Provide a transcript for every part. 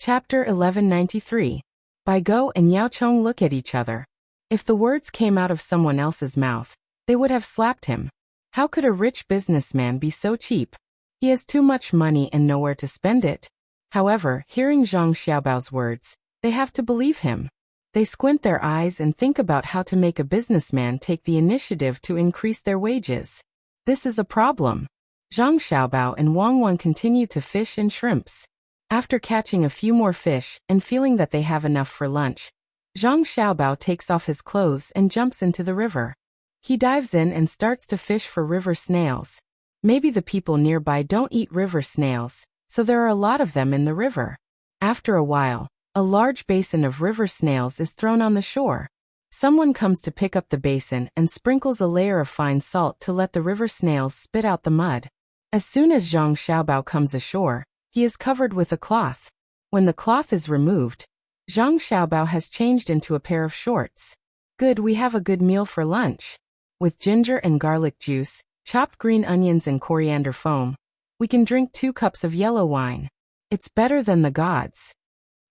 Chapter 1193. Bai Go and Yao Chong look at each other. If the words came out of someone else's mouth, they would have slapped him. How could a rich businessman be so cheap? He has too much money and nowhere to spend it. However, hearing Zhang Xiaobao's words, they have to believe him. They squint their eyes and think about how to make a businessman take the initiative to increase their wages. This is a problem. Zhang Xiaobao and Wang Wan continue to fish and shrimps. After catching a few more fish and feeling that they have enough for lunch, Zhang Xiaobao takes off his clothes and jumps into the river. He dives in and starts to fish for river snails. Maybe the people nearby don't eat river snails, so there are a lot of them in the river. After a while, a large basin of river snails is thrown on the shore. Someone comes to pick up the basin and sprinkles a layer of fine salt to let the river snails spit out the mud. As soon as Zhang Xiaobao comes ashore, he is covered with a cloth. When the cloth is removed, Zhang Xiaobao has changed into a pair of shorts. Good, we have a good meal for lunch. With ginger and garlic juice, chopped green onions and coriander foam, we can drink 2 cups of yellow wine. It's better than the gods.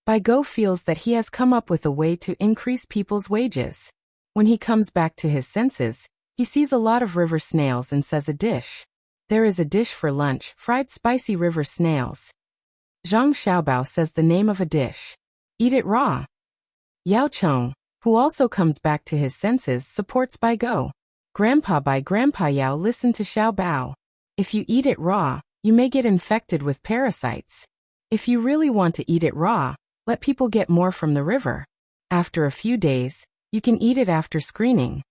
Bai Go feels that he has come up with a way to increase people's wages. When he comes back to his senses, he sees a lot of river snails and says a dish. There is a dish for lunch, fried spicy river snails. Zhang Xiaobao says the name of a dish. Eat it raw. Yao Chong, who also comes back to his senses, supports Bai Go. Grandpa Yao, listen to Xiaobao. If you eat it raw, you may get infected with parasites. If you really want to eat it raw, let people get more from the river. After a few days, you can eat it after screening.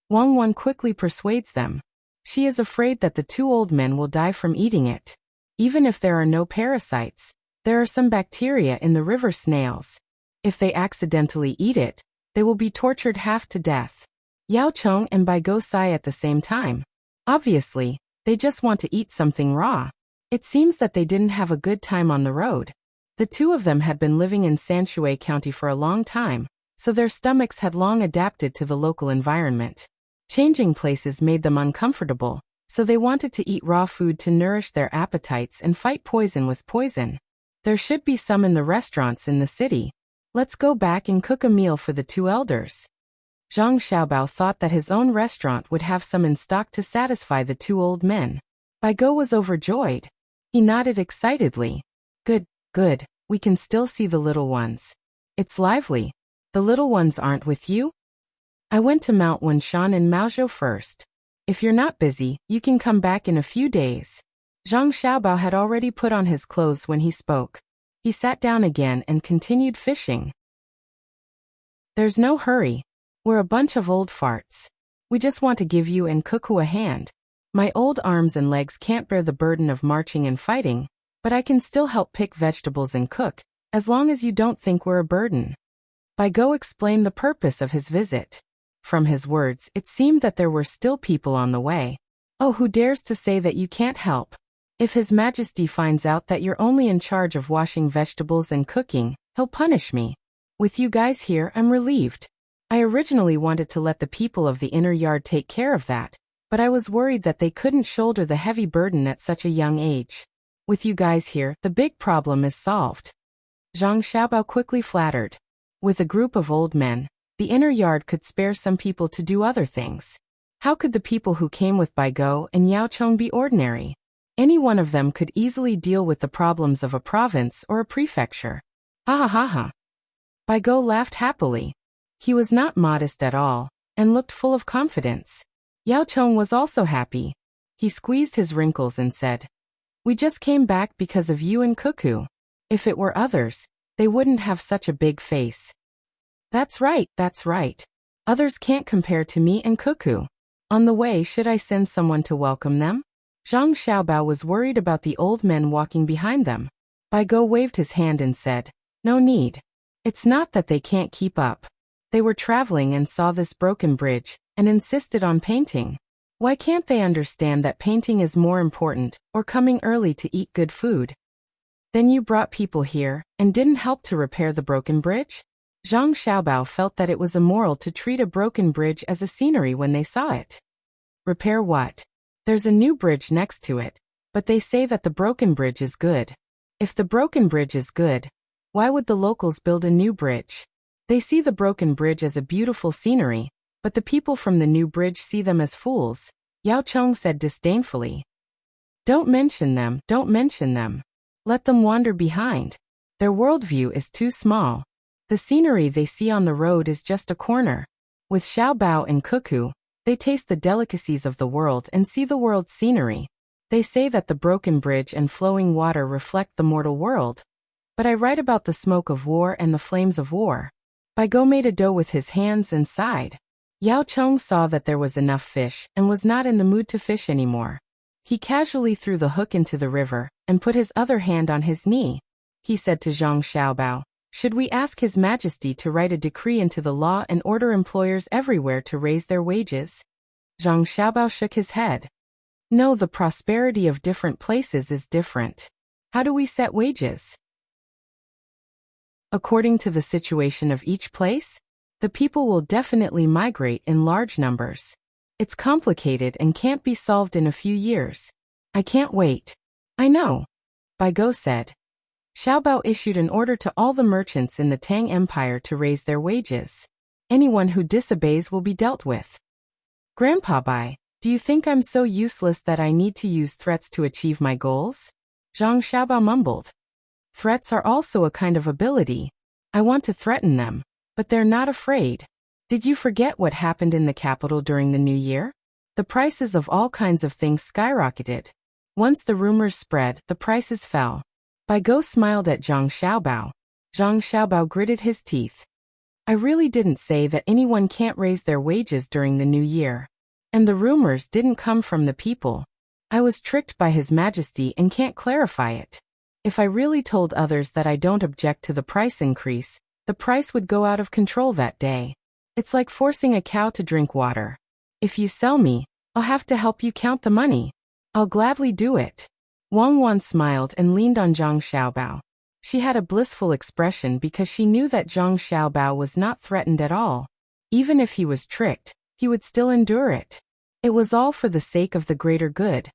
Wang Wan quickly persuades them. She is afraid that the 2 old men will die from eating it. Even if there are no parasites, there are some bacteria in the river snails. If they accidentally eat it, they will be tortured half to death. Yao Chong and Bai Go sigh at the same time. Obviously, they just want to eat something raw. It seems that they didn't have a good time on the road. The 2 of them had been living in Sanshui County for a long time, so their stomachs had long adapted to the local environment. Changing places made them uncomfortable, so they wanted to eat raw food to nourish their appetites and fight poison with poison. There should be some in the restaurants in the city. Let's go back and cook a meal for the 2 elders. Zhang Xiaobao thought that his own restaurant would have some in stock to satisfy the 2 old men. Bai Go was overjoyed. He nodded excitedly. Good, we can still see the little ones. It's lively. The little ones aren't with you? I went to Mount Wanshan and Maozhou first. If you're not busy, you can come back in a few days. Zhang Xiaobao had already put on his clothes when he spoke. He sat down again and continued fishing. There's no hurry. We're a bunch of old farts. We just want to give you and Cuckoo a hand. My old arms and legs can't bear the burden of marching and fighting, but I can still help pick vegetables and cook, as long as you don't think we're a burden. Bai Go explained the purpose of his visit. From his words, it seemed that there were still people on the way. Oh, who dares to say that you can't help? If His Majesty finds out that you're only in charge of washing vegetables and cooking, he'll punish me. With you guys here, I'm relieved. I originally wanted to let the people of the inner yard take care of that, but I was worried that they couldn't shoulder the heavy burden at such a young age. With you guys here, the big problem is solved. Zhang Xiaobao quickly flattered. With a group of old men, the inner yard could spare some people to do other things. How could the people who came with Bai Go and Yao Chong be ordinary? Any one of them could easily deal with the problems of a province or a prefecture. Ha ha ha ha. Bai Go laughed happily. He was not modest at all, and looked full of confidence. Yao Chong was also happy. He squeezed his wrinkles and said, We just came back because of you and Cuckoo. If it were others, they wouldn't have such a big face. That's right. Others can't compare to me and Cuckoo. On the way, should I send someone to welcome them? Zhang Xiaobao was worried about the old men walking behind them. Bai Go waved his hand and said, No need. It's not that they can't keep up. They were traveling and saw this broken bridge, and insisted on painting. Why can't they understand that painting is more important, or coming early to eat good food? Then you brought people here, and didn't help to repair the broken bridge? Zhang Xiaobao felt that it was immoral to treat a broken bridge as a scenery when they saw it. Repair what? There's a new bridge next to it, but they say that the broken bridge is good. If the broken bridge is good, Why would the locals build a new bridge? They see the broken bridge as a beautiful scenery, but the people from the new bridge see them as fools, Yao Chong said disdainfully. Don't mention them, don't mention them. Let them wander behind. Their worldview is too small. The scenery they see on the road is just a corner. With Xiao Bao and Cuckoo, they taste the delicacies of the world and see the world's scenery. They say that the broken bridge and flowing water reflect the mortal world. But I write about the smoke of war and the flames of war. Bai Go made a dough with his hands and sighed. Yao Chong saw that there was enough fish and was not in the mood to fish anymore. He casually threw the hook into the river and put his other hand on his knee. He said to Zhang Xiaobao, "Should we ask His Majesty to write a decree into the law and order employers everywhere to raise their wages?" Zhang Xiaobao shook his head. "No, the prosperity of different places is different. How do we set wages? According to the situation of each place? The people will definitely migrate in large numbers. It's complicated and can't be solved in a few years. I can't wait." "I know," Bai Go said. Xiaobao issued an order to all the merchants in the Tang Empire to raise their wages. Anyone who disobeys will be dealt with. "Grandpa Bai, do you think I'm so useless that I need to use threats to achieve my goals?" Zhang Xiaobao mumbled. "Threats are also a kind of ability. I want to threaten them, but they're not afraid. Did you forget what happened in the capital during the new year? The prices of all kinds of things skyrocketed. Once the rumors spread, the prices fell." Bai Go smiled at Zhang Xiaobao. Zhang Xiaobao gritted his teeth. "I really didn't say that anyone can't raise their wages during the new year. And the rumors didn't come from the people. I was tricked by His Majesty and can't clarify it. If I really told others that I don't object to the price increase, the price would go out of control that day. It's like forcing a cow to drink water. If you sell me, I'll have to help you count the money. I'll gladly do it." Wang Wan smiled and leaned on Zhang Xiaobao. She had a blissful expression because she knew that Zhang Xiaobao was not threatened at all. Even if he was tricked, he would still endure it. It was all for the sake of the greater good.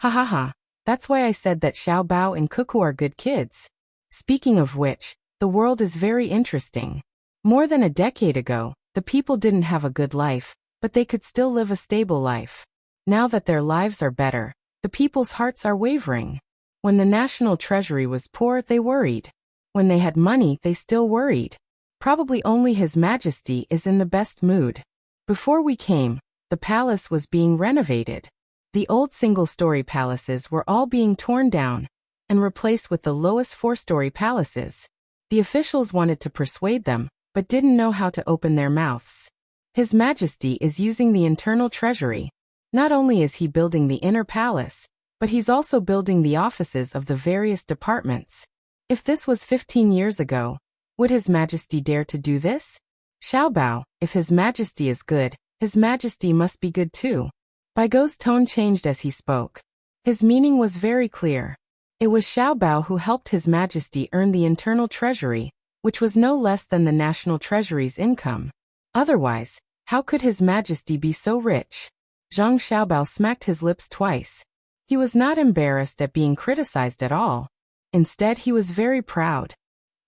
"Ha ha ha, that's why I said that Xiao Bao and Cuckoo are good kids. Speaking of which, the world is very interesting. More than a decade ago, the people didn't have a good life, but they could still live a stable life. Now that their lives are better, the people's hearts are wavering. When the national treasury was poor, they worried. When they had money, they still worried. Probably only His Majesty is in the best mood. Before we came, the palace was being renovated. The old single-story palaces were all being torn down and replaced with the lowest four-story palaces. The officials wanted to persuade them, but didn't know how to open their mouths. His Majesty is using the internal treasury. Not only is he building the inner palace, but he's also building the offices of the various departments. If this was 15 years ago, would His Majesty dare to do this? Xiao Bao, if His Majesty is good, His Majesty must be good too. Bai Go's tone changed as he spoke. His meaning was very clear. It was Xiao Bao who helped His Majesty earn the internal treasury, which was no less than the national treasury's income. Otherwise, how could His Majesty be so rich? Zhang Xiaobao smacked his lips twice. He was not embarrassed at being criticized at all. Instead, he was very proud.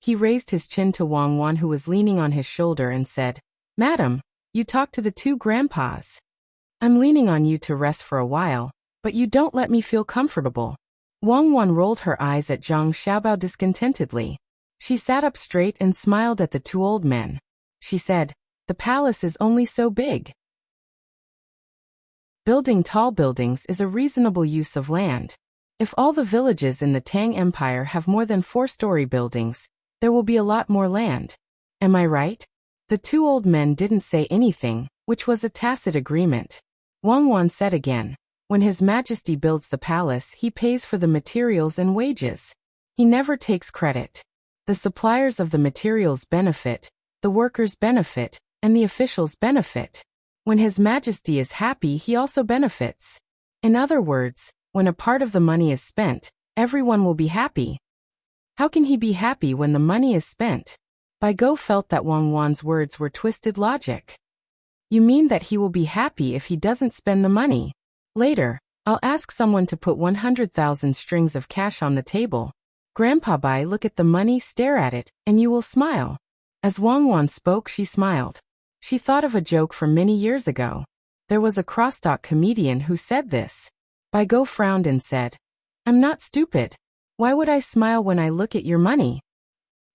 He raised his chin to Wang Wan, who was leaning on his shoulder, and said, "Madam, you talk to the two grandpas. I'm leaning on you to rest for a while, but you don't let me feel comfortable." Wang Wan rolled her eyes at Zhang Xiaobao discontentedly. She sat up straight and smiled at the two old men. She said, "The palace is only so big. Building tall buildings is a reasonable use of land. If all the villages in the Tang Empire have more than 4-story buildings, there will be a lot more land. Am I right?" The two old men didn't say anything, which was a tacit agreement. Wang Wan said again, "When His Majesty builds the palace, he pays for the materials and wages. He never takes credit. The suppliers of the materials benefit, the workers benefit, and the officials benefit. When His Majesty is happy, he also benefits. In other words, when a part of the money is spent, everyone will be happy." How can he be happy when the money is spent? Bai Go felt that Wang Wan's words were twisted logic. "You mean that he will be happy if he doesn't spend the money? Later, I'll ask someone to put 100,000 strings of cash on the table. Grandpa Bai, look at the money, stare at it, and you will smile. As Wang Wan spoke, she smiled. She thought of a joke from many years ago. There was a crosstalk comedian who said this. Bai Go frowned and said, I'm not stupid. Why would I smile when I look at your money?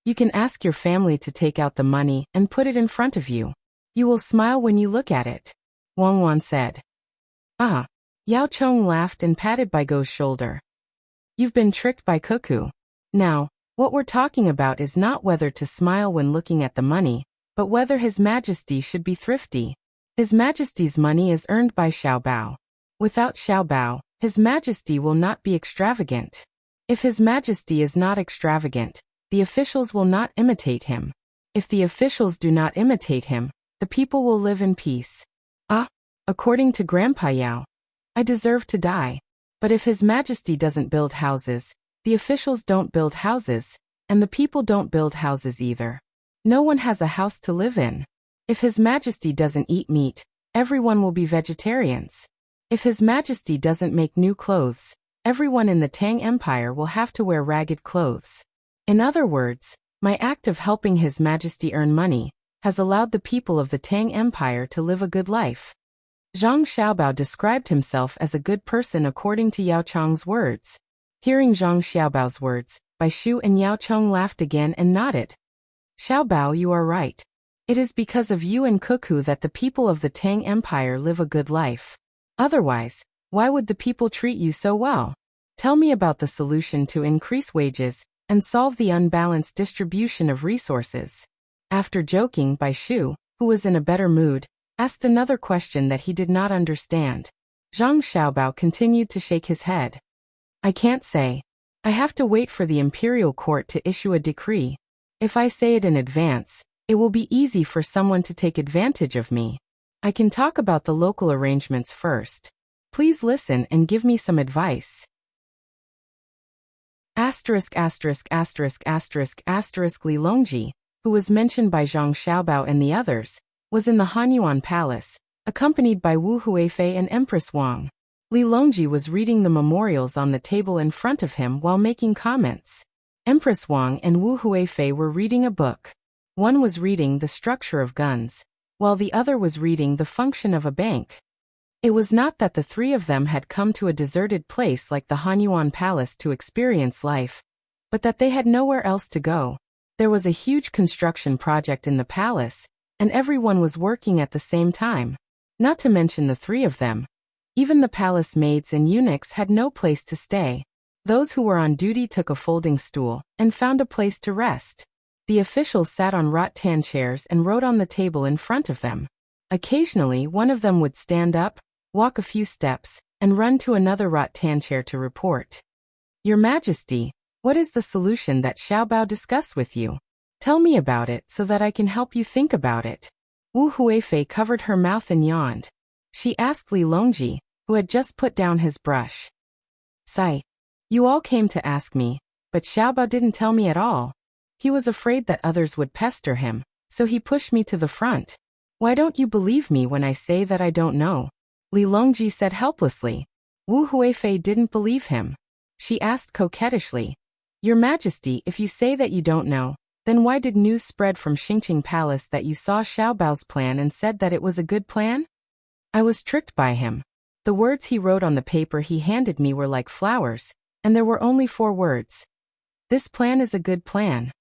You can ask your family to take out the money and put it in front of you. You will smile when you look at it. Wang Wan said. Ah. Yao Chong laughed and patted Bai Go's shoulder. You've been tricked by Cuckoo. Now, what we're talking about is not whether to smile when looking at the money, but whether His Majesty should be thrifty. His Majesty's money is earned by Xiaobao. Without Xiaobao, His Majesty will not be extravagant. If His Majesty is not extravagant, the officials will not imitate him. If the officials do not imitate him, the people will live in peace. Ah, according to Grandpa Yao, I deserve to die. But if His Majesty doesn't build houses, the officials don't build houses, and the people don't build houses either. No one has a house to live in. If His Majesty doesn't eat meat, everyone will be vegetarians. If His Majesty doesn't make new clothes, everyone in the Tang Empire will have to wear ragged clothes. In other words, my act of helping His Majesty earn money has allowed the people of the Tang Empire to live a good life. Zhang Xiaobao described himself as a good person according to Yao Chong's words. Hearing Zhang Xiaobao's words, Bai Shu and Yao Chong laughed again and nodded. Xiaobao, you are right. It is because of you and Cuckoo that the people of the Tang Empire live a good life. Otherwise, why would the people treat you so well? Tell me about the solution to increase wages and solve the unbalanced distribution of resources. After joking, Bai Shu, who was in a better mood, asked another question that he did not understand. Zhang Xiaobao continued to shake his head. I can't say. I have to wait for the imperial court to issue a decree. If I say it in advance, it will be easy for someone to take advantage of me. I can talk about the local arrangements first. Please listen and give me some advice. Asterisk asterisk asterisk asterisk asterisk Li Longji, who was mentioned by Zhang Xiaobao and the others, was in the Hanyuan Palace, accompanied by Wu Huifei and Empress Wang. Li Longji was reading the memorials on the table in front of him while making comments. Empress Wang and Wu Huifei were reading a book. One was reading The Structure of Guns, while the other was reading The Function of a Bank. It was not that the three of them had come to a deserted place like the Hanyuan Palace to experience life, but that they had nowhere else to go. There was a huge construction project in the palace, and everyone was working at the same time. Not to mention the three of them. Even the palace maids and eunuchs had no place to stay. Those who were on duty took a folding stool and found a place to rest. The officials sat on rattan chairs and wrote on the table in front of them. Occasionally, one of them would stand up, walk a few steps, and run to another rattan chair to report. Your Majesty, what is the solution that Xiaobao discussed with you? Tell me about it so that I can help you think about it. Wu Huifei covered her mouth and yawned. She asked Li Longji, who had just put down his brush. Sai, you all came to ask me, but Xiaobao didn't tell me at all. He was afraid that others would pester him, so he pushed me to the front. Why don't you believe me when I say that I don't know? Li Longji said helplessly. Wu Huifei didn't believe him. She asked coquettishly, Your Majesty, if you say that you don't know, then why did news spread from Xingqing Palace that you saw Xiaobao's plan and said that it was a good plan? I was tricked by him. The words he wrote on the paper he handed me were like flowers, and there were only 4 words. This plan is a good plan.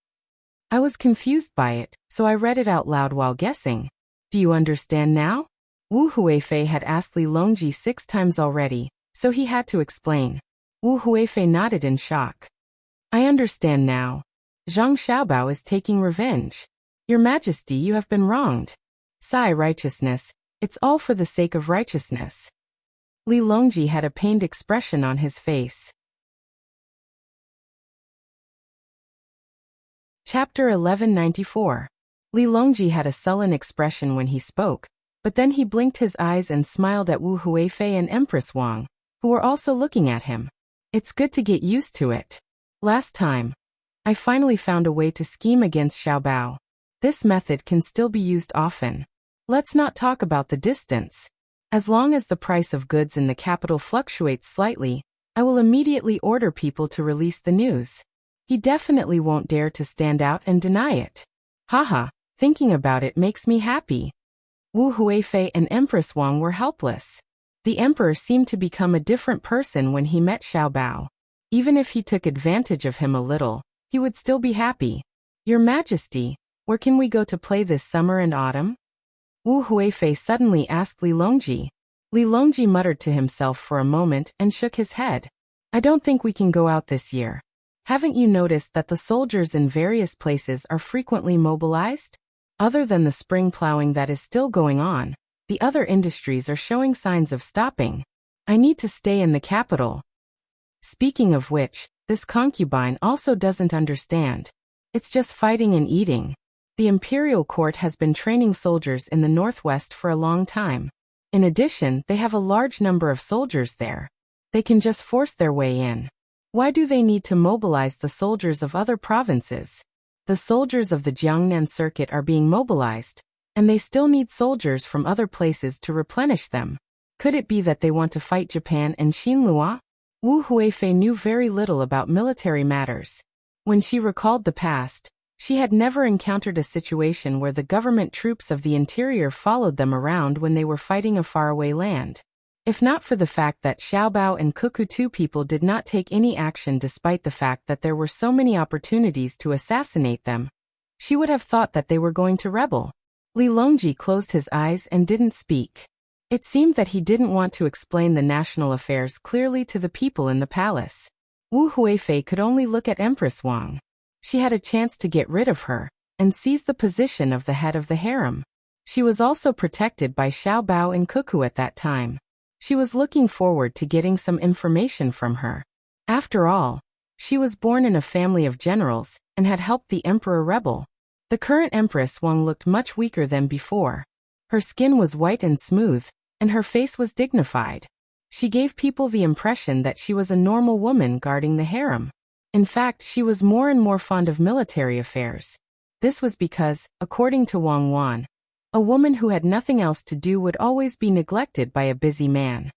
I was confused by it, so I read it out loud while guessing. Do you understand now? Wu Huifei had asked Li Longji 6 times already, so he had to explain. Wu Huifei nodded in shock. I understand now. Zhang Xiaobao is taking revenge. Your Majesty, you have been wronged. Sigh, righteousness, it's all for the sake of righteousness. Li Longji had a pained expression on his face. Chapter 1194. Li Longji had a sullen expression when he spoke, but then he blinked his eyes and smiled at Wu Huifei and Empress Wang, who were also looking at him. It's good to get used to it. Last time, I finally found a way to scheme against Xiaobao. This method can still be used often. Let's not talk about the distance. As long as the price of goods in the capital fluctuates slightly, I will immediately order people to release the news. He definitely won't dare to stand out and deny it. Haha, thinking about it makes me happy. Wu Huifei and Empress Wang were helpless. The emperor seemed to become a different person when he met Xiao Bao. Even if he took advantage of him a little, he would still be happy. Your Majesty, where can we go to play this summer and autumn? Wu Huifei suddenly asked Li Longji. Li Longji muttered to himself for a moment and shook his head. I don't think we can go out this year. Haven't you noticed that the soldiers in various places are frequently mobilized? Other than the spring plowing that is still going on, the other industries are showing signs of stopping. I need to stay in the capital. Speaking of which, this concubine also doesn't understand. It's just fighting and eating. The imperial court has been training soldiers in the northwest for a long time. In addition, they have a large number of soldiers there. They can just force their way in. Why do they need to mobilize the soldiers of other provinces? The soldiers of the Jiangnan circuit are being mobilized, and they still need soldiers from other places to replenish them. Could it be that they want to fight Japan and Xinlua? Wu Huifei knew very little about military matters. When she recalled the past, she had never encountered a situation where the government troops of the interior followed them around when they were fighting a faraway land. If not for the fact that Xiao Bao and Cuckoo two people did not take any action despite the fact that there were so many opportunities to assassinate them, she would have thought that they were going to rebel. Li Longji closed his eyes and didn't speak. It seemed that he didn't want to explain the national affairs clearly to the people in the palace. Wu Huifei could only look at Empress Wang. She had a chance to get rid of her and seize the position of the head of the harem. She was also protected by Xiao Bao and Cuckoo at that time. She was looking forward to getting some information from her. After all, she was born in a family of generals and had helped the emperor rebel. The current Empress Wang looked much weaker than before. Her skin was white and smooth, and her face was dignified. She gave people the impression that she was a normal woman guarding the harem. In fact, she was more and more fond of military affairs. This was because, according to Wang Wan, a woman who had nothing else to do would always be neglected by a busy man.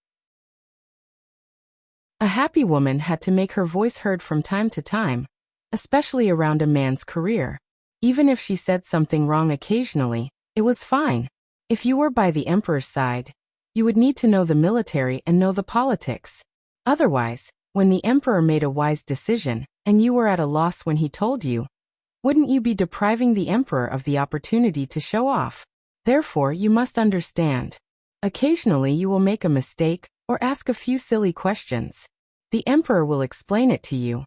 A happy woman had to make her voice heard from time to time, especially around a man's career. Even if she said something wrong occasionally, it was fine. If you were by the emperor's side, you would need to know the military and know the politics. Otherwise, when the emperor made a wise decision, and you were at a loss when he told you, wouldn't you be depriving the emperor of the opportunity to show off? Therefore, you must understand. Occasionally you will make a mistake, or ask a few silly questions. The emperor will explain it to you,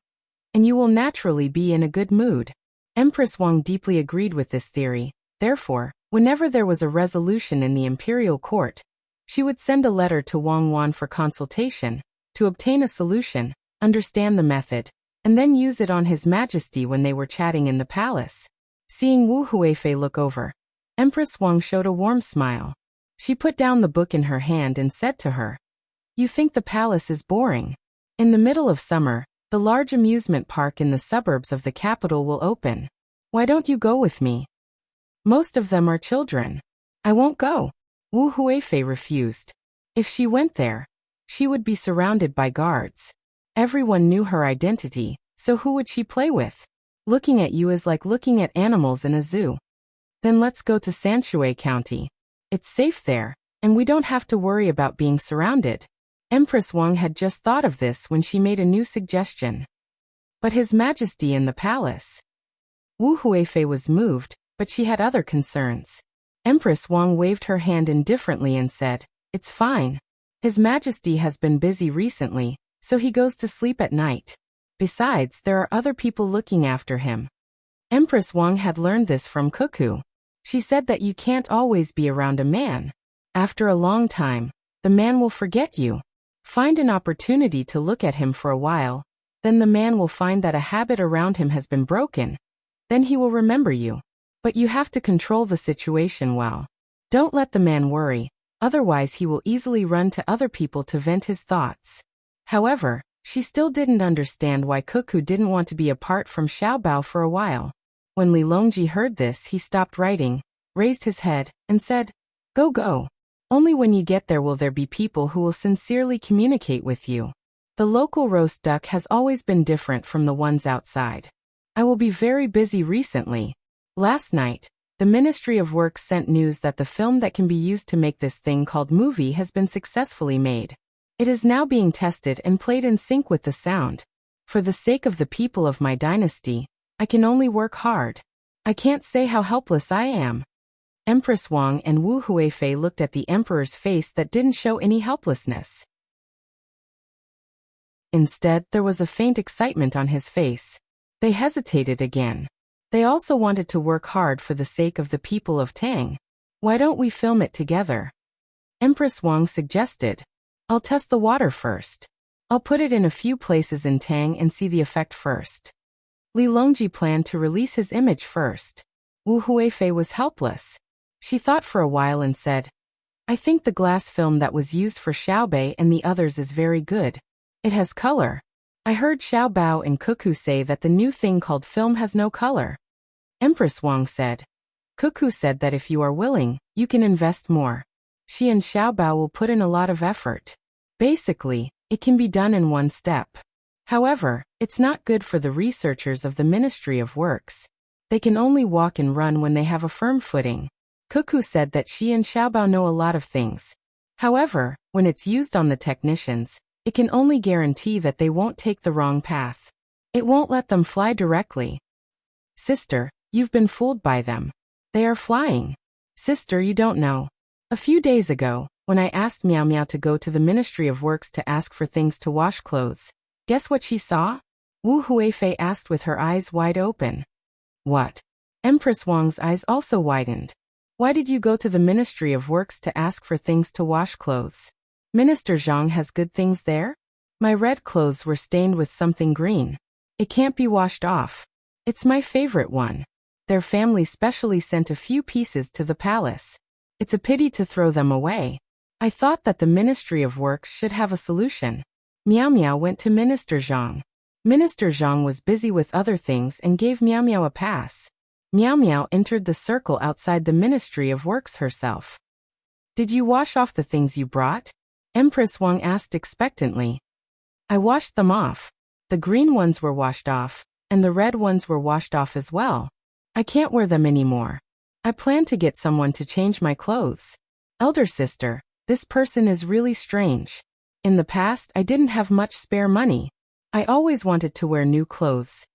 and you will naturally be in a good mood. Empress Wang deeply agreed with this theory. Therefore, whenever there was a resolution in the imperial court, she would send a letter to Wang Wan for consultation, to obtain a solution, understand the method, and then use it on His Majesty when they were chatting in the palace. Seeing Wu Huifei look over, Empress Wang showed a warm smile. She put down the book in her hand and said to her, "You think the palace is boring? In the middle of summer, the large amusement park in the suburbs of the capital will open. Why don't you go with me? Most of them are children." "I won't go." Wu Huifei refused. If she went there, she would be surrounded by guards. Everyone knew her identity, so who would she play with? Looking at you is like looking at animals in a zoo. Then let's go to Sanshui County. It's safe there, and we don't have to worry about being surrounded. Empress Wang had just thought of this when she made a new suggestion. But His Majesty in the palace. Wu Huifei was moved, but she had other concerns. Empress Wang waved her hand indifferently and said, "It's fine. His Majesty has been busy recently, so he goes to sleep at night. Besides, there are other people looking after him." Empress Wang had learned this from Cuckoo. She said that you can't always be around a man. After a long time, the man will forget you. Find an opportunity to look at him for a while, then the man will find that a habit around him has been broken. Then he will remember you. But you have to control the situation well. Don't let the man worry, otherwise he will easily run to other people to vent his thoughts. However, she still didn't understand why Cuckoo didn't want to be apart from Xiao Bao for a while. When Li Longji heard this, he stopped writing, raised his head, and said, Go. Only when you get there will there be people who will sincerely communicate with you. The local roast duck has always been different from the ones outside. I will be very busy recently. Last night, the Ministry of Works sent news that the film that can be used to make this thing called movie has been successfully made. It is now being tested and played in sync with the sound. For the sake of the people of my dynasty, I can only work hard. I can't say how helpless I am. Empress Wang and Wu Huifei looked at the emperor's face that didn't show any helplessness. Instead, there was a faint excitement on his face. They hesitated again. They also wanted to work hard for the sake of the people of Tang. Why don't we film it together? Empress Wang suggested. I'll test the water first. I'll put it in a few places in Tang and see the effect first. Li Longji planned to release his image first. Wu Huifei was helpless. She thought for a while and said, I think the glass film that was used for Xiaobei and the others is very good. It has color. I heard Xiao Bao and Cuckoo say that the new thing called film has no color. Empress Wang said. Cuckoo said that if you are willing, you can invest more. She and Xiao Bao will put in a lot of effort. Basically, it can be done in one step. However, it's not good for the researchers of the Ministry of Works. They can only walk and run when they have a firm footing. Cuckoo said that she and Xiaobao know a lot of things. However, when it's used on the technicians, it can only guarantee that they won't take the wrong path. It won't let them fly directly. Sister, you've been fooled by them. They are flying. Sister, you don't know. A few days ago, when I asked Meow Meow to go to the Ministry of Works to ask for things to wash clothes, guess what she saw? Wu Huifei asked with her eyes wide open. What? Empress Wang's eyes also widened. Why did you go to the Ministry of Works to ask for things to wash clothes? Minister Zhang has good things there? My red clothes were stained with something green. It can't be washed off. It's my favorite one. Their family specially sent a few pieces to the palace. It's a pity to throw them away. I thought that the Ministry of Works should have a solution. Meow Meow went to Minister Zhang. Minister Zhang was busy with other things and gave Meow Meow a pass. Meow Meow entered the circle outside the Ministry of Works herself. Did you wash off the things you brought? Empress Wang asked expectantly. I washed them off. The green ones were washed off, and the red ones were washed off as well. I can't wear them anymore. I plan to get someone to change my clothes. Elder sister, this person is really strange. In the past, I didn't have much spare money. I always wanted to wear new clothes.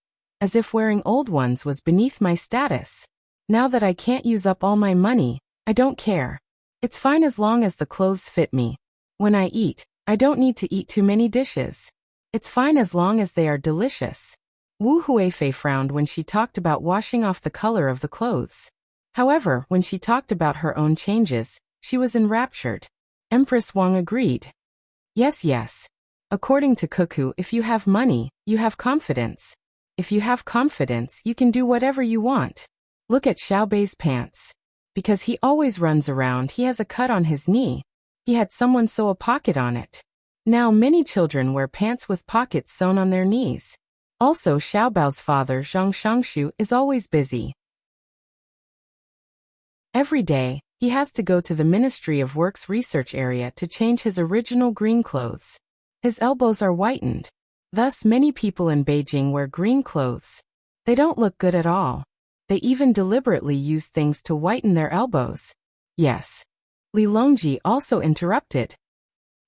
As if wearing old ones was beneath my status. Now that I can't use up all my money, I don't care. It's fine as long as the clothes fit me. When I eat, I don't need to eat too many dishes. It's fine as long as they are delicious. Wu Huifei frowned when she talked about washing off the color of the clothes. However, when she talked about her own changes, she was enraptured. Empress Wang agreed. Yes. According to Cuckoo, if you have money, you have confidence. If you have confidence, you can do whatever you want. Look at Xiaobei's pants. Because he always runs around, he has a cut on his knee. He had someone sew a pocket on it. Now many children wear pants with pockets sewn on their knees. Also, Xiaobao's father, Zhang Shangshu, is always busy. Every day, he has to go to the Ministry of Works research area to change his original green clothes. His elbows are whitened. Thus, many people in Beijing wear green clothes. They don't look good at all. They even deliberately use things to whiten their elbows. Yes. Li Longji also interrupted.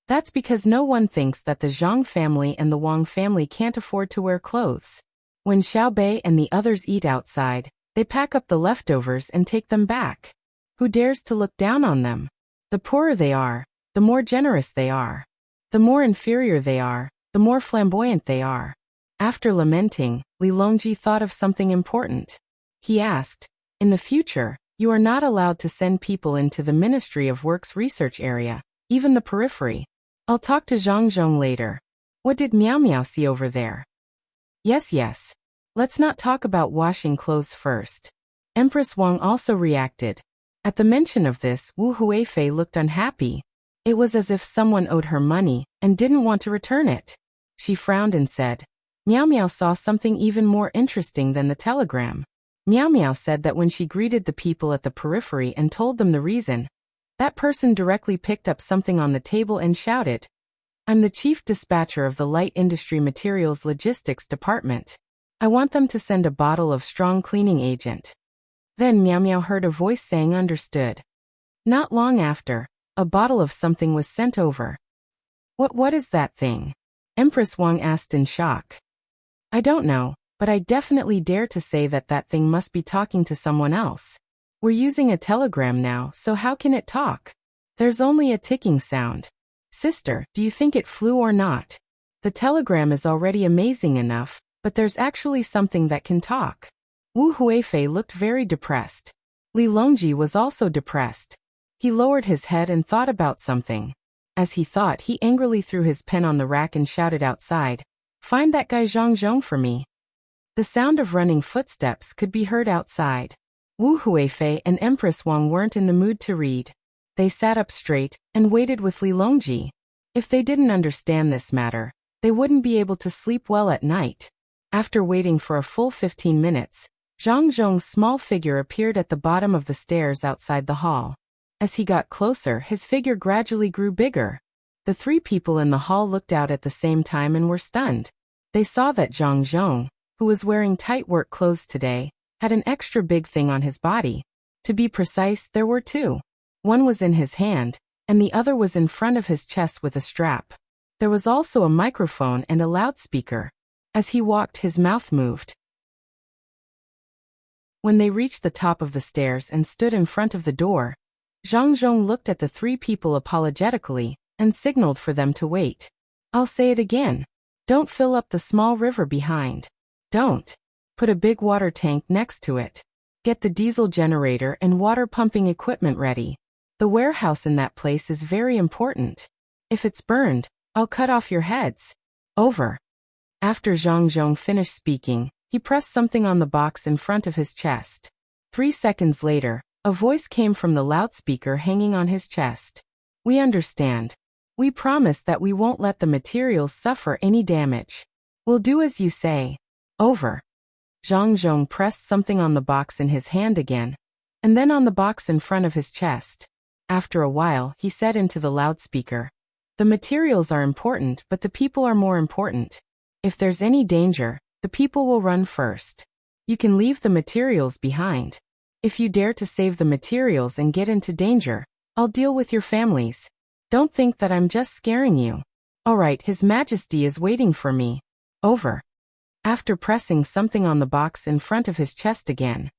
That's because no one thinks that the Zhang family and the Wang family can't afford to wear clothes. When Xiaobei and the others eat outside, they pack up the leftovers and take them back. Who dares to look down on them? The poorer they are, the more generous they are. The more inferior they are, the more flamboyant they are. After lamenting, Li Longji thought of something important. He asked, in the future, you are not allowed to send people into the Ministry of Works research area, even the periphery. I'll talk to Zhang Zhong later. What did Meow Meow see over there? Yes. Let's not talk about washing clothes first. Empress Wang also reacted. At the mention of this, Wu Huifei looked unhappy. It was as if someone owed her money and didn't want to return it. She frowned and said, Meow Meow saw something even more interesting than the telegram. Meow Meow said that when she greeted the people at the periphery and told them the reason, that person directly picked up something on the table and shouted, I'm the chief dispatcher of the Light Industry Materials Logistics Department. I want them to send a bottle of strong cleaning agent. Then Meow Meow heard a voice saying understood. Not long after, a bottle of something was sent over. What is that thing? Empress Wang asked in shock. I don't know, but I definitely dare to say that that thing must be talking to someone else. We're using a telegram now, so how can it talk? There's only a ticking sound. Sister, do you think it flew or not? The telegram is already amazing enough, but there's actually something that can talk. Wu Huifei looked very depressed. Li Longji was also depressed. He lowered his head and thought about something. As he thought, he angrily threw his pen on the rack and shouted outside, "Find that guy Zhang Zhong for me." The sound of running footsteps could be heard outside. Wu Huifei and Empress Wang weren't in the mood to read. They sat up straight and waited with Li Longji. If they didn't understand this matter, they wouldn't be able to sleep well at night. After waiting for a full 15 minutes, Zhang Zhong's small figure appeared at the bottom of the stairs outside the hall. As he got closer, his figure gradually grew bigger. The three people in the hall looked out at the same time and were stunned. They saw that Zhang Zhong, who was wearing tight work clothes today, had an extra big thing on his body. To be precise, there were two. One was in his hand, and the other was in front of his chest with a strap. There was also a microphone and a loudspeaker. As he walked, his mouth moved. When they reached the top of the stairs and stood in front of the door, Zhang Zhong looked at the three people apologetically and signaled for them to wait. I'll say it again. Don't fill up the small river behind. Don't. Put a big water tank next to it. Get the diesel generator and water pumping equipment ready. The warehouse in that place is very important. If it's burned, I'll cut off your heads. Over. After Zhang Zhong finished speaking, he pressed something on the box in front of his chest. 3 seconds later, a voice came from the loudspeaker hanging on his chest. We understand. We promise that we won't let the materials suffer any damage. We'll do as you say. Over. Zhang Zhong pressed something on the box in his hand again, and then on the box in front of his chest. After a while, he said into the loudspeaker, the materials are important, but the people are more important. If there's any danger, the people will run first. You can leave the materials behind. If you dare to save the materials and get into danger, I'll deal with your families. Don't think that I'm just scaring you. All right, His Majesty is waiting for me. Over. After pressing something on the box in front of his chest again,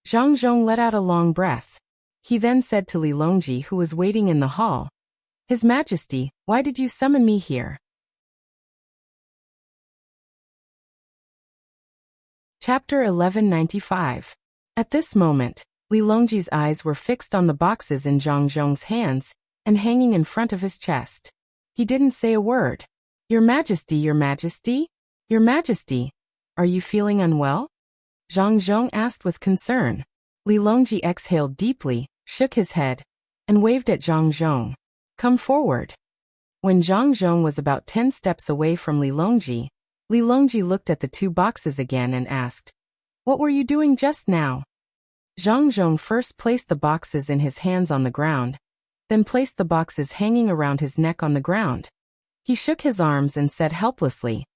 Zhang Zhong let out a long breath. He then said to Li Longji, who was waiting in the hall, His Majesty, why did you summon me here? Chapter 1195. At this moment, Li Longji's eyes were fixed on the boxes in Zhang Zhong's hands and hanging in front of his chest. He didn't say a word. Your Majesty, Your Majesty? Your Majesty, are you feeling unwell? Zhang Zhong asked with concern. Li Longji exhaled deeply, shook his head, and waved at Zhang Zhong. Come forward. When Zhang Zhong was about 10 steps away from Li Longji looked at the two boxes again and asked, What were you doing just now? Zhang Zhong first placed the boxes in his hands on the ground, then placed the boxes hanging around his neck on the ground. He shook his arms and said helplessly,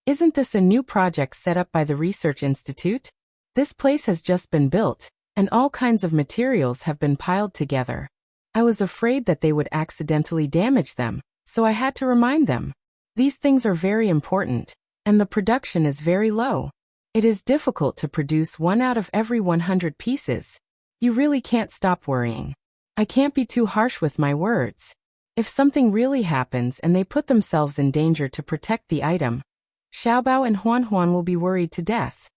Isn't this a new project set up by the Research Institute? This place has just been built, and all kinds of materials have been piled together. I was afraid that they would accidentally damage them, so I had to remind them. These things are very important, and the production is very low. It is difficult to produce 1 out of every 100 pieces. You really can't stop worrying. I can't be too harsh with my words. If something really happens and they put themselves in danger to protect the item, Xiaobao and Huan Huan will be worried to death.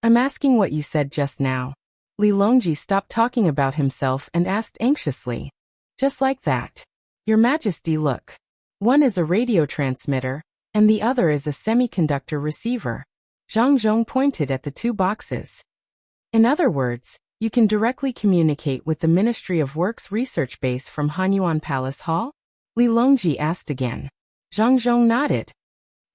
I'm asking what you said just now. Li Longji stopped talking about himself and asked anxiously. Just like that. Your Majesty, look. One is a radio transmitter, and the other is a semiconductor receiver. Zhang Zhong pointed at the two boxes. In other words, you can directly communicate with the Ministry of Works research base from Hanyuan Palace Hall? Li Longji asked again. Zhang Zhong nodded.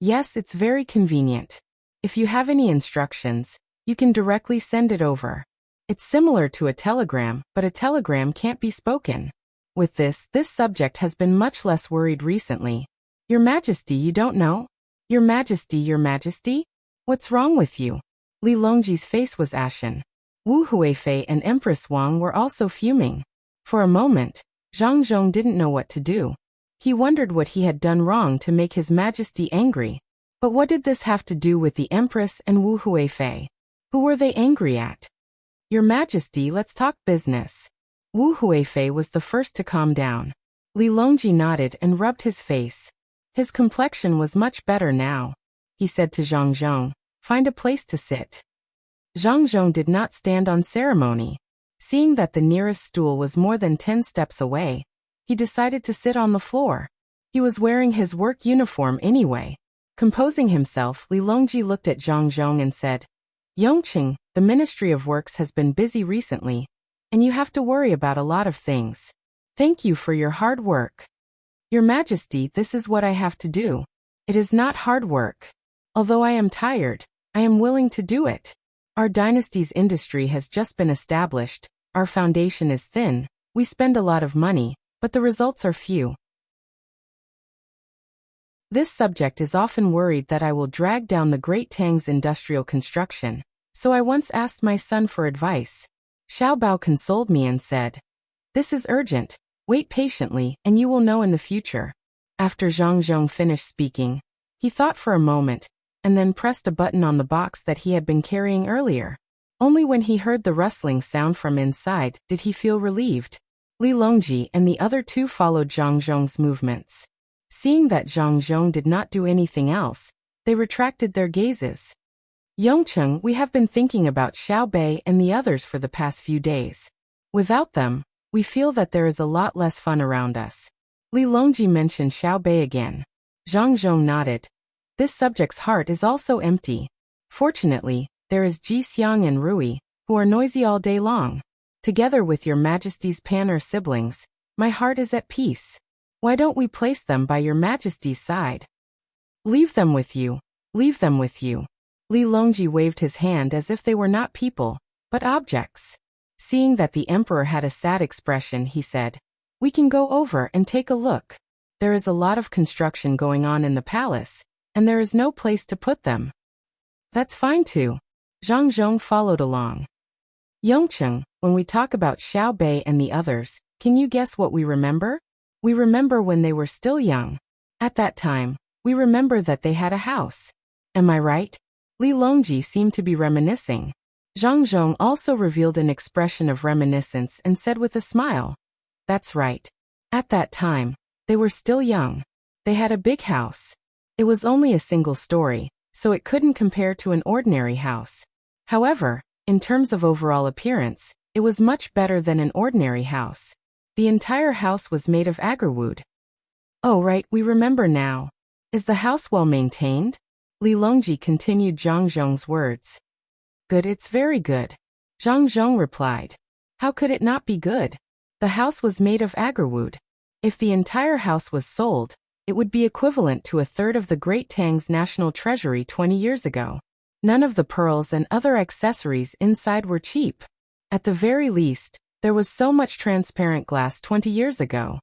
Yes, it's very convenient. If you have any instructions, you can directly send it over. It's similar to a telegram, but a telegram can't be spoken. With this subject has been much less worried recently. Your Majesty, you don't know? Your Majesty, Your Majesty? What's wrong with you? Li Longji's face was ashen. Wu Huifei and Empress Wang were also fuming. For a moment, Zhang Zhong didn't know what to do. He wondered what he had done wrong to make His Majesty angry. But what did this have to do with the Empress and Wu Huifei? Who were they angry at? Your Majesty, let's talk business. Wu Huifei was the first to calm down. Li Longji nodded and rubbed his face. His complexion was much better now. He said to Zhang Zhong, "Find a place to sit." Zhang Zhong did not stand on ceremony. Seeing that the nearest stool was more than 10 steps away, he decided to sit on the floor. He was wearing his work uniform anyway. Composing himself, Li Longji looked at Zhang Zhong and said, "Yongqing, the Ministry of Works has been busy recently, and you have to worry about a lot of things. Thank you for your hard work." Your Majesty, this is what I have to do. It is not hard work. Although I am tired, I am willing to do it. Our dynasty's industry has just been established, our foundation is thin, we spend a lot of money, but the results are few. This subject is often worried that I will drag down the great Tang's industrial construction, so I once asked my son for advice. Xiao Bao consoled me and said, "This is urgent. Wait patiently, and you will know in the future." After Zhang Zhong finished speaking, he thought for a moment, and then pressed a button on the box that he had been carrying earlier. Only when he heard the rustling sound from inside did he feel relieved. Li Longji and the other two followed Zhang Zhong's movements. Seeing that Zhang Zhong did not do anything else, they retracted their gazes. "Yongqing, we have been thinking about Xiao Bei and the others for the past few days. Without them, we feel that there is a lot less fun around us." Li Longji mentioned Xiao Bei again. Zhang Zhong nodded. This subject's heart is also empty. Fortunately, there is Ji Xiang and Rui, who are noisy all day long. Together with Your Majesty's Pan'er siblings, my heart is at peace. Why don't we place them by Your Majesty's side? Leave them with you. Leave them with you. Li Longji waved his hand as if they were not people, but objects. Seeing that the emperor had a sad expression, he said, "We can go over and take a look. There is a lot of construction going on in the palace, and there is no place to put them." "That's fine too." Zhang Zhong followed along. "Yongqing, when we talk about Xiao Bei and the others, can you guess what we remember? We remember when they were still young. At that time, we remember that they had a house. Am I right?" Li Longji seemed to be reminiscing. Zhang Zhong also revealed an expression of reminiscence and said with a smile, "That's right. At that time, they were still young. They had a big house. It was only a single story, so it couldn't compare to an ordinary house. However, in terms of overall appearance, it was much better than an ordinary house. The entire house was made of agarwood." "Oh right, we remember now. Is the house well maintained?" Li Longji continued Zhang Zhong's words. "Good, it's very good." Zhang Zhong replied. "How could it not be good? The house was made of agarwood. If the entire house was sold, it would be equivalent to a third of the Great Tang's national treasury 20 years ago. None of the pearls and other accessories inside were cheap. At the very least, there was so much transparent glass 20 years ago.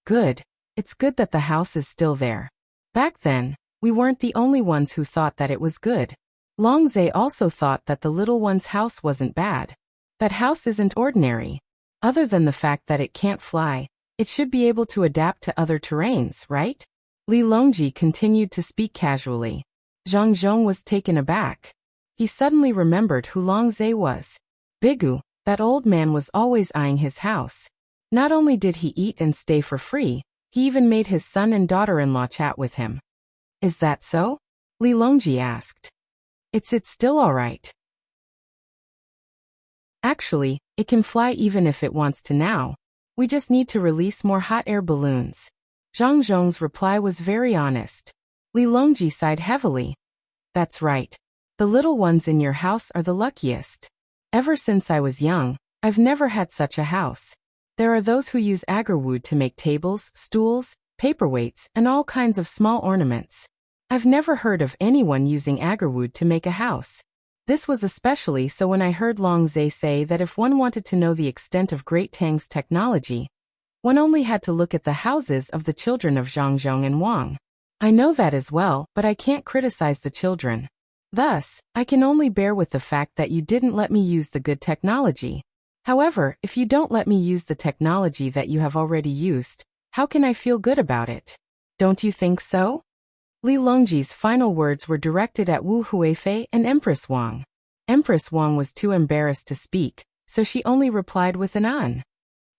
Good. It's good that the house is still there. Back then, we weren't the only ones who thought that it was good. Longzhe also thought that the little one's house wasn't bad. That house isn't ordinary. Other than the fact that it can't fly, it should be able to adapt to other terrains, right?" Li Longji continued to speak casually. Zhang Zhong was taken aback. He suddenly remembered who Longzhe was. Bigu, that old man, was always eyeing his house. Not only did he eat and stay for free, he even made his son and daughter-in-law chat with him. "Is that so?" Li Longji asked. It's still all right. Actually, it can fly even if it wants to now. We just need to release more hot air balloons." Zhang Zhong's reply was very honest. Li Longji sighed heavily. "That's right. The little ones in your house are the luckiest. Ever since I was young, I've never had such a house. There are those who use agarwood to make tables, stools, paperweights, and all kinds of small ornaments. I've never heard of anyone using agarwood to make a house. This was especially so when I heard Longzhe say that if one wanted to know the extent of Great Tang's technology, one only had to look at the houses of the children of Zhang Zhong and Wang. I know that as well, but I can't criticize the children. Thus, I can only bear with the fact that you didn't let me use the good technology. However, if you don't let me use the technology that you have already used, how can I feel good about it? Don't you think so? Li Longji's final words were directed at Wu Huifei and Empress Wang. Empress Wang was too embarrassed to speak, so she only replied with an an.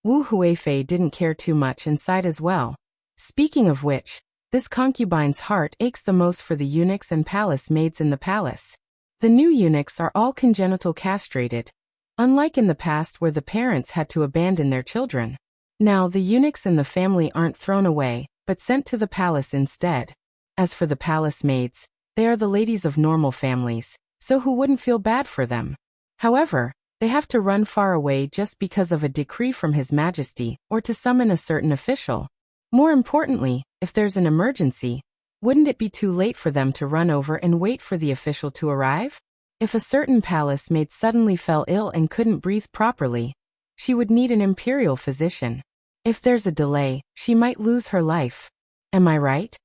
Wu Huifei didn't care too much and sighed as well. Speaking of which, this concubine's heart aches the most for the eunuchs and palace maids in the palace. The new eunuchs are all congenital castrated, unlike in the past where the parents had to abandon their children. Now the eunuchs in the family aren't thrown away, but sent to the palace instead. As for the palace maids, they are the ladies of normal families, so who wouldn't feel bad for them? However, they have to run far away just because of a decree from His Majesty or to summon a certain official. More importantly, if there's an emergency, wouldn't it be too late for them to run over and wait for the official to arrive? If a certain palace maid suddenly fell ill and couldn't breathe properly, she would need an imperial physician. If there's a delay, she might lose her life. Am I right?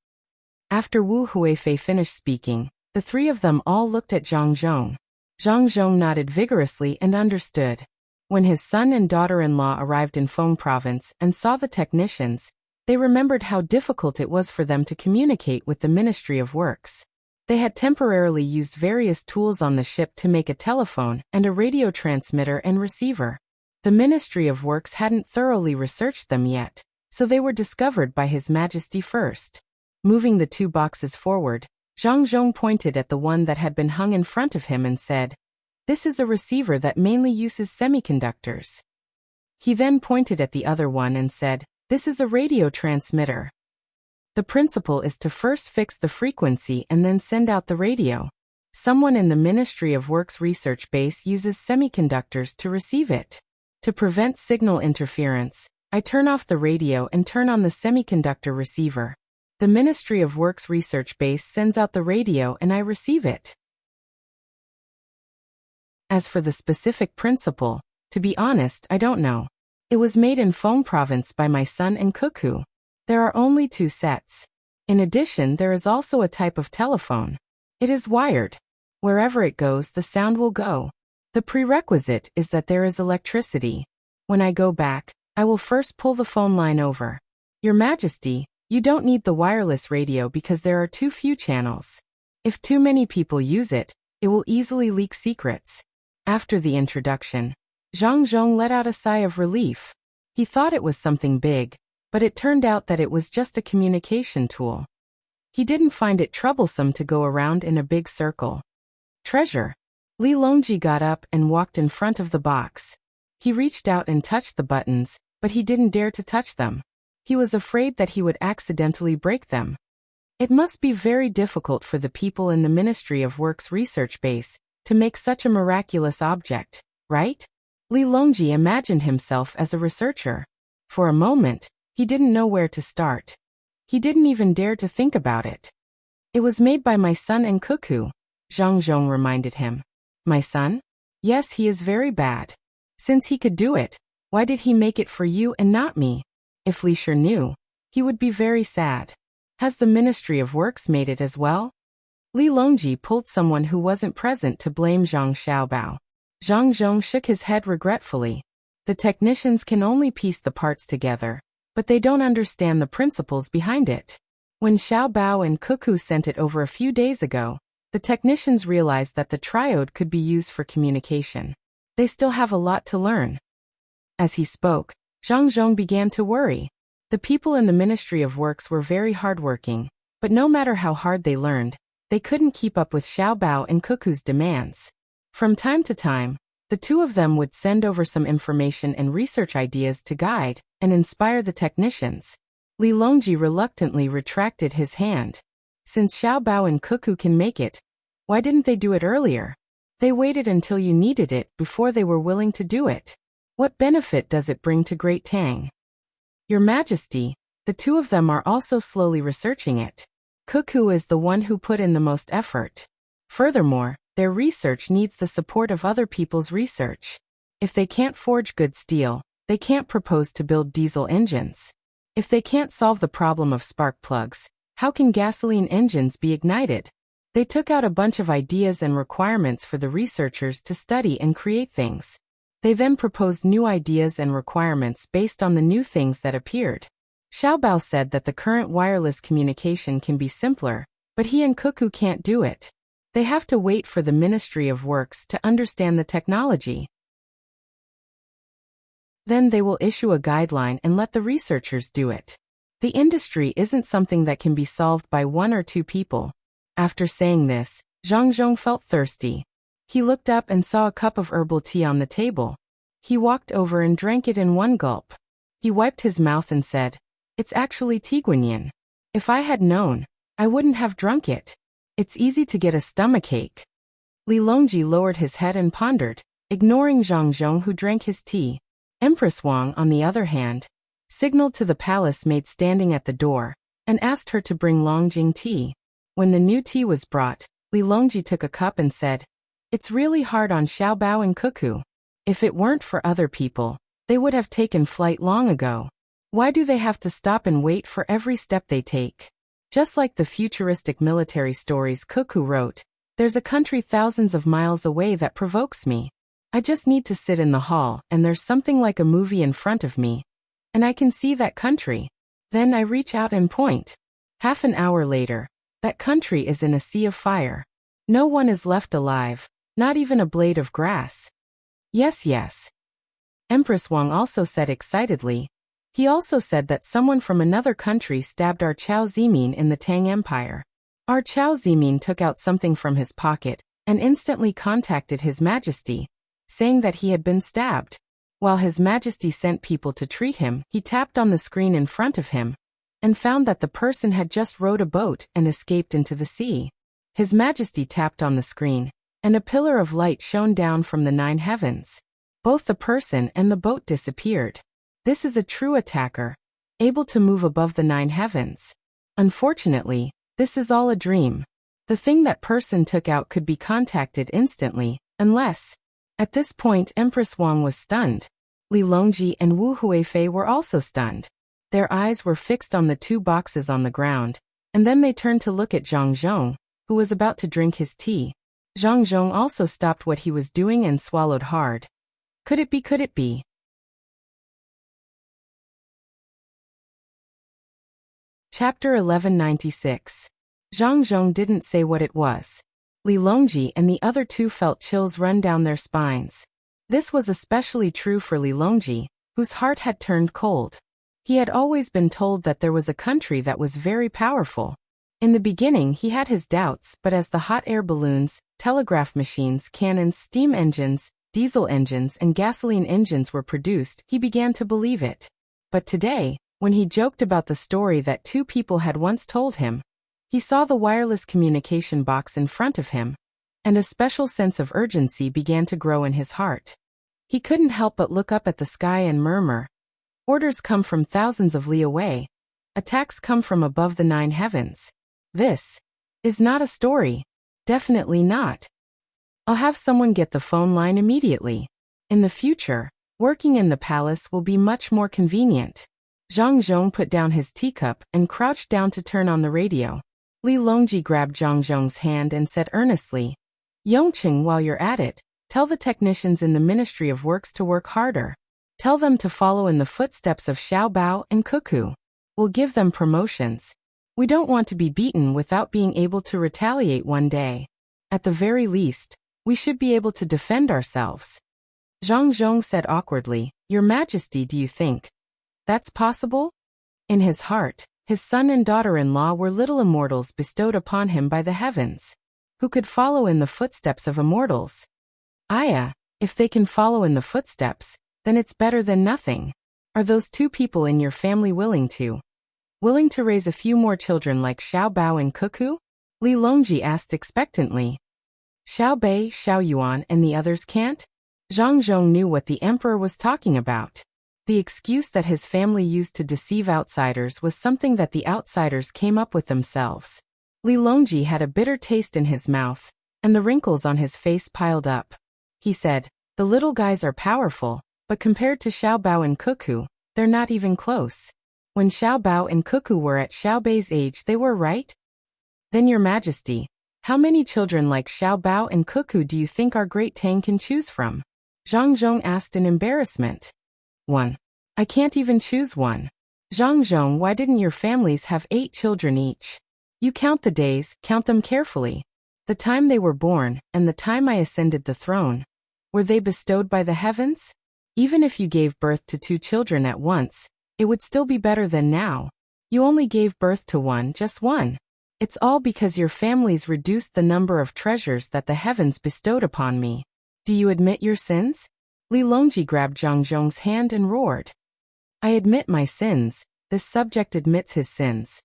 After Wu Huifei finished speaking, the three of them all looked at Zhang Zhong. Zhang Zhong nodded vigorously and understood. When his son and daughter-in-law arrived in Feng Province and saw the technicians, they remembered how difficult it was for them to communicate with the Ministry of Works. They had temporarily used various tools on the ship to make a telephone and a radio transmitter and receiver. The Ministry of Works hadn't thoroughly researched them yet, so they were discovered by His Majesty first. Moving the two boxes forward, Zhang Zhong pointed at the one that had been hung in front of him and said, "This is a receiver that mainly uses semiconductors." He then pointed at the other one and said, "This is a radio transmitter. The principle is to first fix the frequency and then send out the radio. Someone in the Ministry of Works research base uses semiconductors to receive it. To prevent signal interference, I turn off the radio and turn on the semiconductor receiver. The Ministry of Works research base sends out the radio and I receive it." As for the specific principle, to be honest, I don't know. It was made in Feng Province by my son and Cuckoo. There are only 2 sets. In addition, there is also a type of telephone. It is wired. Wherever it goes, the sound will go. The prerequisite is that there is electricity. When I go back, I will first pull the phone line over. Your Majesty, you don't need the wireless radio because there are too few channels. If too many people use it, it will easily leak secrets. After the introduction, Zhang Zhong let out a sigh of relief. He thought it was something big, but it turned out that it was just a communication tool. He didn't find it troublesome to go around in a big circle. Treasure. Li Longji got up and walked in front of the box. He reached out and touched the buttons, but he didn't dare to touch them. He was afraid that he would accidentally break them. It must be very difficult for the people in the Ministry of Works research base to make such a miraculous object, right? Li Longji imagined himself as a researcher. For a moment, he didn't know where to start. He didn't even dare to think about it. "It was made by my son and Cuckoo," Zhang Zhong reminded him. "My son? Yes, he is very bad. Since he could do it, why did he make it for you and not me? If Li Shi knew, he would be very sad. Has the Ministry of Works made it as well?" Li Longji pulled someone who wasn't present to blame Zhang Xiaobao. Zhang Zhong shook his head regretfully. The technicians can only piece the parts together, but they don't understand the principles behind it. When Xiaobao and Cuckoo sent it over a few days ago, the technicians realized that the triode could be used for communication. They still have a lot to learn. As he spoke, Zhang Zhong began to worry. The people in the Ministry of Works were very hardworking, but no matter how hard they learned, they couldn't keep up with Xiaobao and Cuckoo's demands. From time to time, the two of them would send over some information and research ideas to guide and inspire the technicians. Li Longji reluctantly retracted his hand. Since Xiaobao and Cuckoo can make it, why didn't they do it earlier? They waited until you needed it before they were willing to do it. What benefit does it bring to Great Tang? Your Majesty, the two of them are also slowly researching it. Cuckoo is the one who put in the most effort. Furthermore, their research needs the support of other people's research. If they can't forge good steel, they can't propose to build diesel engines. If they can't solve the problem of spark plugs, How can gasoline engines be ignited? They took out a bunch of ideas and requirements for the researchers to study and create things. They then proposed new ideas and requirements based on the new things that appeared. Xiaobao said that the current wireless communication can be simpler, but he and Cuckoo can't do it. They have to wait for the Ministry of Works to understand the technology. Then they will issue a guideline and let the researchers do it. The industry isn't something that can be solved by one or two people. After saying this, Zhang Zhong felt thirsty. He looked up and saw a cup of herbal tea on the table. He walked over and drank it in one gulp. He wiped his mouth and said, "It's actually tea guanyin. If I had known, I wouldn't have drunk it. It's easy to get a stomachache." Li Longji lowered his head and pondered, ignoring Zhang Zhong who drank his tea. Empress Wang, on the other hand, signaled to the palace maid standing at the door and asked her to bring Longjing tea. When the new tea was brought, Li Longji took a cup and said, "It's really hard on Xiaobao and Cuckoo. If it weren't for other people, they would have taken flight long ago. Why do they have to stop and wait for every step they take?" Just like the futuristic military stories Cuckoo wrote, there's a country thousands of miles away that provokes me. I just need to sit in the hall and there's something like a movie in front of me, and I can see that country. Then I reach out and point. Half an hour later, that country is in a sea of fire. No one is left alive, not even a blade of grass. Yes, yes. Empress Wang also said excitedly. He also said that someone from another country stabbed our Chao Zimin in the Tang Empire. Our Chao Zimin took out something from his pocket and instantly contacted His Majesty, saying that he had been stabbed. While His Majesty sent people to treat him, he tapped on the screen in front of him and found that the person had just rowed a boat and escaped into the sea. His Majesty tapped on the screen, and a pillar of light shone down from the 9 heavens. Both the person and the boat disappeared. This is a true attacker, able to move above the 9 heavens. Unfortunately, this is all a dream. The thing that person took out could be contacted instantly, unless... At this point, Empress Wang was stunned. Li Longji and Wu Huifei were also stunned. Their eyes were fixed on the 2 boxes on the ground, and then they turned to look at Zhang Zhong, who was about to drink his tea. Zhang Zhong also stopped what he was doing and swallowed hard. Could it be? Could it be? Chapter 1196. Zhang Zhong didn't say what it was. Li Longji and the other 2 felt chills run down their spines. This was especially true for Li Longji, whose heart had turned cold. He had always been told that there was a country that was very powerful. In the beginning he had his doubts, but as the hot air balloons, telegraph machines, cannons, steam engines, diesel engines and gasoline engines were produced, he began to believe it. But today, when he joked about the story that 2 people had once told him, he saw the wireless communication box in front of him, and a special sense of urgency began to grow in his heart. He couldn't help but look up at the sky and murmur, "Orders come from thousands of li away. Attacks come from above the 9 heavens. This is not a story. Definitely not. I'll have someone get the phone line immediately. In the future, working in the palace will be much more convenient." Zhang Zhong put down his teacup and crouched down to turn on the radio. Li Longji grabbed Zhang Zhong's hand and said earnestly, "Yongqing, while you're at it, tell the technicians in the Ministry of Works to work harder. Tell them to follow in the footsteps of Xiaobao and Cuckoo. We'll give them promotions. We don't want to be beaten without being able to retaliate one day. At the very least, we should be able to defend ourselves." Zhang Zhong said awkwardly, "Your Majesty, do you think that's possible?" In his heart, his son and daughter-in-law were little immortals bestowed upon him by the heavens, who could follow in the footsteps of immortals. Aya, if they can follow in the footsteps, then it's better than nothing. Are those 2 people in your family willing to raise a few more children like Xiaobao and Cuckoo? Li Longji asked expectantly. Xiao Bei, Xiao Yuan and the others can't? Zhang Zhong knew what the emperor was talking about. The excuse that his family used to deceive outsiders was something that the outsiders came up with themselves. Li Longji had a bitter taste in his mouth, and the wrinkles on his face piled up. He said, "The little guys are powerful, but compared to Xiaobao and Cuckoo, they're not even close. When Xiao Bao and Cuckoo were at Xiao Bei's age, they were, right? Then, Your Majesty, how many children like Xiao Bao and Cuckoo do you think our great Tang can choose from? Zhang Zhong asked in embarrassment. 1. I can't even choose one. Zhang Zhong, why didn't your families have 8 children each? You count the days, count them carefully. The time they were born, and the time I ascended the throne. Were they bestowed by the heavens? Even if you gave birth to 2 children at once, it would still be better than now. You only gave birth to one, just one. It's all because your families reduced the number of treasures that the heavens bestowed upon me. Do you admit your sins? Li Longji grabbed Zhang Zhong's hand and roared. I admit my sins. This subject admits his sins.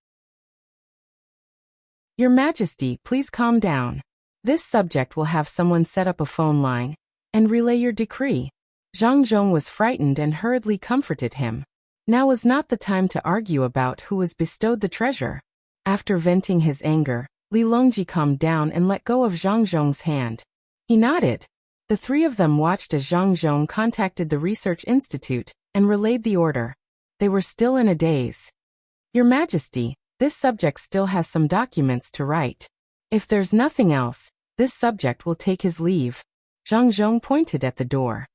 Your Majesty, please calm down. This subject will have someone set up a phone line and relay your decree. Zhang Zhong was frightened and hurriedly comforted him. Now was not the time to argue about who was bestowed the treasure. After venting his anger, Li Longji calmed down and let go of Zhang Zhong's hand. He nodded. The 3 of them watched as Zhang Zhong contacted the Research Institute and relayed the order. They were still in a daze. Your Majesty, this subject still has some documents to write. If there's nothing else, this subject will take his leave. Zhang Zhong pointed at the door.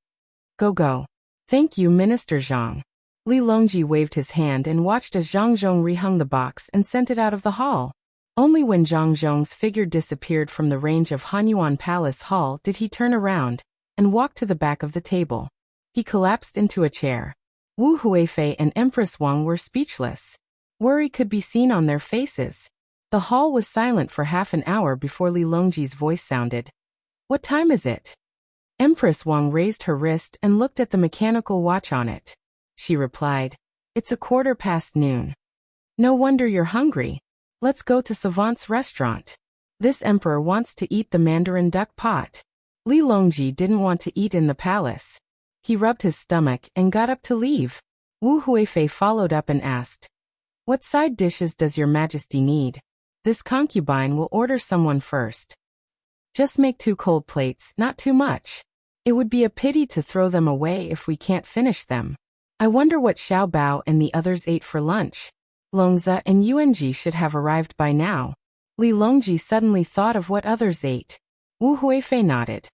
Go. Thank you, Minister Zhang. Li Longji waved his hand and watched as Zhang Zhong rehung the box and sent it out of the hall. Only when Zhang Zhong's figure disappeared from the range of Hanyuan Palace Hall did he turn around and walk to the back of the table. He collapsed into a chair. Wu Huifei and Empress Wang were speechless. Worry could be seen on their faces. The hall was silent for half an hour before Li Longji's voice sounded. What time is it? Empress Wang raised her wrist and looked at the mechanical watch on it. She replied, It's 1:15 noon. No wonder you're hungry. Let's go to Savant's restaurant. This emperor wants to eat the Mandarin duck pot. Li Longji didn't want to eat in the palace. He rubbed his stomach and got up to leave. Wu Huifei followed up and asked, What side dishes does your Majesty need? This concubine will order someone first. Just make 2 cold plates, not too much. It would be a pity to throw them away if we can't finish them. I wonder what Xiao Bao and the others ate for lunch. Longza and Yuanji should have arrived by now. Li Longji suddenly thought of what others ate. Wu Huifei nodded.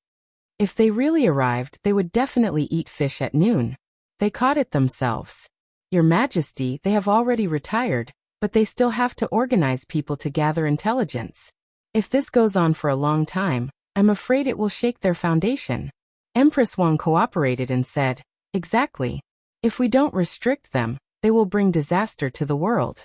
If they really arrived, they would definitely eat fish at noon. They caught it themselves. Your Majesty, they have already retired, but they still have to organize people to gather intelligence. If this goes on for a long time, I'm afraid it will shake their foundation. Empress Wang cooperated and said, Exactly. If we don't restrict them, they will bring disaster to the world.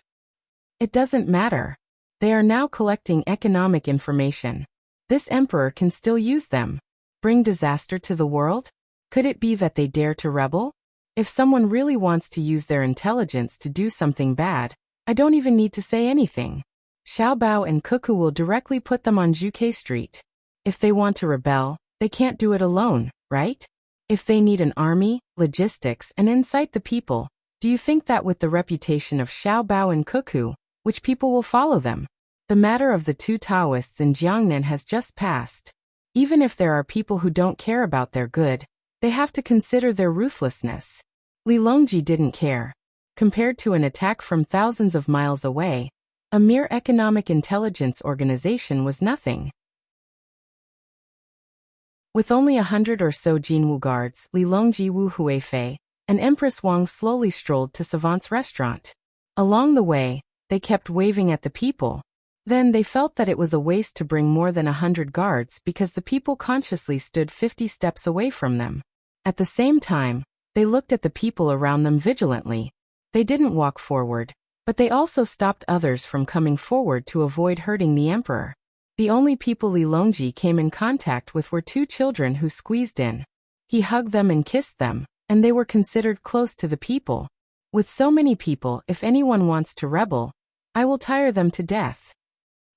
It doesn't matter. They are now collecting economic information. This emperor can still use them. Bring disaster to the world? Could it be that they dare to rebel? If someone really wants to use their intelligence to do something bad, I don't even need to say anything. Xiao Bao and Cuckoo will directly put them on Juke Street. If they want to rebel, they can't do it alone, right? If they need an army, logistics, and incite the people, do you think that with the reputation of Xiao Bao and Cuckoo, which people will follow them? The matter of the 2 Taoists in Jiangnan has just passed. Even if there are people who don't care about their good, they have to consider their ruthlessness. Li Longji didn't care. Compared to an attack from thousands of miles away, a mere economic intelligence organization was nothing. With only 100 or so Jinwu guards, Li Longji, Wu Huifei, and Empress Wang slowly strolled to Savant's restaurant. Along the way, they kept waving at the people. Then they felt that it was a waste to bring more than 100 guards because the people consciously stood 50 steps away from them. At the same time, they looked at the people around them vigilantly. They didn't walk forward, but they also stopped others from coming forward to avoid hurting the emperor. The only people Li Longji came in contact with were 2 children who squeezed in. He hugged them and kissed them, and they were considered close to the people. With so many people, if anyone wants to rebel, I will tire them to death.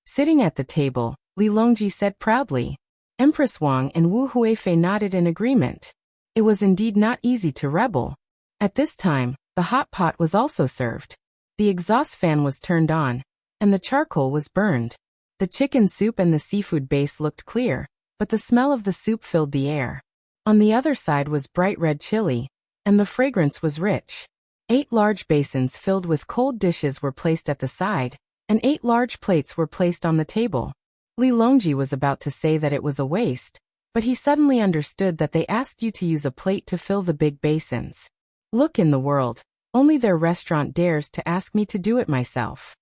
Sitting at the table, Li Longji said proudly. Empress Wang and Wu Huifei nodded in agreement. It was indeed not easy to rebel. At this time, the hot pot was also served. The exhaust fan was turned on, and the charcoal was burned. The chicken soup and the seafood base looked clear, but the smell of the soup filled the air. On the other side was bright red chili, and the fragrance was rich. 8 large basins filled with cold dishes were placed at the side, and 8 large plates were placed on the table. Li Longji was about to say that it was a waste, but he suddenly understood that they asked you to use a plate to fill the big basins. Look in the world, only their restaurant dares to ask me to do it myself.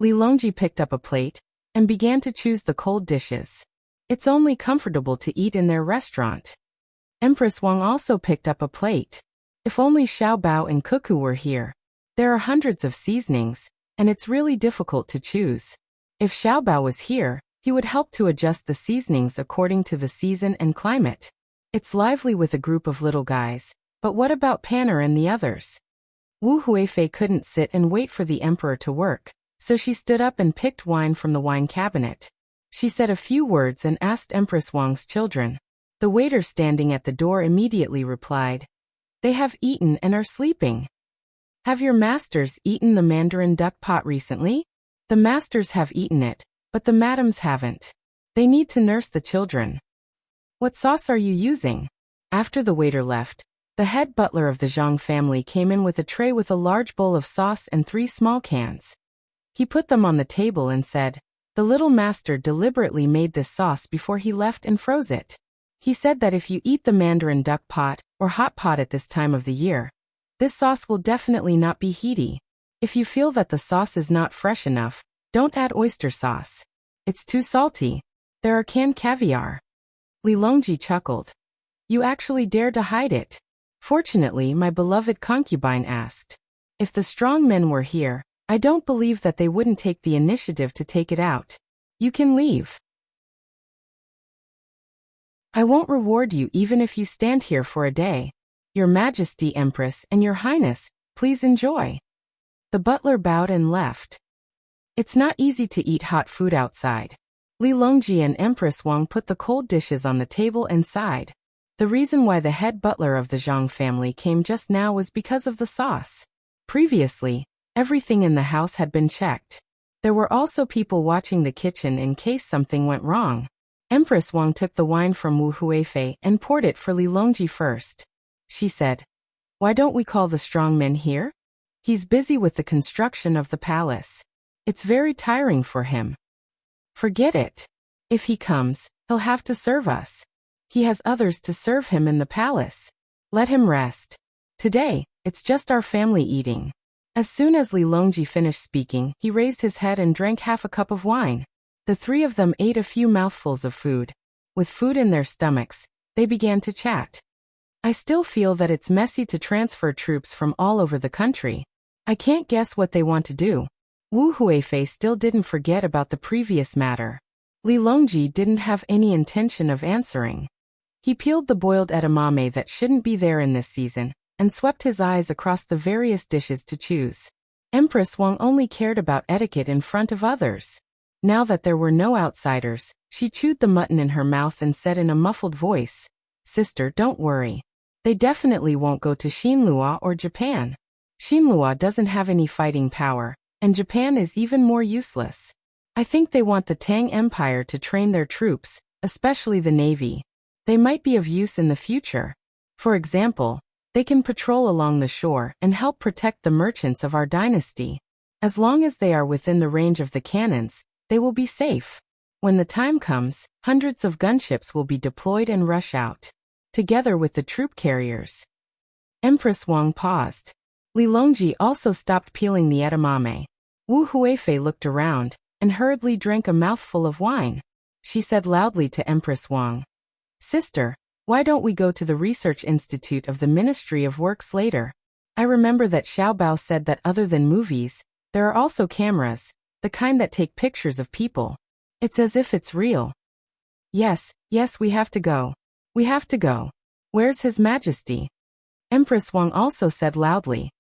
Li Longji picked up a plate and began to choose the cold dishes. It's only comfortable to eat in their restaurant. Empress Wang also picked up a plate. If only Xiao Bao and Cuckoo were here. There are hundreds of seasonings, and it's really difficult to choose. If Xiao Bao was here, he would help to adjust the seasonings according to the season and climate. It's lively with a group of little guys, but what about Panner and the others? Wu Huifei couldn't sit and wait for the emperor to work, so she stood up and picked wine from the wine cabinet. She said a few words and asked Empress Wang's children. The waiter standing at the door immediately replied, "They have eaten and are sleeping." "Have your masters eaten the mandarin duck pot recently?" "The masters have eaten it, but the madams haven't. They need to nurse the children." "What sauce are you using?" After the waiter left, the head butler of the Zhang family came in with a tray with a large bowl of sauce and 3 small cans. He put them on the table and said, "The little master deliberately made this sauce before he left and froze it. He said that if you eat the mandarin duck pot or hot pot at this time of the year, this sauce will definitely not be heaty. If you feel that the sauce is not fresh enough, don't add oyster sauce. It's too salty. There are canned caviar." Li Longji chuckled. "You actually dare to hide it." Fortunately, my beloved concubine asked. "If the strong men were here, I don't believe that they wouldn't take the initiative to take it out. You can leave. I won't reward you even if you stand here for a day. Your Majesty, Empress, and Your Highness, please enjoy." The butler bowed and left. It's not easy to eat hot food outside. Li Longji and Empress Wang put the cold dishes on the table and sighed. The reason why the head butler of the Zhang family came just now was because of the sauce. Previously, everything in the house had been checked. There were also people watching the kitchen in case something went wrong. Empress Wang took the wine from Wu Huifei and poured it for Li Longji first. She said, "Why don't we call the strong man here? He's busy with the construction of the palace. It's very tiring for him." "Forget it. If he comes, he'll have to serve us. He has others to serve him in the palace. Let him rest. Today, it's just our family eating." As soon as Li Longji finished speaking, he raised his head and drank half a cup of wine. The 3 of them ate a few mouthfuls of food. With food in their stomachs, they began to chat. "I still feel that it's messy to transfer troops from all over the country. I can't guess what they want to do." Wu Huifei still didn't forget about the previous matter. Li Longji didn't have any intention of answering. He peeled the boiled edamame that shouldn't be there in this season, and swept his eyes across the various dishes to choose. Empress Wang only cared about etiquette in front of others. Now that there were no outsiders, she chewed the mutton in her mouth and said in a muffled voice, "Sister, don't worry. They definitely won't go to Xinlua or Japan. Xinlua doesn't have any fighting power, and Japan is even more useless. I think they want the Tang Empire to train their troops, especially the navy. They might be of use in the future. For example, they can patrol along the shore and help protect the merchants of our dynasty. As long as they are within the range of the cannons, they will be safe. When the time comes, hundreds of gunships will be deployed and rush out, together with the troop carriers." Empress Wang paused. Li Longji also stopped peeling the edamame. Wu Huifei looked around and hurriedly drank a mouthful of wine. She said loudly to Empress Wang, "Sister, why don't we go to the Research Institute of the Ministry of Works later? I remember that Xiao Bao said that other than movies, there are also cameras, the kind that take pictures of people. It's as if it's real." Yes, we have to go. We have to go. Where's His Majesty?" Empress Wang also said loudly.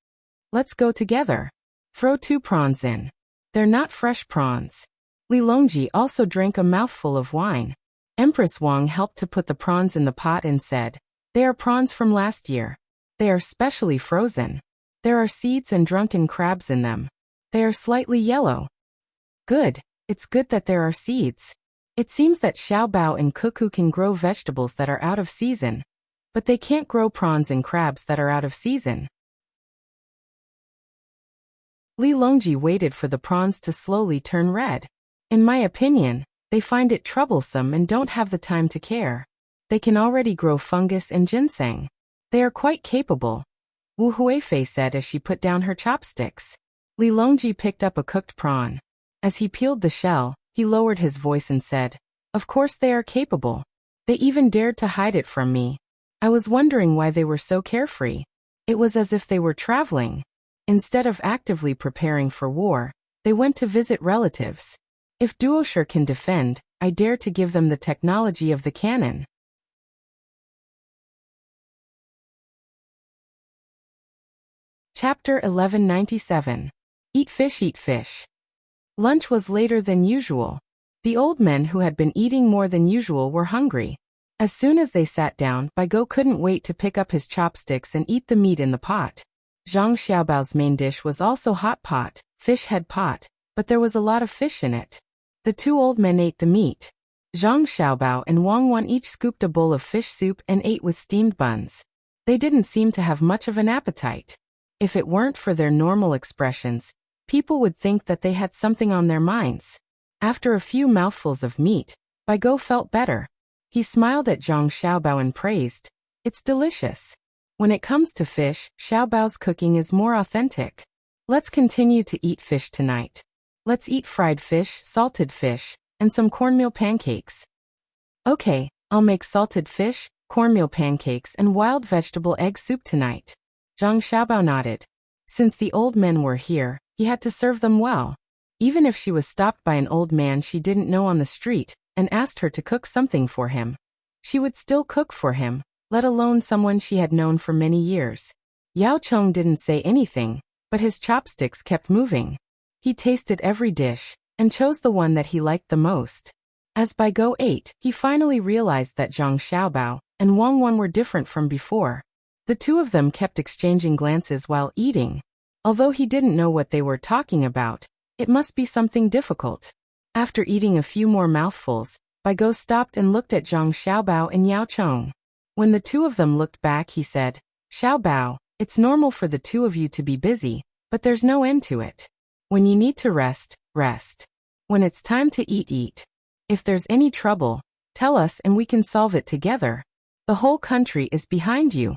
"Let's go together. Throw 2 prawns in. They're not fresh prawns." Li Longji also drank a mouthful of wine. Empress Wang helped to put the prawns in the pot and said, "They are prawns from last year. They are specially frozen. There are seeds and drunken crabs in them. They are slightly yellow." "Good. It's good that there are seeds. It seems that Xiao Bao and Cuckoo can grow vegetables that are out of season, but they can't grow prawns and crabs that are out of season." Li Longji waited for the prawns to slowly turn red. In my opinion, they find it troublesome and don't have the time to care. They can already grow fungus and ginseng. They are quite capable, Wu Huifei said as she put down her chopsticks. Li Longji picked up a cooked prawn. As he peeled the shell, he lowered his voice and said, "Of course they are capable. They even dared to hide it from me. I was wondering why they were so carefree. It was as if they were traveling. Instead of actively preparing for war, they went to visit relatives. If Duosher can defend, I dare to give them the technology of the cannon." Chapter 1197. Eat fish, eat fish. Lunch was later than usual. The old men who had been eating more than usual were hungry. As soon as they sat down, Baigo couldn't wait to pick up his chopsticks and eat the meat in the pot. Zhang Xiaobao's main dish was also hot pot, fish head pot, but there was a lot of fish in it. The two old men ate the meat. Zhang Xiaobao and Wang Wan each scooped a bowl of fish soup and ate with steamed buns. They didn't seem to have much of an appetite. If it weren't for their normal expressions, people would think that they had something on their minds. After a few mouthfuls of meat, Baigo felt better. He smiled at Zhang Xiaobao and praised, "It's delicious. When it comes to fish, Xiaobao's cooking is more authentic. Let's continue to eat fish tonight. Let's eat fried fish, salted fish, and some cornmeal pancakes." "Okay, I'll make salted fish, cornmeal pancakes, and wild vegetable egg soup tonight." Zhang Xiaobao nodded. Since the old men were here, he had to serve them well. Even if she was stopped by an old man she didn't know on the street and asked her to cook something for him, she would still cook for him, let alone someone she had known for many years. Yao Chong didn't say anything, but his chopsticks kept moving. He tasted every dish and chose the one that he liked the most. As Baigo ate, he finally realized that Zhang Xiaobao and Wang Wan were different from before. The two of them kept exchanging glances while eating. Although he didn't know what they were talking about, it must be something difficult. After eating a few more mouthfuls, Baigo stopped and looked at Zhang Xiaobao and Yao Chong. When the two of them looked back, he said, "Xiaobao, it's normal for the two of you to be busy, but there's no end to it. When you need to rest, rest. When it's time to eat, eat. If there's any trouble, tell us and we can solve it together. The whole country is behind you."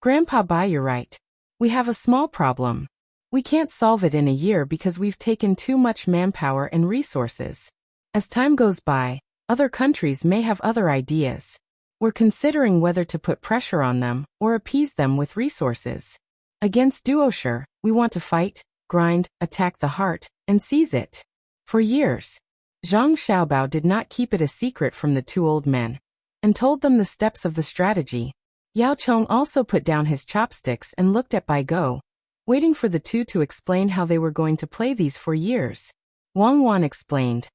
"Grandpa Bai, you're right. We have a small problem. We can't solve it in a year because we've taken too much manpower and resources. As time goes by, other countries may have other ideas. We're considering whether to put pressure on them or appease them with resources. Against Duosher, we want to fight, grind, attack the heart, and seize it." For years, Zhang Xiaobao did not keep it a secret from the two old men, and told them the steps of the strategy. Yao Chong also put down his chopsticks and looked at Baigo, waiting for the two to explain how they were going to play these for years. Wang Wan explained,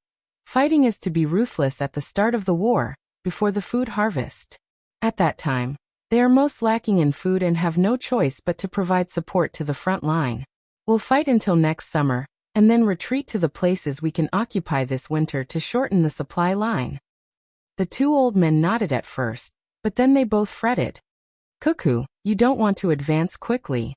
"Fighting is to be ruthless at the start of the war, before the food harvest. At that time, they are most lacking in food and have no choice but to provide support to the front line. We'll fight until next summer, and then retreat to the places we can occupy this winter to shorten the supply line." The two old men nodded at first, but then they both fretted. "Cuckoo, you don't want to advance quickly.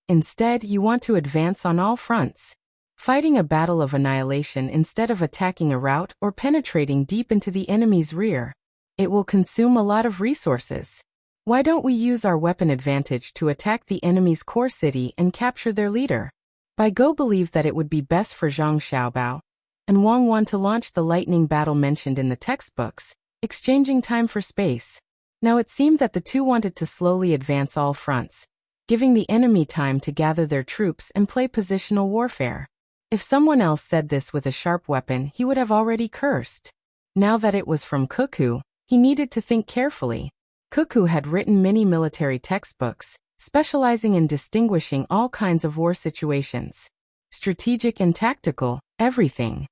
Instead, you want to advance on all fronts, fighting a battle of annihilation instead of attacking a rout or penetrating deep into the enemy's rear. It will consume a lot of resources. Why don't we use our weapon advantage to attack the enemy's core city and capture their leader?" Baigo believed that it would be best for Zhang Xiaobao and Wang Wan to launch the lightning battle mentioned in the textbooks, exchanging time for space. Now it seemed that the two wanted to slowly advance all fronts, giving the enemy time to gather their troops and play positional warfare. If someone else said this with a sharp weapon, he would have already cursed. Now that it was from Cuckoo, he needed to think carefully. Cuckoo had written many military textbooks, specializing in distinguishing all kinds of war situations. Strategic and tactical, everything.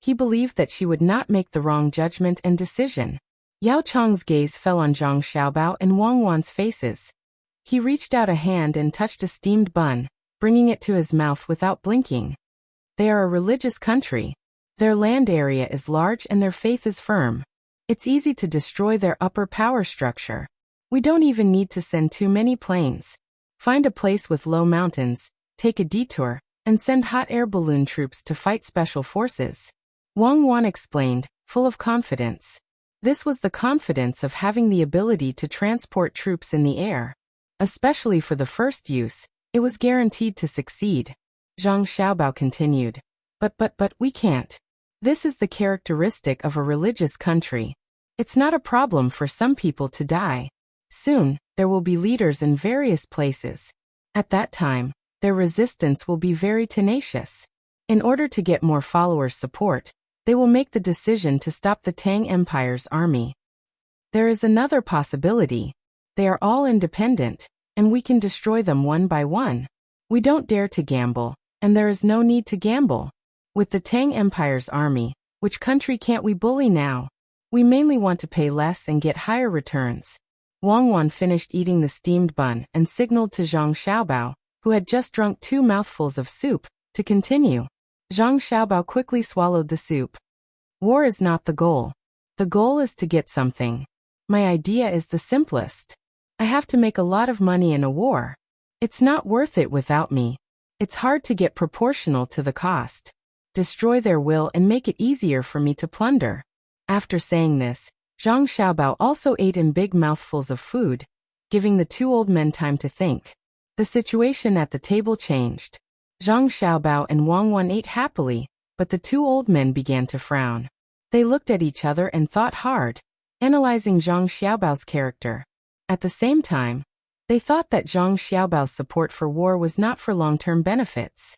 He believed that she would not make the wrong judgment and decision. Yao Chong's gaze fell on Zhang Xiaobao and Wang Wan's faces. He reached out a hand and touched a steamed bun, bringing it to his mouth without blinking. They are a religious country. Their land area is large and their faith is firm. It's easy to destroy their upper power structure. We don't even need to send too many planes. Find a place with low mountains, take a detour, and send hot air balloon troops to fight special forces. Wang Wan explained, full of confidence. This was the confidence of having the ability to transport troops in the air. Especially for the first use, it was guaranteed to succeed. Zhang Xiaobao continued. But we can't. This is the characteristic of a religious country. It's not a problem for some people to die. Soon, there will be leaders in various places. At that time, their resistance will be very tenacious. In order to get more followers' support, they will make the decision to stop the Tang Empire's army. There is another possibility. They are all independent, and we can destroy them one by one. We don't dare to gamble, and there is no need to gamble. With the Tang Empire's army, which country can't we bully now? We mainly want to pay less and get higher returns. Wang Wan finished eating the steamed bun and signaled to Zhang Xiaobao, who had just drunk 2 mouthfuls of soup, to continue. Zhang Xiaobao quickly swallowed the soup. War is not the goal. The goal is to get something. My idea is the simplest. I have to make a lot of money in a war. It's not worth it without me. It's hard to get proportional to the cost. Destroy their will and make it easier for me to plunder. After saying this, Zhang Xiaobao also ate in big mouthfuls of food, giving the 2 old men time to think. The situation at the table changed. Zhang Xiaobao and Wang Wan ate happily, but the 2 old men began to frown. They looked at each other and thought hard, analyzing Zhang Xiaobao's character. At the same time, they thought that Zhang Xiaobao's support for war was not for long-term benefits.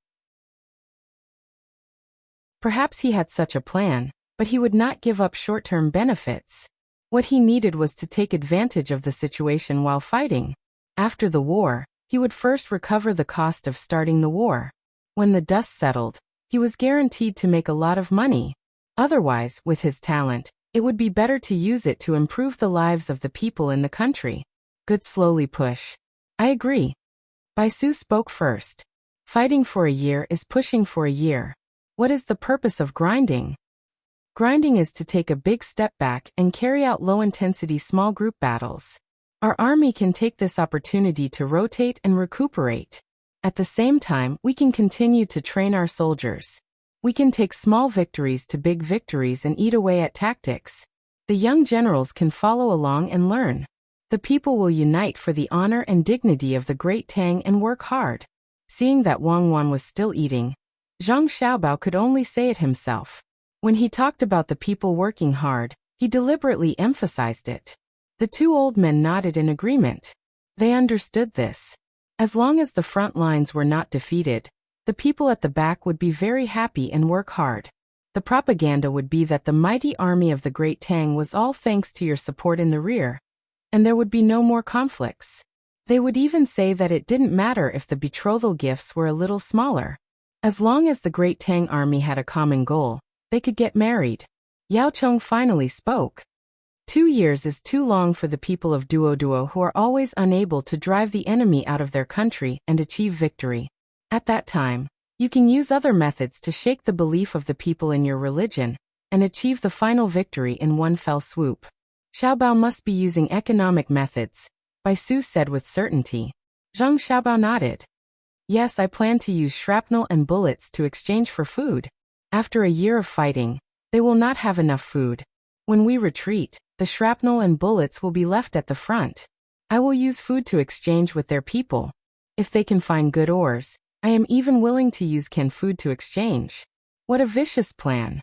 Perhaps he had such a plan, but he would not give up short-term benefits. What he needed was to take advantage of the situation while fighting. After the war, he would first recover the cost of starting the war. When the dust settled, he was guaranteed to make a lot of money. Otherwise, with his talent, it would be better to use it to improve the lives of the people in the country. Good slowly push. I agree. Bai Su spoke first. Fighting for a year is pushing for a year. What is the purpose of grinding? Grinding is to take a big step back and carry out low-intensity small group battles. Our army can take this opportunity to rotate and recuperate. At the same time, we can continue to train our soldiers. We can take small victories to big victories and eat away at tactics. The young generals can follow along and learn. The people will unite for the honor and dignity of the great Tang and work hard. Seeing that Wang Wan was still eating, Zhang Xiaobao could only say it himself. When he talked about the people working hard, he deliberately emphasized it. The 2 old men nodded in agreement. They understood this. As long as the front lines were not defeated, the people at the back would be very happy and work hard. The propaganda would be that the mighty army of the Great Tang was all thanks to your support in the rear, and there would be no more conflicts. They would even say that it didn't matter if the betrothal gifts were a little smaller. As long as the Great Tang army had a common goal, they could get married. Yao Chong finally spoke. 2 years is too long for the people of Duoduo who are always unable to drive the enemy out of their country and achieve victory. At that time, you can use other methods to shake the belief of the people in your religion and achieve the final victory in one fell swoop. Xiaobao must be using economic methods, Bai Su said with certainty. Zhang Xiaobao nodded. Yes, I plan to use shrapnel and bullets to exchange for food. After a year of fighting, they will not have enough food. When we retreat, the shrapnel and bullets will be left at the front. I will use food to exchange with their people. If they can find good ores, I am even willing to use canned food to exchange. What a vicious plan.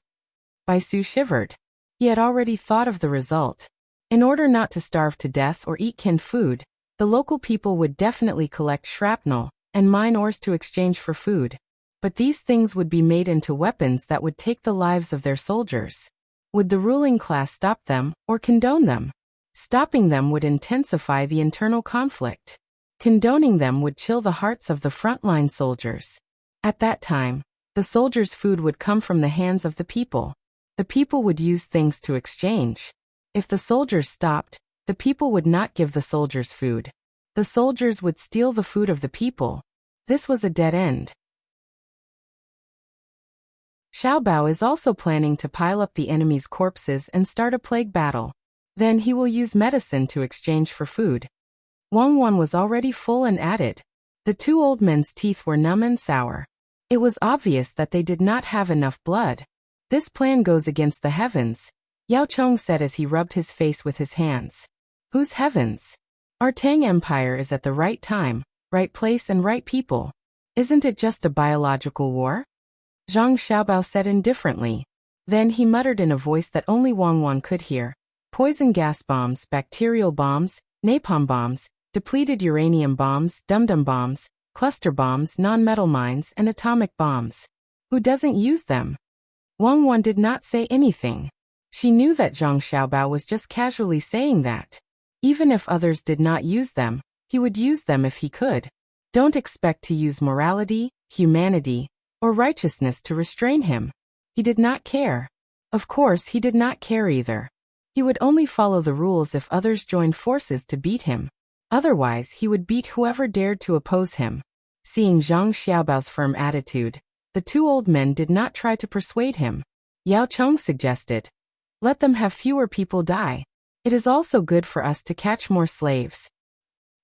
Bai Su shivered. He had already thought of the result. In order not to starve to death or eat canned food, the local people would definitely collect shrapnel and mine ores to exchange for food. But these things would be made into weapons that would take the lives of their soldiers. Would the ruling class stop them or condone them? Stopping them would intensify the internal conflict. Condoning them would chill the hearts of the frontline soldiers. At that time, the soldiers' food would come from the hands of the people. The people would use things to exchange. If the soldiers stopped, the people would not give the soldiers food. The soldiers would steal the food of the people. This was a dead end. Xiaobao is also planning to pile up the enemy's corpses and start a plague battle. Then he will use medicine to exchange for food. Wang Wan was already full and added, The two old men's teeth were numb and sour. It was obvious that they did not have enough blood. This plan goes against the heavens, Yao Chong said as he rubbed his face with his hands. Whose heavens? Our Tang Empire is at the right time, right place and right people. Isn't it just a biological war? Zhang Xiaobao said indifferently. Then he muttered in a voice that only Wang Wan could hear. Poison gas bombs, bacterial bombs, napalm bombs, depleted uranium bombs, dum-dum bombs, cluster bombs, non-metal mines, and atomic bombs. Who doesn't use them? Wang Wan did not say anything. She knew that Zhang Xiaobao was just casually saying that. Even if others did not use them, he would use them if he could. Don't expect to use morality, humanity, or righteousness to restrain him. He did not care. Of course, he did not care either. He would only follow the rules if others joined forces to beat him. Otherwise, he would beat whoever dared to oppose him. Seeing Zhang Xiaobao's firm attitude, the two old men did not try to persuade him. Yao Chong suggested, "Let them have fewer people die. It is also good for us to catch more slaves."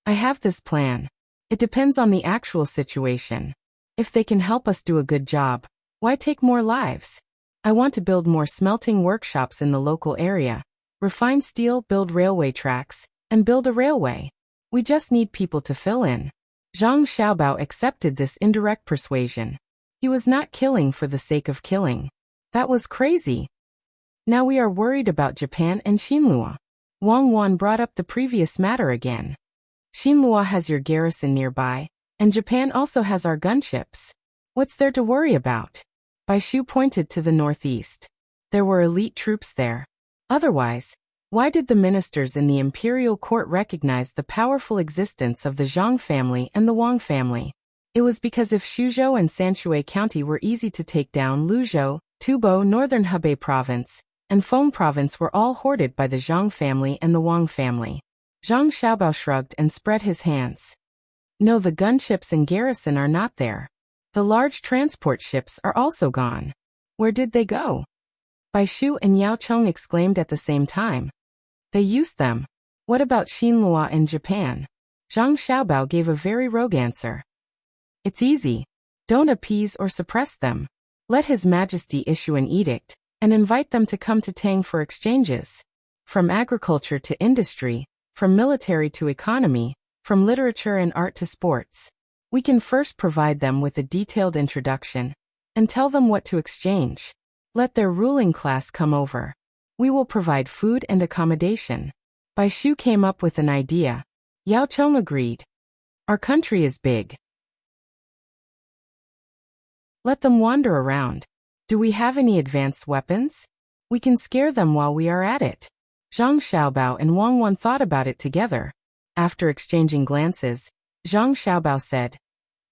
"I have this plan. It depends on the actual situation. If they can help us do a good job, why take more lives? I want to build more smelting workshops in the local area, refine steel, build railway tracks, and build a railway. We just need people to fill in." Zhang Xiaobao accepted this indirect persuasion. He was not killing for the sake of killing. That was crazy. "Now we are worried about Japan and Xinlua." Wang Wan brought up the previous matter again. "Xinlua has your garrison nearby, and Japan also has our gunships. What's there to worry about?" Bai Shu pointed to the northeast. There were elite troops there. Otherwise, why did the ministers in the imperial court recognize the powerful existence of the Zhang family and the Wang family? It was because if Shuzhou and Sanshui County were easy to take down, Luzhou, Tubo, northern Hebei province, and Feng province were all hoarded by the Zhang family and the Wang family. Zhang Xiaobao shrugged and spread his hands. "No, the gunships and garrison are not there. The large transport ships are also gone. Where did they go?" Bai Shu and Yao Chong exclaimed at the same time. "They used them. What about Xinlua and Japan?" Zhang Xiaobao gave a very rogue answer. "It's easy. Don't appease or suppress them. Let His Majesty issue an edict, and invite them to come to Tang for exchanges. From agriculture to industry, from military to economy, from literature and art to sports. We can first provide them with a detailed introduction, and tell them what to exchange. Let their ruling class come over. We will provide food and accommodation." Bai Shu came up with an idea. Yao Chong agreed. "Our country is big. Let them wander around. Do we have any advanced weapons? We can scare them while we are at it." Zhang Xiaobao and Wang Wan thought about it together. After exchanging glances, Zhang Xiaobao said,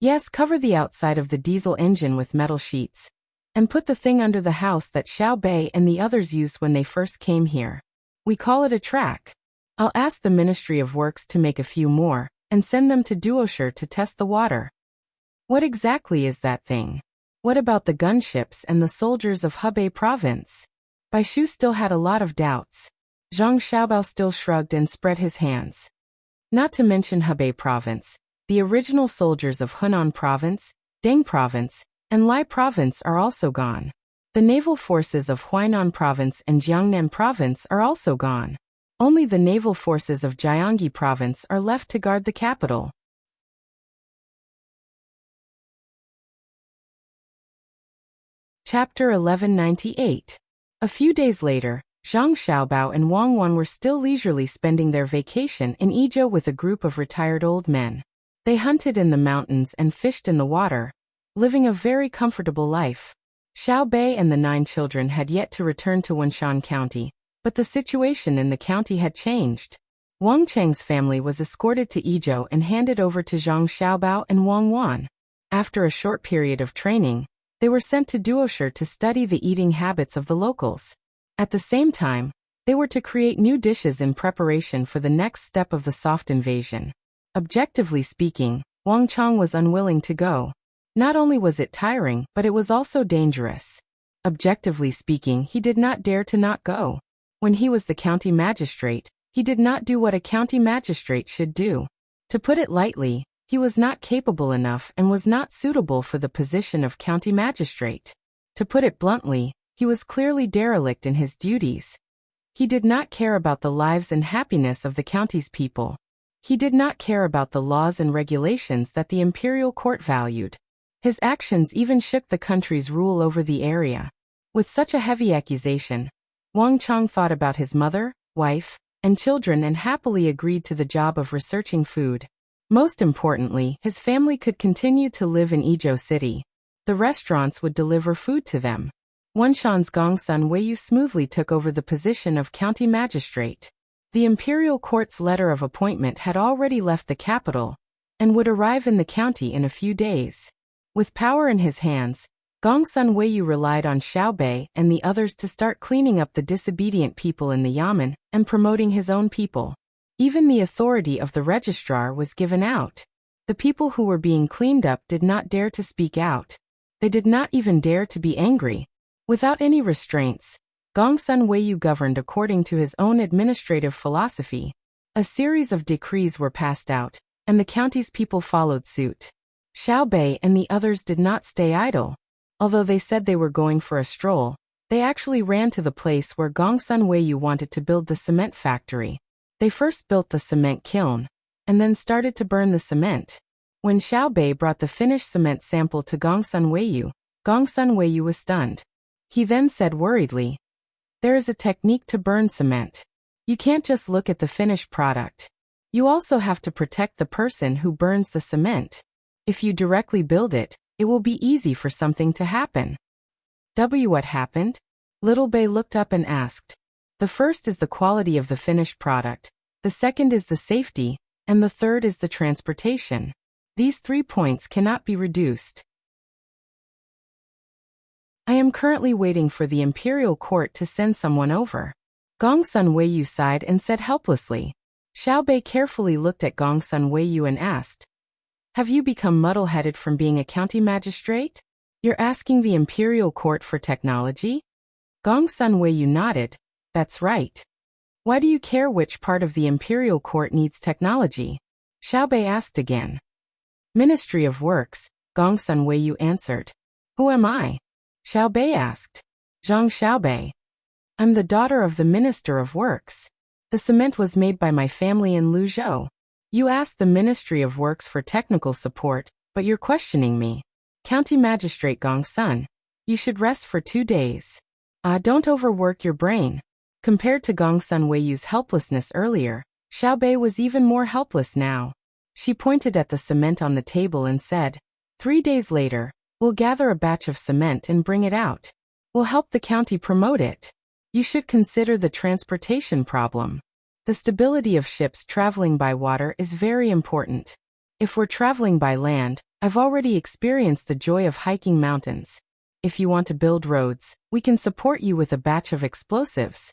"Yes, cover the outside of the diesel engine with metal sheets. And put the thing under the house that Xiao Bei and the others used when they first came here. We call it a track. I'll ask the Ministry of Works to make a few more, and send them to Duosher to test the water." "What exactly is that thing? What about the gunships and the soldiers of Hebei province?" Bai Shu still had a lot of doubts. Zhang Xiaobao still shrugged and spread his hands. "Not to mention Hebei province, the original soldiers of Hunan province, Ding province, and Lai province are also gone. The naval forces of Huainan province and Jiangnan province are also gone. Only the naval forces of Jiangxi province are left to guard the capital." Chapter 1198. A few days later, Zhang Xiaobao and Wang Wan were still leisurely spending their vacation in Izhou with a group of retired old men. They hunted in the mountains and fished in the water, living a very comfortable life. Xiao Bei and the 9 children had yet to return to Wenshan County, but the situation in the county had changed. Wang Cheng's family was escorted to Izhou and handed over to Zhang Xiaobao and Wang Wan. After a short period of training, they were sent to Duosher to study the eating habits of the locals. At the same time, they were to create new dishes in preparation for the next step of the soft invasion. Objectively speaking, Wang Chong was unwilling to go. Not only was it tiring, but it was also dangerous. Objectively speaking, he did not dare to not go. When he was the county magistrate, he did not do what a county magistrate should do. To put it lightly, He was not capable enough and was not suitable for the position of county magistrate. To put it bluntly, he was clearly derelict in his duties. He did not care about the lives and happiness of the county's people. He did not care about the laws and regulations that the imperial court valued. His actions even shook the country's rule over the area. With such a heavy accusation, Wang Chang thought about his mother, wife, and children and happily agreed to the job of researching food. Most importantly, his family could continue to live in Ezhou City. The restaurants would deliver food to them. Wanshan's Gongsun Weiyu smoothly took over the position of county magistrate. The imperial court's letter of appointment had already left the capital and would arrive in the county in a few days. With power in his hands, Gongsun Weiyu relied on Xiaobei and the others to start cleaning up the disobedient people in the Yamen and promoting his own people. Even the authority of the registrar was given out. The people who were being cleaned up did not dare to speak out. They did not even dare to be angry. Without any restraints, Gongsun Weiyu governed according to his own administrative philosophy. A series of decrees were passed out, and the county's people followed suit. Xiaobei and the others did not stay idle. Although they said they were going for a stroll, they actually ran to the place where Gongsun Weiyu wanted to build the cement factory. They first built the cement kiln, and then started to burn the cement. When Xiaobei brought the finished cement sample to Gongsun Weiyu was stunned. He then said worriedly, "There is a technique to burn cement. You can't just look at the finished product. You also have to protect the person who burns the cement. If you directly build it, it will be easy for something to happen." What happened? Little Bei looked up and asked. The first is the quality of the finished product, the second is the safety, and the third is the transportation. These 3 points cannot be reduced. I am currently waiting for the imperial court to send someone over. Gongsun Weiyu sighed and said helplessly. Xiaobei carefully looked at Gongsun Weiyu and asked, "Have you become muddle-headed from being a county magistrate? You're asking the imperial court for technology?" Gongsun Weiyu nodded. "That's right. Why do you care which part of the imperial court needs technology?" Xiaobei asked again. "Ministry of Works," Gongsun Weiyu answered. "Who am I?" Xiaobei asked. "Zhang Xiaobei. I'm the daughter of the Minister of Works. The cement was made by my family in Luzhou. You asked the Ministry of Works for technical support, but you're questioning me. County Magistrate Gongsun, you should rest for 2 days. Don't overwork your brain." Compared to Gongsun Weiyu's helplessness earlier, Xiaobei was even more helpless now. She pointed at the cement on the table and said, 3 days later, we'll gather a batch of cement and bring it out. We'll help the county promote it. You should consider the transportation problem. The stability of ships traveling by water is very important. If we're traveling by land, I've already experienced the joy of hiking mountains. If you want to build roads, we can support you with a batch of explosives.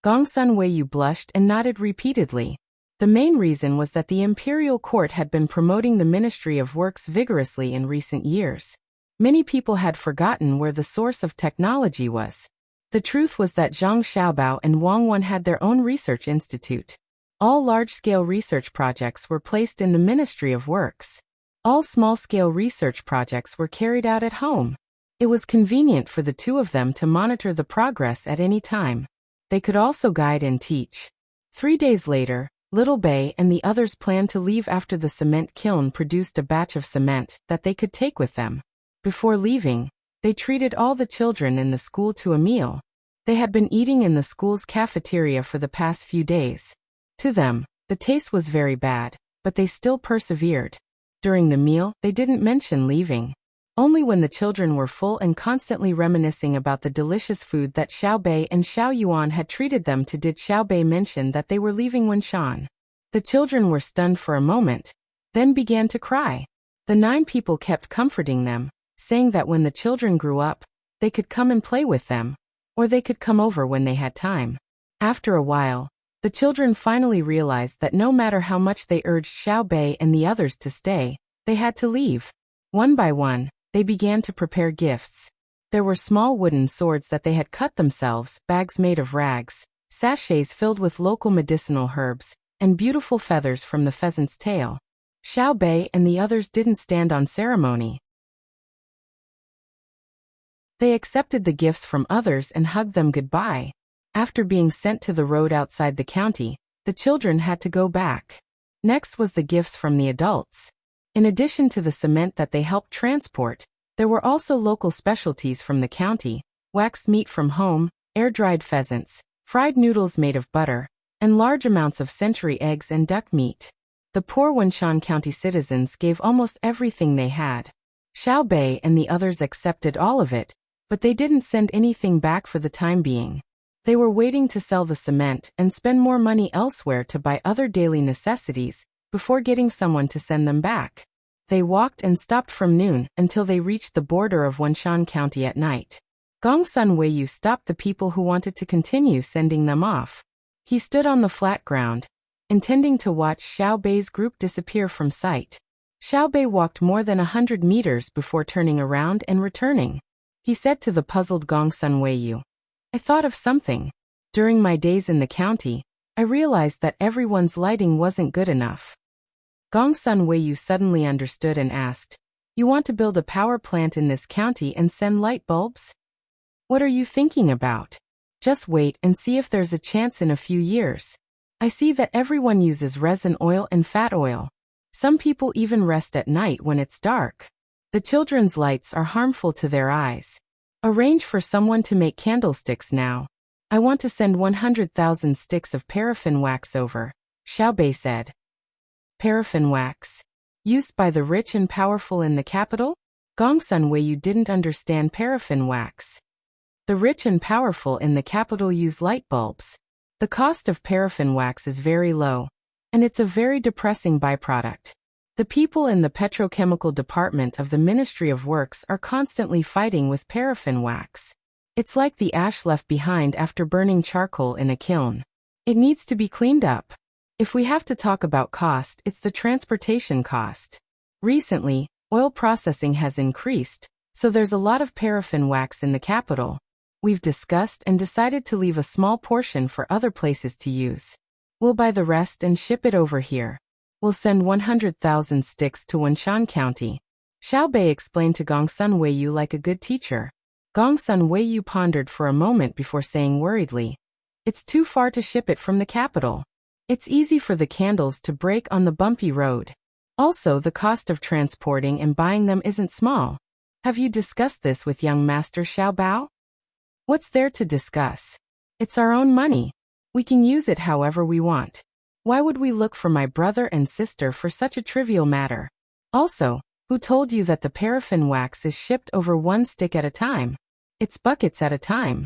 Gongsun Weiyu blushed and nodded repeatedly. The main reason was that the imperial court had been promoting the Ministry of Works vigorously in recent years. Many people had forgotten where the source of technology was. The truth was that Zhang Xiaobao and Wang Wan had their own research institute. All large-scale research projects were placed in the Ministry of Works. All small-scale research projects were carried out at home. It was convenient for the two of them to monitor the progress at any time. They could also guide and teach. 3 days later, Little Bei and the others planned to leave after the cement kiln produced a batch of cement that they could take with them. Before leaving, they treated all the children in the school to a meal. They had been eating in the school's cafeteria for the past few days. To them, the taste was very bad, but they still persevered. During the meal, they didn't mention leaving. Only when the children were full and constantly reminiscing about the delicious food that Xiaobei and Xiao Yuan had treated them to did Xiaobei mention that they were leaving Wenshan. The children were stunned for a moment, then began to cry. The 9 people kept comforting them, saying that when the children grew up, they could come and play with them, or they could come over when they had time. After a while, the children finally realized that no matter how much they urged Xiaobei and the others to stay, they had to leave. One by one, they began to prepare gifts. There were small wooden swords that they had cut themselves, bags made of rags, sachets filled with local medicinal herbs, and beautiful feathers from the pheasant's tail. Xiao Bei and the others didn't stand on ceremony. They accepted the gifts from others and hugged them goodbye. After being sent to the road outside the county, the children had to go back. Next was the gifts from the adults. In addition to the cement that they helped transport, there were also local specialties from the county: waxed meat from home, air-dried pheasants, fried noodles made of butter, and large amounts of century eggs and duck meat. The poor Wenshan County citizens gave almost everything they had. Xiao Bei and the others accepted all of it, but they didn't send anything back for the time being. They were waiting to sell the cement and spend more money elsewhere to buy other daily necessities before getting someone to send them back. They walked and stopped from noon until they reached the border of Wenshan County at night. Gongsun Weiyu stopped the people who wanted to continue sending them off. He stood on the flat ground, intending to watch Xiao Bei's group disappear from sight. Xiao Bei walked more than 100 meters before turning around and returning. He said to the puzzled Gongsun Weiyu, "I thought of something. During my days in the county, I realized that everyone's lighting wasn't good enough." Gongsun Weiyu suddenly understood and asked, "You want to build a power plant in this county and send light bulbs? What are you thinking about? Just wait and see if there's a chance in a few years. I see that everyone uses resin oil and fat oil. Some people even rest at night when it's dark. The children's lights are harmful to their eyes. Arrange for someone to make candlesticks now. I want to send 100,000 sticks of paraffin wax over," Xiao Bei said. Paraffin wax? Used by the rich and powerful in the capital? Gongsun Weiyu didn't understand paraffin wax. The rich and powerful in the capital use light bulbs. The cost of paraffin wax is very low, and it's a very depressing byproduct. The people in the petrochemical department of the Ministry of Works are constantly fighting with paraffin wax. It's like the ash left behind after burning charcoal in a kiln. It needs to be cleaned up. If we have to talk about cost, it's the transportation cost. Recently, oil processing has increased, so there's a lot of paraffin wax in the capital. We've discussed and decided to leave a small portion for other places to use. We'll buy the rest and ship it over here. We'll send 100,000 sticks to Wenshan County," Xiao Bei explained to Gongsun Weiyu like a good teacher. Gongsun Weiyu pondered for a moment before saying worriedly, "It's too far to ship it from the capital. It's easy for the candles to break on the bumpy road. Also, the cost of transporting and buying them isn't small. Have you discussed this with young Master Xiao Bao?" "What's there to discuss? It's our own money. We can use it however we want. Why would we look for my brother and sister for such a trivial matter? Also, who told you that the paraffin wax is shipped over one stick at a time? It's buckets at a time.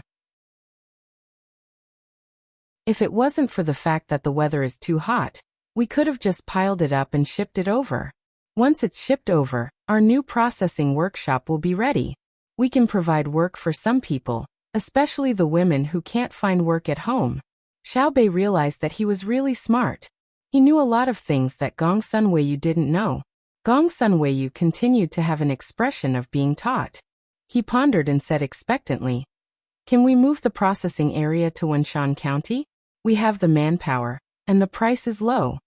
If it wasn't for the fact that the weather is too hot, we could have just piled it up and shipped it over. Once it's shipped over, our new processing workshop will be ready. We can provide work for some people, especially the women who can't find work at home." Xiao Bei realized that he was really smart. He knew a lot of things that Gongsun Weiyu didn't know. Gongsun Weiyu continued to have an expression of being taught. He pondered and said expectantly, "Can we move the processing area to Wenshan County? We have the manpower, and the price is low.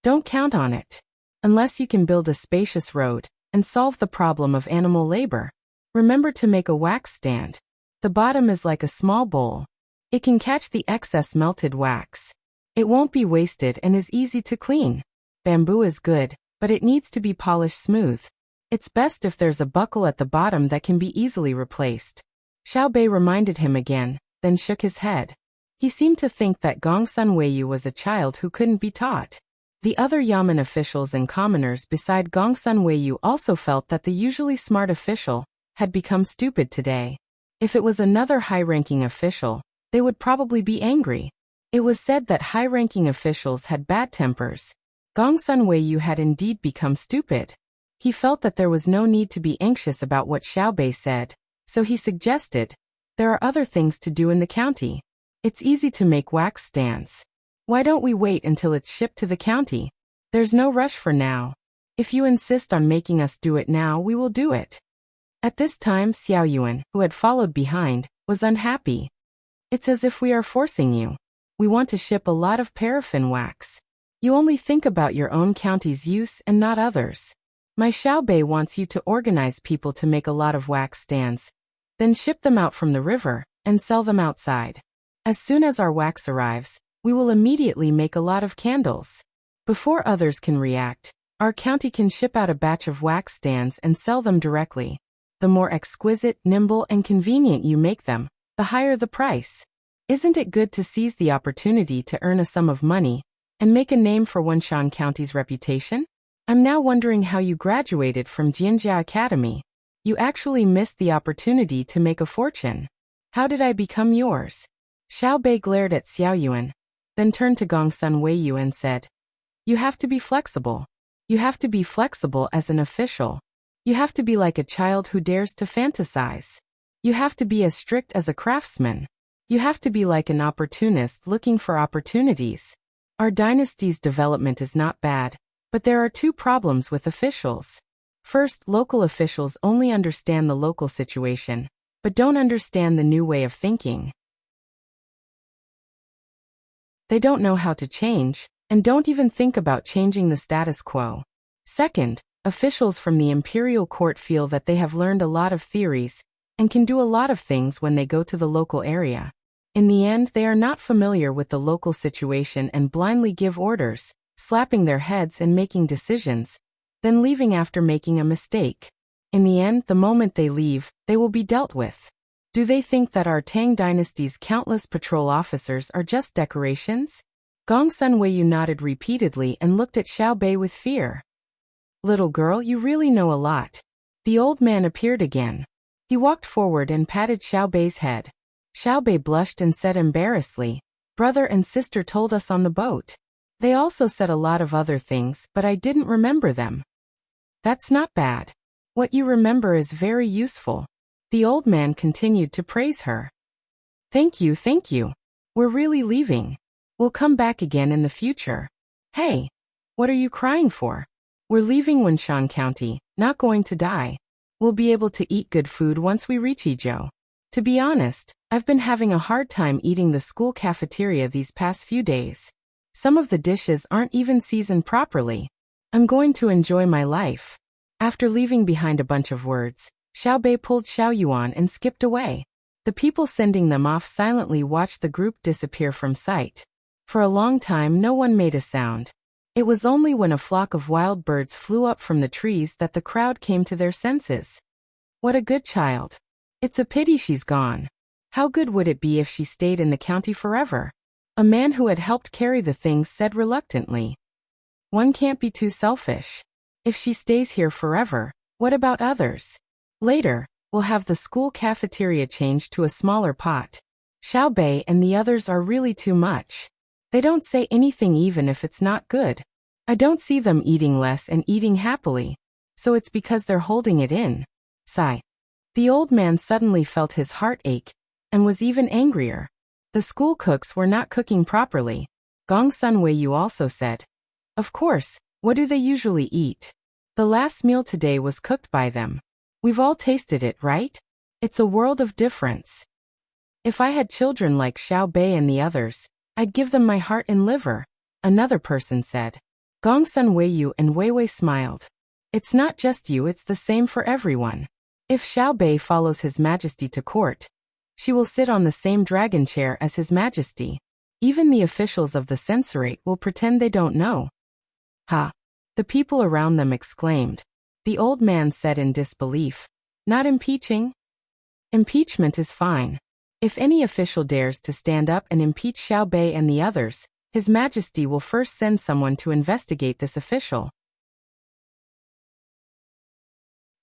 Don't count on it. Unless you can build a spacious road and solve the problem of animal labor. Remember to make a wax stand. The bottom is like a small bowl. It can catch the excess melted wax. It won't be wasted and is easy to clean. Bamboo is good, but it needs to be polished smooth. It's best if there's a buckle at the bottom that can be easily replaced." Xiao Bei reminded him again, then shook his head. He seemed to think that Gongsun Weiyu was a child who couldn't be taught. The other Yamen officials and commoners beside Gongsun Weiyu also felt that the usually smart official had become stupid today. If it was another high-ranking official, they would probably be angry. It was said that high-ranking officials had bad tempers. Gongsun Weiyu had indeed become stupid. He felt that there was no need to be anxious about what Xiao Bei said, so he suggested, "There are other things to do in the county. It's easy to make wax stands. Why don't we wait until it's shipped to the county? There's no rush for now. If you insist on making us do it now, we will do it." At this time, Xiao Yuan, who had followed behind, was unhappy. "It's as if we are forcing you. We want to ship a lot of paraffin wax. You only think about your own county's use and not others. My Xiaobei wants you to organize people to make a lot of wax stands, then ship them out from the river and sell them outside. As soon as our wax arrives, we will immediately make a lot of candles. Before others can react, our county can ship out a batch of wax stands and sell them directly. The more exquisite, nimble, and convenient you make them, the higher the price. Isn't it good to seize the opportunity to earn a sum of money and make a name for Wenshan County's reputation? I'm now wondering how you graduated from Jianjia Academy. You actually missed the opportunity to make a fortune. How did I become yours? Xiaobei glared at Xiaoyuan, then turned to Gongsun Weiyu and said, You have to be flexible. You have to be flexible as an official. You have to be like a child who dares to fantasize. You have to be as strict as a craftsman. You have to be like an opportunist looking for opportunities. Our dynasty's development is not bad, but there are two problems with officials. First, local officials only understand the local situation, but don't understand the new way of thinking. They don't know how to change, and don't even think about changing the status quo. Second, officials from the imperial court feel that they have learned a lot of theories and can do a lot of things when they go to the local area. In the end, they are not familiar with the local situation and blindly give orders, slapping their heads and making decisions, then leaving after making a mistake. In the end, the moment they leave, they will be dealt with. Do they think that our Tang dynasty's countless patrol officers are just decorations? Gongsun Weiyu nodded repeatedly and looked at Xiaobei with fear. Little girl, you really know a lot. The old man appeared again. He walked forward and patted Xiaobei's head. Xiaobei blushed and said embarrassedly, Brother and sister told us on the boat. They also said a lot of other things, but I didn't remember them. That's not bad. What you remember is very useful. The old man continued to praise her. Thank you, thank you. We're really leaving. We'll come back again in the future. Hey, what are you crying for? We're leaving Wenshan County, not going to die. We'll be able to eat good food once we reach Izhou. To be honest, I've been having a hard time eating the school cafeteria these past few days. Some of the dishes aren't even seasoned properly. I'm going to enjoy my life. After leaving behind a bunch of words, Xiaobei pulled Xiaoyuan and skipped away. The people sending them off silently watched the group disappear from sight. For a long time no one made a sound. It was only when a flock of wild birds flew up from the trees that the crowd came to their senses. What a good child. It's a pity she's gone. How good would it be if she stayed in the county forever? A man who had helped carry the things said reluctantly. One can't be too selfish. If she stays here forever, what about others? Later, we'll have the school cafeteria changed to a smaller pot. Xiaobei and the others are really too much. They don't say anything even if it's not good. I don't see them eating less and eating happily. So it's because they're holding it in. Sigh. The old man suddenly felt his heart ache, and was even angrier. The school cooks were not cooking properly. Gongsun Weiyu also said. Of course, what do they usually eat? The last meal today was cooked by them. We've all tasted it, right? It's a world of difference. If I had children like Xiaobei and the others, I'd give them my heart and liver, another person said. Gongsun Weiyu and Weiwei smiled. It's not just you, it's the same for everyone. If Xiaobei follows His Majesty to court, she will sit on the same dragon chair as His Majesty. Even the officials of the censorate will pretend they don't know. Ha! The people around them exclaimed. The old man said in disbelief. Not impeaching? Impeachment is fine. If any official dares to stand up and impeach Xiaobei and the others, His Majesty will first send someone to investigate this official.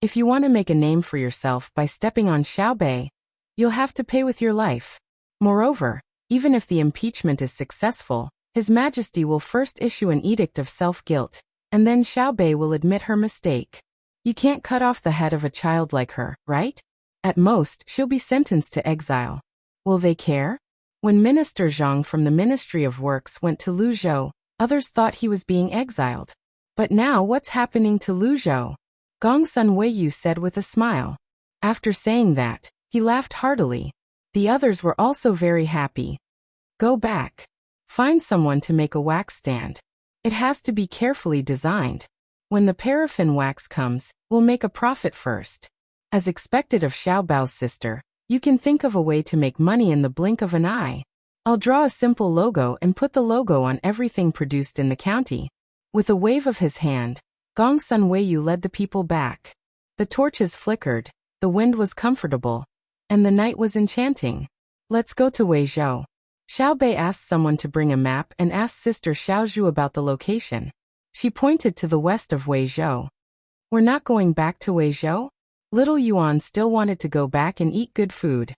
If you want to make a name for yourself by stepping on Xiaobei, you'll have to pay with your life. Moreover, even if the impeachment is successful, His Majesty will first issue an edict of self-guilt, and then Xiaobei will admit her mistake. You can't cut off the head of a child like her, right? At most, she'll be sentenced to exile. Will they care? When Minister Zhang from the Ministry of Works went to Luzhou, others thought he was being exiled. But now what's happening to Luzhou? Gongsun Weiyu said with a smile. After saying that, he laughed heartily. The others were also very happy. Go back. Find someone to make a wax stand. It has to be carefully designed. When the paraffin wax comes, we'll make a profit first. As expected of Xiaobao's sister, you can think of a way to make money in the blink of an eye. I'll draw a simple logo and put the logo on everything produced in the county. With a wave of his hand, Gongsun Weiyu led the people back. The torches flickered, the wind was comfortable, and the night was enchanting. Let's go to Weizhou. Xiaobei asked someone to bring a map and asked Sister Xiaozhu about the location. She pointed to the west of Weizhou. We're not going back to Weizhou? Little Yuan still wanted to go back and eat good food.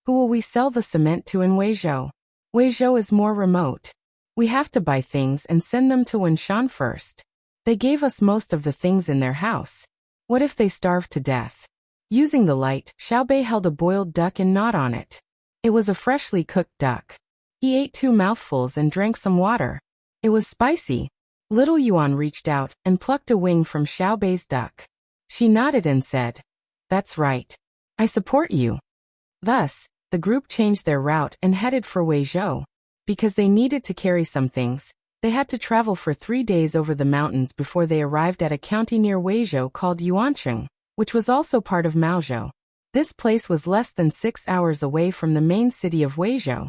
Who will we sell the cement to in Weizhou? Weizhou is more remote. We have to buy things and send them to Wenshan first. They gave us most of the things in their house. What if they starve to death? Using the light, Xiaobei held a boiled duck and gnawed on it. It was a freshly cooked duck. He ate 2 mouthfuls and drank some water. It was spicy. Little Yuan reached out and plucked a wing from Xiaobei's duck. She nodded and said, "That's right. I support you." Thus, the group changed their route and headed for Weizhou. Because they needed to carry some things, they had to travel for 3 days over the mountains before they arrived at a county near Weizhou called Yuancheng, which was also part of Maozhou. This place was less than 6 hours away from the main city of Weizhou.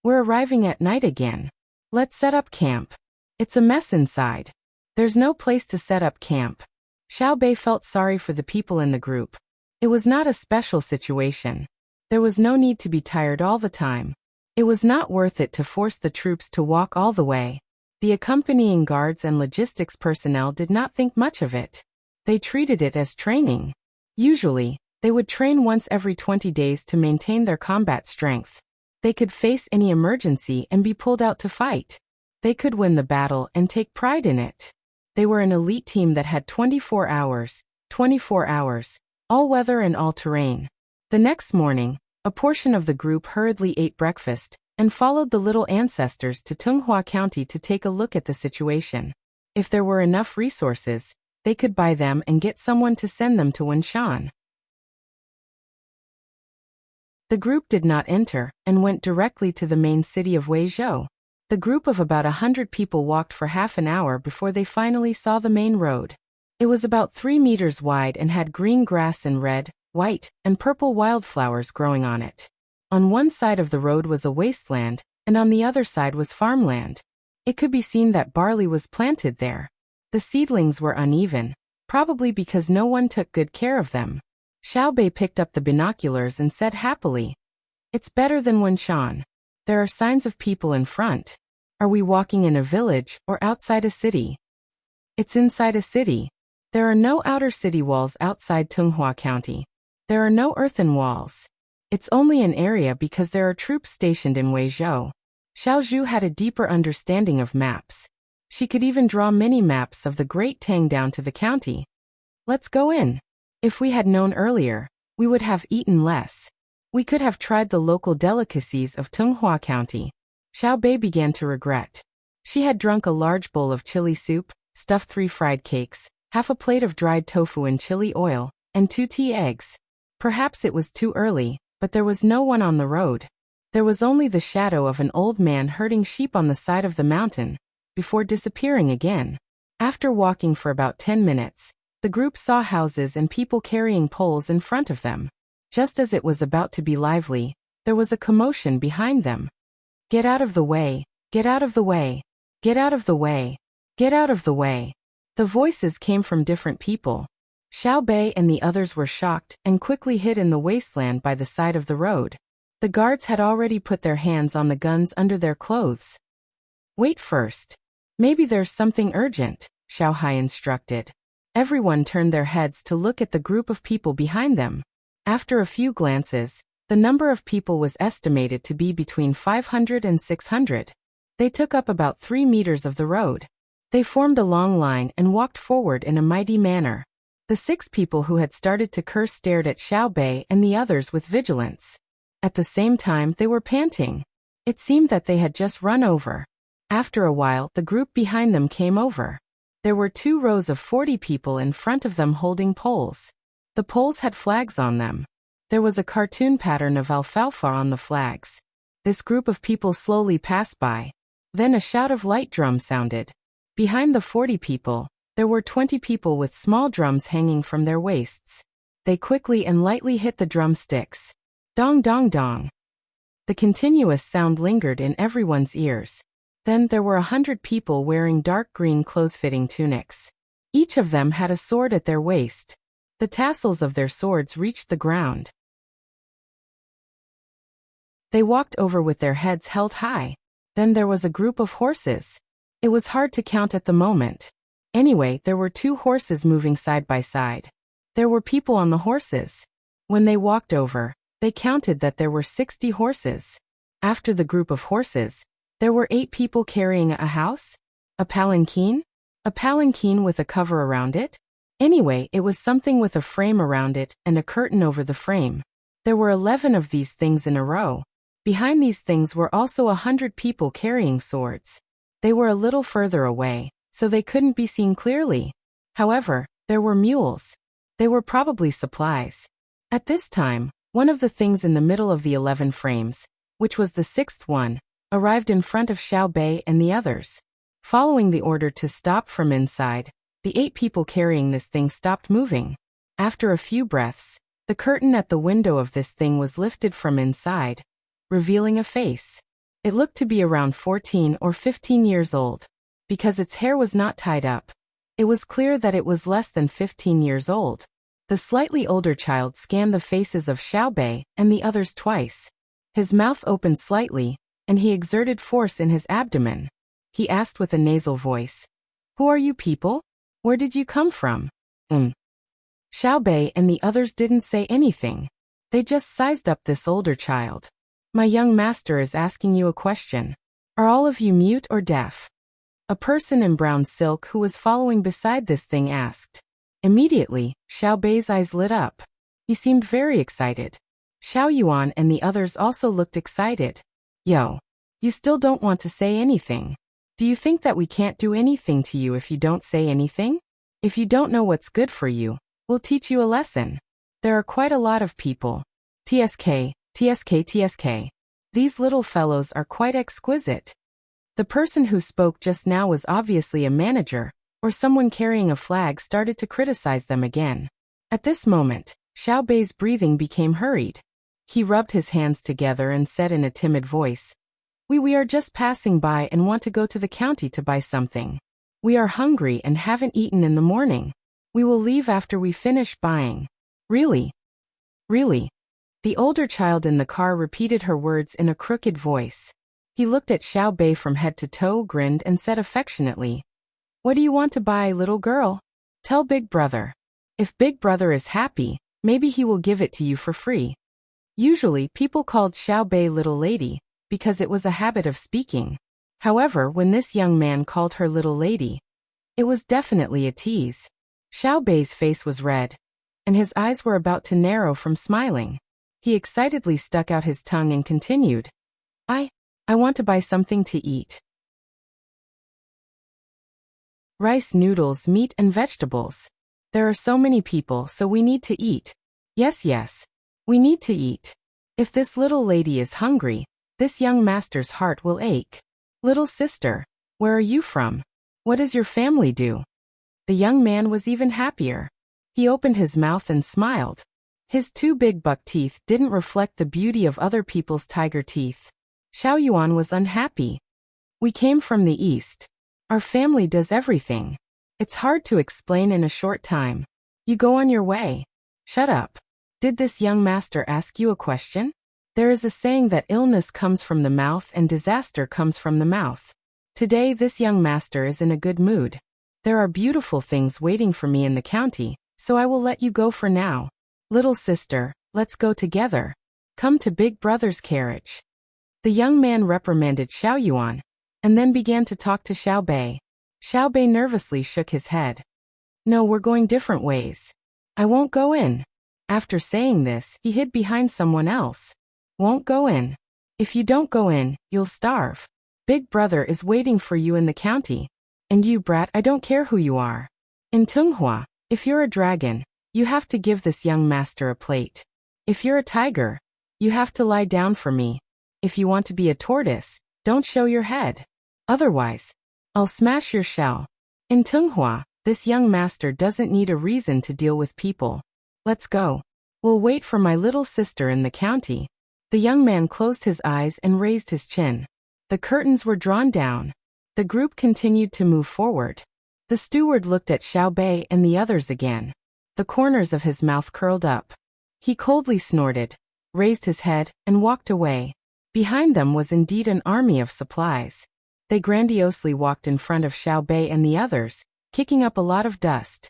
We're arriving at night again. Let's set up camp. It's a mess inside. There's no place to set up camp. Xiaobei felt sorry for the people in the group. It was not a special situation. There was no need to be tired all the time. It was not worth it to force the troops to walk all the way. The accompanying guards and logistics personnel did not think much of it. They treated it as training. Usually, they would train once every 20 days to maintain their combat strength. They could face any emergency and be pulled out to fight. They could win the battle and take pride in it. They were an elite team that had 24 hours, all weather and all terrain. The next morning, a portion of the group hurriedly ate breakfast and followed the little ancestors to Tunghua County to take a look at the situation. If there were enough resources, they could buy them and get someone to send them to Wenshan. The group did not enter and went directly to the main city of Weizhou. The group of about 100 people walked for half an hour before they finally saw the main road. It was about 3 meters wide and had green grass and red, white, and purple wildflowers growing on it. On one side of the road was a wasteland, and on the other side was farmland. It could be seen that barley was planted there. The seedlings were uneven, probably because no one took good care of them. Xiaobei picked up the binoculars and said happily, "It's better than Wenshan. There are signs of people in front. Are we walking in a village or outside a city?" "It's inside a city. There are no outer city walls outside Tunghua County. There are no earthen walls. It's only an area because there are troops stationed in Weizhou." Xiaozhu had a deeper understanding of maps. She could even draw mini maps of the Great Tang down to the county. "Let's go in. If we had known earlier, we would have eaten less. We could have tried the local delicacies of Tunghua County." Xiaobei began to regret. She had drunk a large bowl of chili soup, stuffed 3 fried cakes, half a plate of dried tofu in chili oil, and 2 tea eggs. Perhaps it was too early, but there was no one on the road. There was only the shadow of an old man herding sheep on the side of the mountain, before disappearing again. After walking for about 10 minutes, the group saw houses and people carrying poles in front of them. Just as it was about to be lively, there was a commotion behind them. "Get out of the way! Get out of the way! Get out of the way! Get out of the way!" The voices came from different people. Xiaobei and the others were shocked and quickly hid in the wasteland by the side of the road. The guards had already put their hands on the guns under their clothes. "Wait first. Maybe there's something urgent," Xiao Hai instructed. Everyone turned their heads to look at the group of people behind them. After a few glances, the number of people was estimated to be between 500 and 600. They took up about 3 meters of the road. They formed a long line and walked forward in a mighty manner. The 6 people who had started to curse stared at Xiaobei and the others with vigilance. At the same time, they were panting. It seemed that they had just run over. After a while, the group behind them came over. There were 2 rows of 40 people in front of them holding poles. The poles had flags on them. There was a cartoon pattern of alfalfa on the flags. This group of people slowly passed by. Then a shout of light drum sounded. Behind the 40 people, there were 20 people with small drums hanging from their waists. They quickly and lightly hit the drumsticks. Dong dong dong. The continuous sound lingered in everyone's ears. Then there were 100 people wearing dark green close-fitting tunics. Each of them had a sword at their waist. The tassels of their swords reached the ground. They walked over with their heads held high. Then there was a group of horses. It was hard to count at the moment. Anyway, there were 2 horses moving side by side. There were people on the horses. When they walked over, they counted that there were 60 horses. After the group of horses, there were 8 people carrying a house? A palanquin? A palanquin with a cover around it? Anyway, it was something with a frame around it and a curtain over the frame. There were 11 of these things in a row. Behind these things were also 100 people carrying swords. They were a little further away, so they couldn't be seen clearly. However, there were mules. They were probably supplies. At this time, one of the things in the middle of the 11 frames, which was the 6th one, arrived in front of Xiao Bei and the others. Following the order to stop from inside, the 8 people carrying this thing stopped moving. After a few breaths, the curtain at the window of this thing was lifted from inside, revealing a face. It looked to be around 14 or 15 years old. Because its hair was not tied up, it was clear that it was less than 15 years old. The slightly older child scanned the faces of Xiao Bei and the others twice. His mouth opened slightly, and he exerted force in his abdomen. He asked with a nasal voice, "Who are you people? Where did you come from?" Xiao Bei and the others didn't say anything. They just sized up this older child. "My young master is asking you a question. Are all of you mute or deaf?" A person in brown silk who was following beside this thing asked. Immediately, Xiao Bei's eyes lit up. He seemed very excited. Xiao Yuan and the others also looked excited. "Yo, you still don't want to say anything? Do you think that we can't do anything to you if you don't say anything? If you don't know what's good for you, we'll teach you a lesson. There are quite a lot of people. TSK, TSK, TSK. These little fellows are quite exquisite." The person who spoke just now was obviously a manager, or someone carrying a flag started to criticize them again. At this moment, Xiao Bei's breathing became hurried. He rubbed his hands together and said in a timid voice, We are just passing by and want to go to the county to buy something. We are hungry and haven't eaten in the morning. We will leave after we finish buying." "Really? Really?" The older child in the car repeated her words in a crooked voice. He looked at Xiao Bei from head to toe, grinned and said affectionately, "What do you want to buy, little girl? Tell Big Brother. If Big Brother is happy, maybe he will give it to you for free." Usually people called Xiao Bei little lady, because it was a habit of speaking. However, when this young man called her little lady, it was definitely a tease. Xiao Bei's face was red, and his eyes were about to narrow from smiling. He excitedly stuck out his tongue and continued, I want to buy something to eat. Rice, noodles, meat and vegetables. There are so many people, so we need to eat. Yes, we need to eat. If this little lady is hungry, this young master's heart will ache. Little sister, where are you from? What does your family do? The young man was even happier. He opened his mouth and smiled. His 2 big buck teeth didn't reflect the beauty of other people's tiger teeth. Xiao Yuan was unhappy. "We came from the east. Our family does everything. It's hard to explain in a short time. You go on your way." "Shut up. Did this young master ask you a question? There is a saying that illness comes from the mouth and disaster comes from the mouth. Today this young master is in a good mood. There are beautiful things waiting for me in the county, so I will let you go for now. Little sister, let's go together. Come to Big Brother's carriage." The young man reprimanded Xiao Yuan, and then began to talk to Xiao Bei. Xiao Bei nervously shook his head. "No, we're going different ways. I won't go in." After saying this, he hid behind someone else. "Won't go in. If you don't go in, you'll starve. Big Brother is waiting for you in the county. And you brat, I don't care who you are. In Tunghua, if you're a dragon, you have to give this young master a plate. If you're a tiger, you have to lie down for me. If you want to be a tortoise, don't show your head. Otherwise, I'll smash your shell. In Tunghua, this young master doesn't need a reason to deal with people. Let's go. We'll wait for my little sister in the county. The young man closed his eyes and raised his chin. The curtains were drawn down. The group continued to move forward. The steward looked at Xiao Bei and the others again. The corners of his mouth curled up. He coldly snorted, raised his head, and walked away. Behind them was indeed an army of supplies. They grandiosely walked in front of Xiao Bei and the others, kicking up a lot of dust.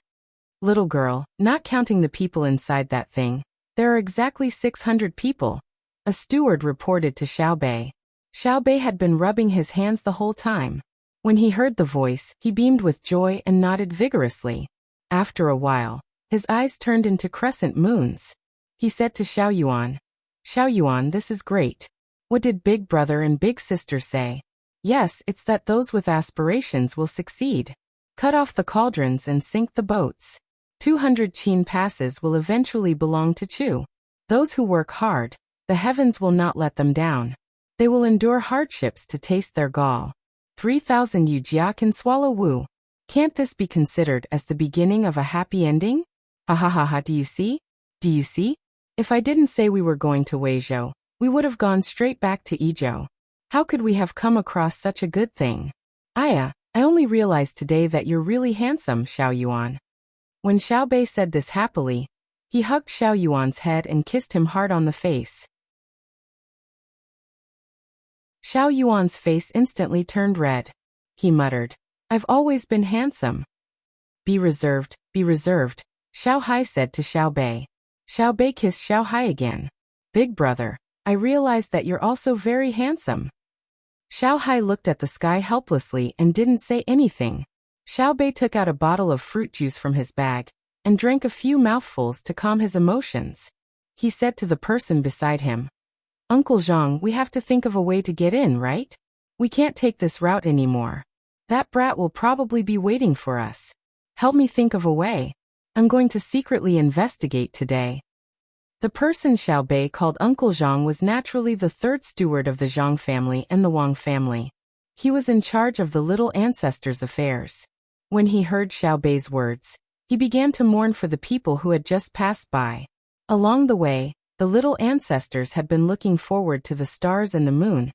Little girl, not counting the people inside that thing, there are exactly 600 people. A steward reported to Xiao Bei. Xiao Bei had been rubbing his hands the whole time. When he heard the voice, he beamed with joy and nodded vigorously. After a while, his eyes turned into crescent moons. He said to Xiao Yuan, Xiao Yuan, this is great. What did Big Brother and Big Sister say? Yes, it's that those with aspirations will succeed. Cut off the cauldrons and sink the boats. 200 Qin passes will eventually belong to Chu. Those who work hard, the heavens will not let them down. They will endure hardships to taste their gall. 3,000 Yu Jia can swallow Wu. Can't this be considered as the beginning of a happy ending? Ha ha ha ha, do you see? Do you see? If I didn't say we were going to Weizhou, we would have gone straight back to Yizhou. How could we have come across such a good thing? Aya, I only realized today that you're really handsome, Xiao Yuan. When Xiao Bei said this happily, he hugged Xiao Yuan's head and kissed him hard on the face. Xiao Yuan's face instantly turned red. He muttered, I've always been handsome. Be reserved, Xiao Hai said to Xiao Bei. Xiao Bei kissed Xiao Hai again. Big brother, I realized that you're also very handsome. Xiao Hai looked at the sky helplessly and didn't say anything. Xiao Bei took out a bottle of fruit juice from his bag and drank a few mouthfuls to calm his emotions. He said to the person beside him, Uncle Zhang, we have to think of a way to get in, right? We can't take this route anymore. That brat will probably be waiting for us. Help me think of a way. I'm going to secretly investigate today. The person Xiao Bei called Uncle Zhang was naturally the third steward of the Zhang family and the Wang family. He was in charge of the little ancestors' affairs. When he heard Xiao Bei's words, he began to mourn for the people who had just passed by. Along the way, the little ancestors had been looking forward to the stars and the moon,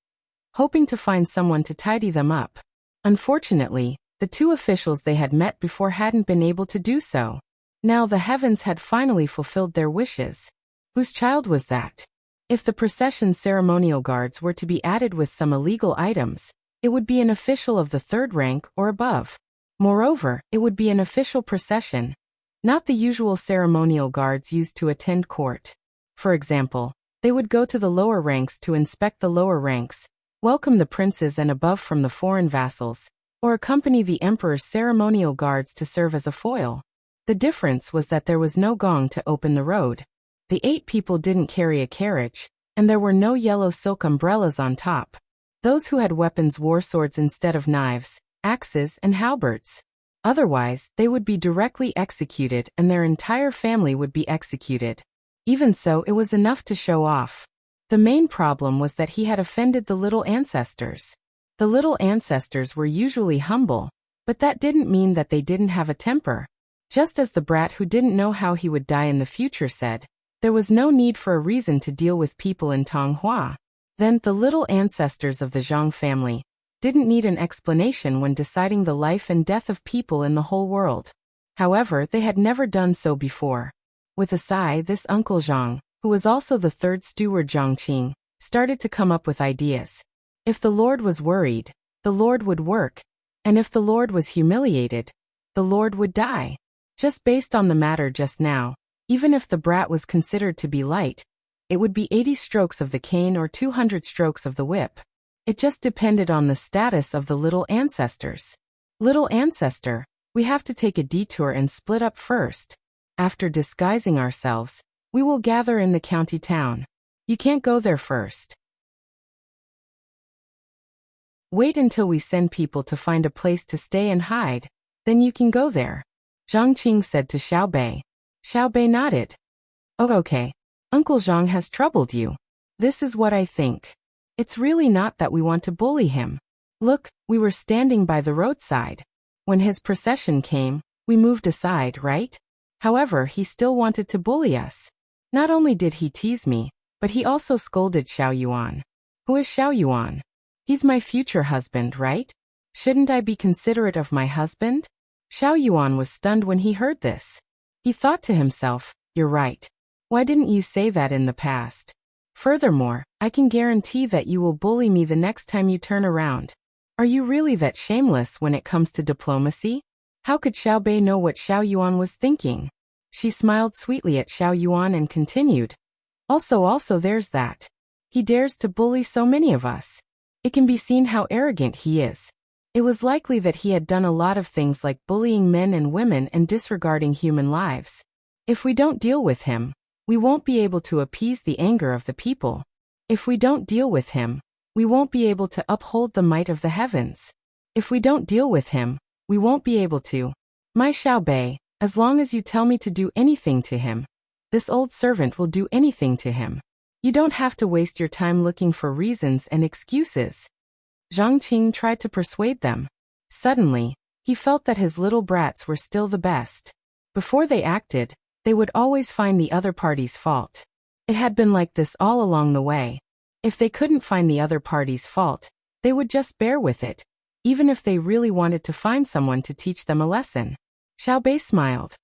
hoping to find someone to tidy them up. Unfortunately, the two officials they had met before hadn't been able to do so. Now the heavens had finally fulfilled their wishes. Whose child was that? If the procession's ceremonial guards were to be added with some illegal items, it would be an official of the third rank or above. Moreover, it would be an official procession, not the usual ceremonial guards used to attend court. For example, they would go to the lower ranks to inspect the lower ranks, welcome the princes and above from the foreign vassals, or accompany the emperor's ceremonial guards to serve as a foil. The difference was that there was no gong to open the road. The 8 people didn't carry a carriage, and there were no yellow silk umbrellas on top. Those who had weapons wore swords instead of knives, axes, and halberds. Otherwise, they would be directly executed and their entire family would be executed. Even so, it was enough to show off. The main problem was that he had offended the little ancestors. The little ancestors were usually humble, but that didn't mean that they didn't have a temper. Just as the brat who didn't know how he would die in the future said, there was no need for a reason to deal with people in Tonghua. Then, the little ancestors of the Zhang family didn't need an explanation when deciding the life and death of people in the whole world. However, they had never done so before. With a sigh, this Uncle Zhang, who was also the third steward Zhang Qing, started to come up with ideas. If the Lord was worried, the Lord would work, and if the Lord was humiliated, the Lord would die. Just based on the matter just now, even if the brat was considered to be light, it would be 80 strokes of the cane or 200 strokes of the whip. It just depended on the status of the little ancestors. Little ancestor, we have to take a detour and split up first. After disguising ourselves, we will gather in the county town. You can't go there first. Wait until we send people to find a place to stay and hide, then you can go there. Zhang Qing said to Xiao Bei. Xiao Bei nodded. Oh, okay. Uncle Zhang has troubled you. This is what I think. It's really not that we want to bully him. Look, we were standing by the roadside. When his procession came, we moved aside, right? However, he still wanted to bully us. Not only did he tease me, but he also scolded Xiao Yuan. Who is Xiao Yuan? He's my future husband, right? Shouldn't I be considerate of my husband? Xiao Yuan was stunned when he heard this. He thought to himself, you're right. Why didn't you say that in the past? Furthermore, I can guarantee that you will bully me the next time you turn around. Are you really that shameless when it comes to diplomacy? How could Xiao Bei know what Xiao Yuan was thinking? She smiled sweetly at Xiao Yuan and continued. Also there's that. He dares to bully so many of us. It can be seen how arrogant he is. It was likely that he had done a lot of things like bullying men and women and disregarding human lives. If we don't deal with him, we won't be able to appease the anger of the people. If we don't deal with him, we won't be able to uphold the might of the heavens. If we don't deal with him, we won't be able to. My Xiao Bei, as long as you tell me to do anything to him, this old servant will do anything to him. You don't have to waste your time looking for reasons and excuses. Zhang Qing tried to persuade them. Suddenly, he felt that his little brats were still the best. Before they acted, they would always find the other party's fault. It had been like this all along the way. If they couldn't find the other party's fault, they would just bear with it, even if they really wanted to find someone to teach them a lesson. Xiao Bei smiled.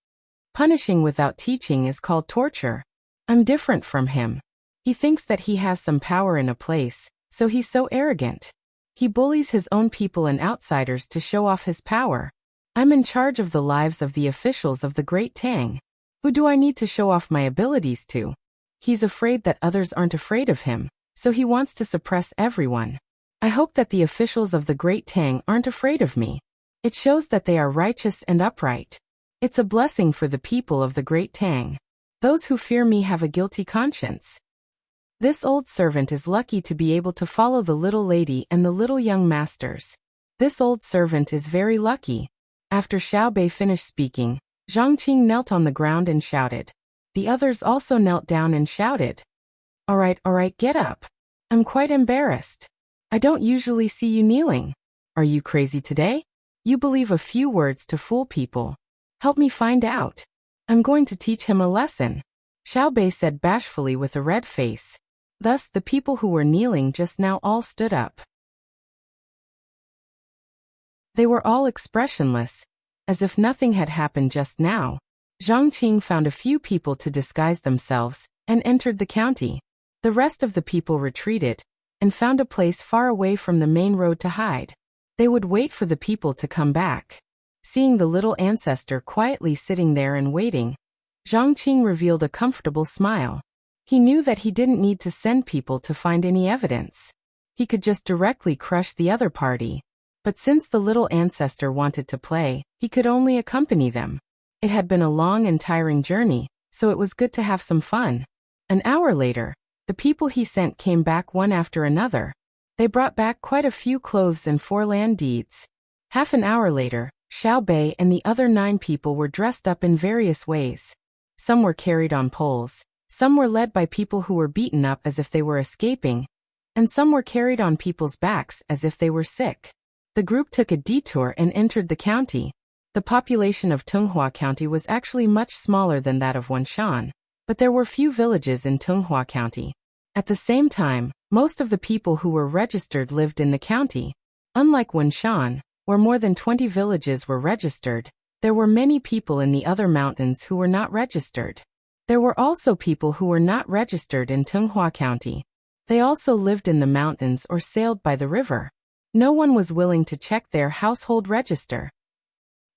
Punishing without teaching is called torture. I'm different from him. He thinks that he has some power in a place, so he's so arrogant. He bullies his own people and outsiders to show off his power. I'm in charge of the lives of the officials of the Great Tang. Who do I need to show off my abilities to? He's afraid that others aren't afraid of him, so he wants to suppress everyone. I hope that the officials of the Great Tang aren't afraid of me. It shows that they are righteous and upright. It's a blessing for the people of the Great Tang. Those who fear me have a guilty conscience. This old servant is lucky to be able to follow the little lady and the little young masters. This old servant is very lucky. After Xiao Bei finished speaking, Zhang Qing knelt on the ground and shouted. The others also knelt down and shouted. All right, get up. I'm quite embarrassed. I don't usually see you kneeling. Are you crazy today? You believe a few words to fool people. Help me find out. I'm going to teach him a lesson. Xiao Bei said bashfully with a red face. Thus, the people who were kneeling just now all stood up. They were all expressionless, as if nothing had happened just now. Zhang Qing found a few people to disguise themselves and entered the county. The rest of the people retreated and found a place far away from the main road to hide. They would wait for the people to come back. Seeing the little ancestor quietly sitting there and waiting, Zhang Qing revealed a comfortable smile. He knew that he didn't need to send people to find any evidence. He could just directly crush the other party. But since the little ancestor wanted to play, he could only accompany them. It had been a long and tiring journey, so it was good to have some fun. An hour later, the people he sent came back one after another. They brought back quite a few clothes and 4 land deeds. Half an hour later, Xiao Bei and the other 9 people were dressed up in various ways. Some were carried on poles. Some were led by people who were beaten up as if they were escaping, and some were carried on people's backs as if they were sick. The group took a detour and entered the county. The population of Tunghua County was actually much smaller than that of Wenshan, but there were few villages in Tunghua County. At the same time, most of the people who were registered lived in the county. Unlike Wenshan, where more than 20 villages were registered, there were many people in the other mountains who were not registered. There were also people who were not registered in Tunghua County. They also lived in the mountains or sailed by the river. No one was willing to check their household register.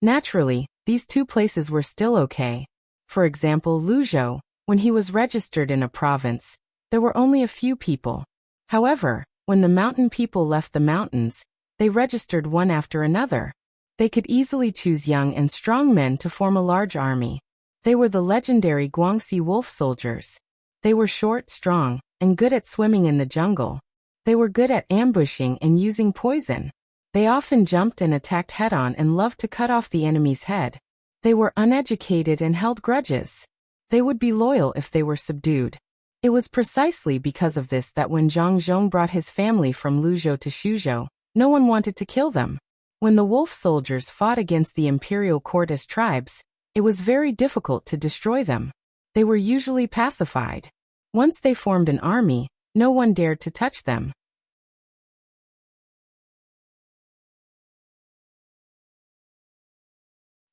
Naturally, these 2 places were still okay. For example, Luzhou, when he was registered in a province, there were only a few people. However, when the mountain people left the mountains, they registered one after another. They could easily choose young and strong men to form a large army. They were the legendary Guangxi wolf soldiers. They were short, strong, and good at swimming in the jungle. They were good at ambushing and using poison. They often jumped and attacked head-on and loved to cut off the enemy's head. They were uneducated and held grudges. They would be loyal if they were subdued. It was precisely because of this that when Zhang Zhong brought his family from Luzhou to Shuzhou, No one wanted to kill them. When the wolf soldiers fought against the imperial court as tribes, it was very difficult to destroy them. They were usually pacified. Once they formed an army, no one dared to touch them.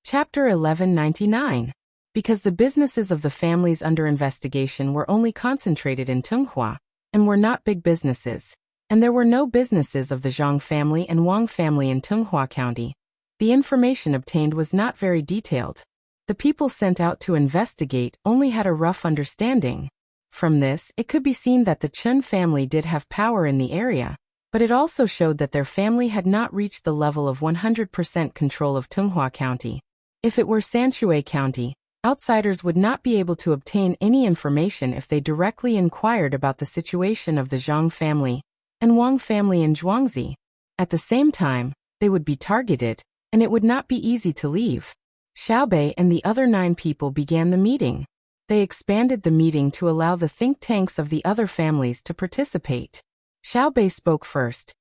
Chapter 1199. Because the businesses of the families under investigation were only concentrated in Tunghua, and were not big businesses, and there were no businesses of the Zhang family and Wang family in Tunghua County, the information obtained was not very detailed. The people sent out to investigate only had a rough understanding. From this, it could be seen that the Chen family did have power in the area, but it also showed that their family had not reached the level of 100% control of Tunghua County. If it were Sanshui County, outsiders would not be able to obtain any information if they directly inquired about the situation of the Zhang family and Wang family in Zhuangzi. At the same time, they would be targeted, and it would not be easy to leave. Xiaobei and the other 9 people began the meeting. They expanded the meeting to allow the think tanks of the other families to participate. Xiaobei spoke first.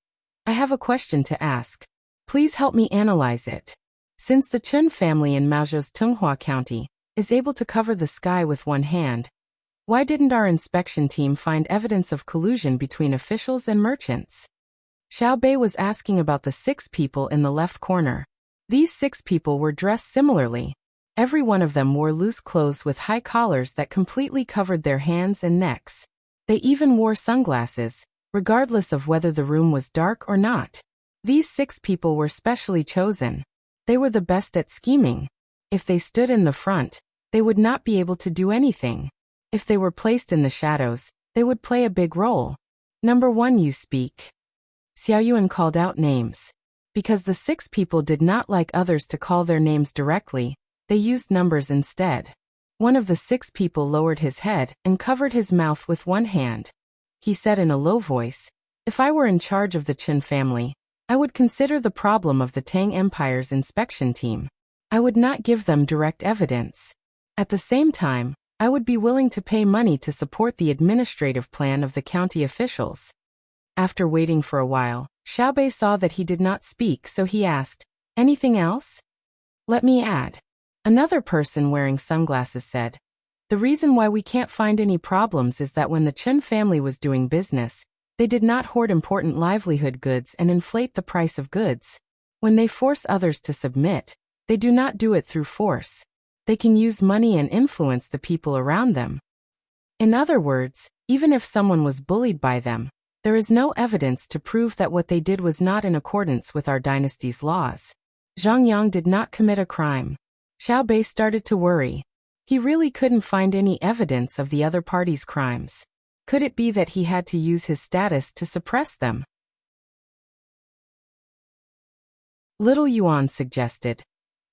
I have a question to ask. Please help me analyze it. Since the Chen family in Maozhou's Tunghua County is able to cover the sky with one hand, why didn't our inspection team find evidence of collusion between officials and merchants? Xiaobei was asking about the 6 people in the left corner. These 6 people were dressed similarly. Every one of them wore loose clothes with high collars that completely covered their hands and necks. They even wore sunglasses, regardless of whether the room was dark or not. These 6 people were specially chosen. They were the best at scheming. If they stood in the front, they would not be able to do anything. If they were placed in the shadows, they would play a big role. Number 1, you speak. Xiaoyuan called out names. Because the 6 people did not like others to call their names directly, they used numbers instead. One of the 6 people lowered his head and covered his mouth with one hand. He said in a low voice, if I were in charge of the Chen family, I would consider the problem of the Tang Empire's inspection team. I would not give them direct evidence. At the same time, I would be willing to pay money to support the administrative plan of the county officials. After waiting for a while, Xiaobei saw that he did not speak, so he asked, anything else? Let me add. Another person wearing sunglasses said, the reason why we can't find any problems is that when the Chen family was doing business, they did not hoard important livelihood goods and inflate the price of goods. When they force others to submit, they do not do it through force. They can use money and influence the people around them. In other words, even if someone was bullied by them, there is no evidence to prove that what they did was not in accordance with our dynasty's laws. Zhang Yang did not commit a crime. Xiaobei started to worry. He really couldn't find any evidence of the other party's crimes. Could it be that he had to use his status to suppress them? Little Yuan suggested,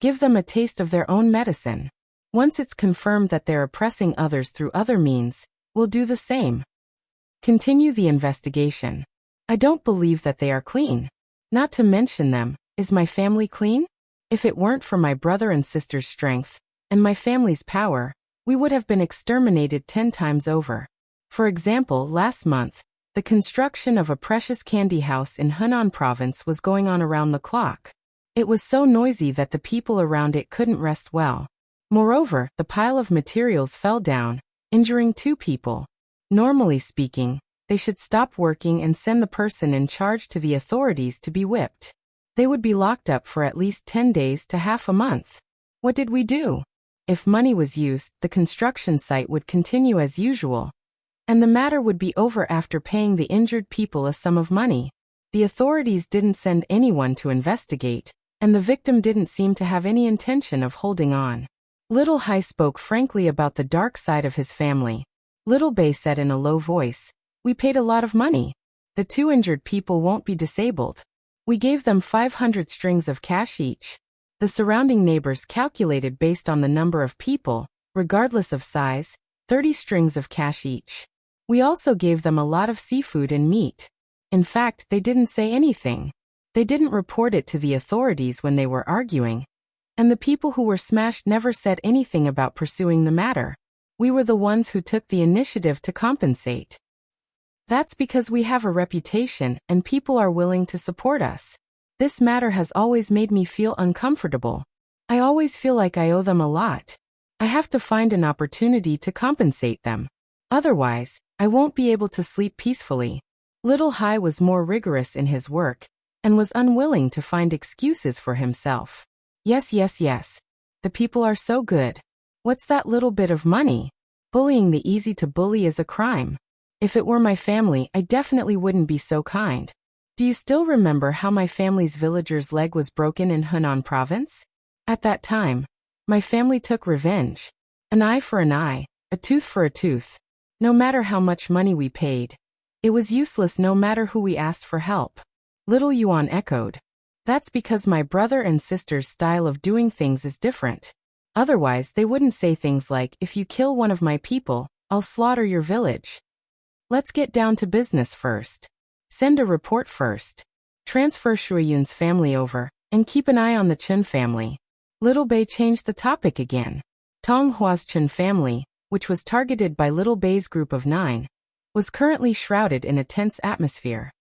give them a taste of their own medicine. Once it's confirmed that they're oppressing others through other means, we'll do the same. Continue the investigation. I don't believe that they are clean. Not to mention them, is my family clean? If it weren't for my brother and sister's strength, and my family's power, we would have been exterminated 10 times over. For example, last month, the construction of a precious candy house in Henan province was going on around the clock. It was so noisy that the people around it couldn't rest well. Moreover, the pile of materials fell down, injuring 2 people. Normally speaking, they should stop working and send the person in charge to the authorities to be whipped. They would be locked up for at least 10 days to half a month. What did we do? If money was used, the construction site would continue as usual, and the matter would be over after paying the injured people a sum of money. The authorities didn't send anyone to investigate, and the victim didn't seem to have any intention of holding on. Little Hai spoke frankly about the dark side of his family. Little Bei said in a low voice, we paid a lot of money. The 2 injured people won't be disabled. We gave them 500 strings of cash each. The surrounding neighbors calculated based on the number of people, regardless of size, 30 strings of cash each. We also gave them a lot of seafood and meat. In fact, they didn't say anything. They didn't report it to the authorities when they were arguing. And the people who were smashed never said anything about pursuing the matter. We were the ones who took the initiative to compensate. That's because we have a reputation and people are willing to support us. This matter has always made me feel uncomfortable. I always feel like I owe them a lot. I have to find an opportunity to compensate them. Otherwise, I won't be able to sleep peacefully. Little Hai was more rigorous in his work and was unwilling to find excuses for himself. Yes. The people are so good. What's that little bit of money? Bullying the easy to bully is a crime. If it were my family, I definitely wouldn't be so kind. Do you still remember how my family's villager's leg was broken in Hunan province? At that time, my family took revenge. An eye for an eye, a tooth for a tooth. No matter how much money we paid, it was useless no matter who we asked for help. Little Yuan echoed. That's because my brother and sister's style of doing things is different. Otherwise, they wouldn't say things like, if you kill one of my people, I'll slaughter your village. Let's get down to business first. Send a report first. Transfer Shuiyun's family over, and keep an eye on the Chen family. Little Bei changed the topic again. Tang Hua's Chen family, which was targeted by Little Bei's group of 9, was currently shrouded in a tense atmosphere.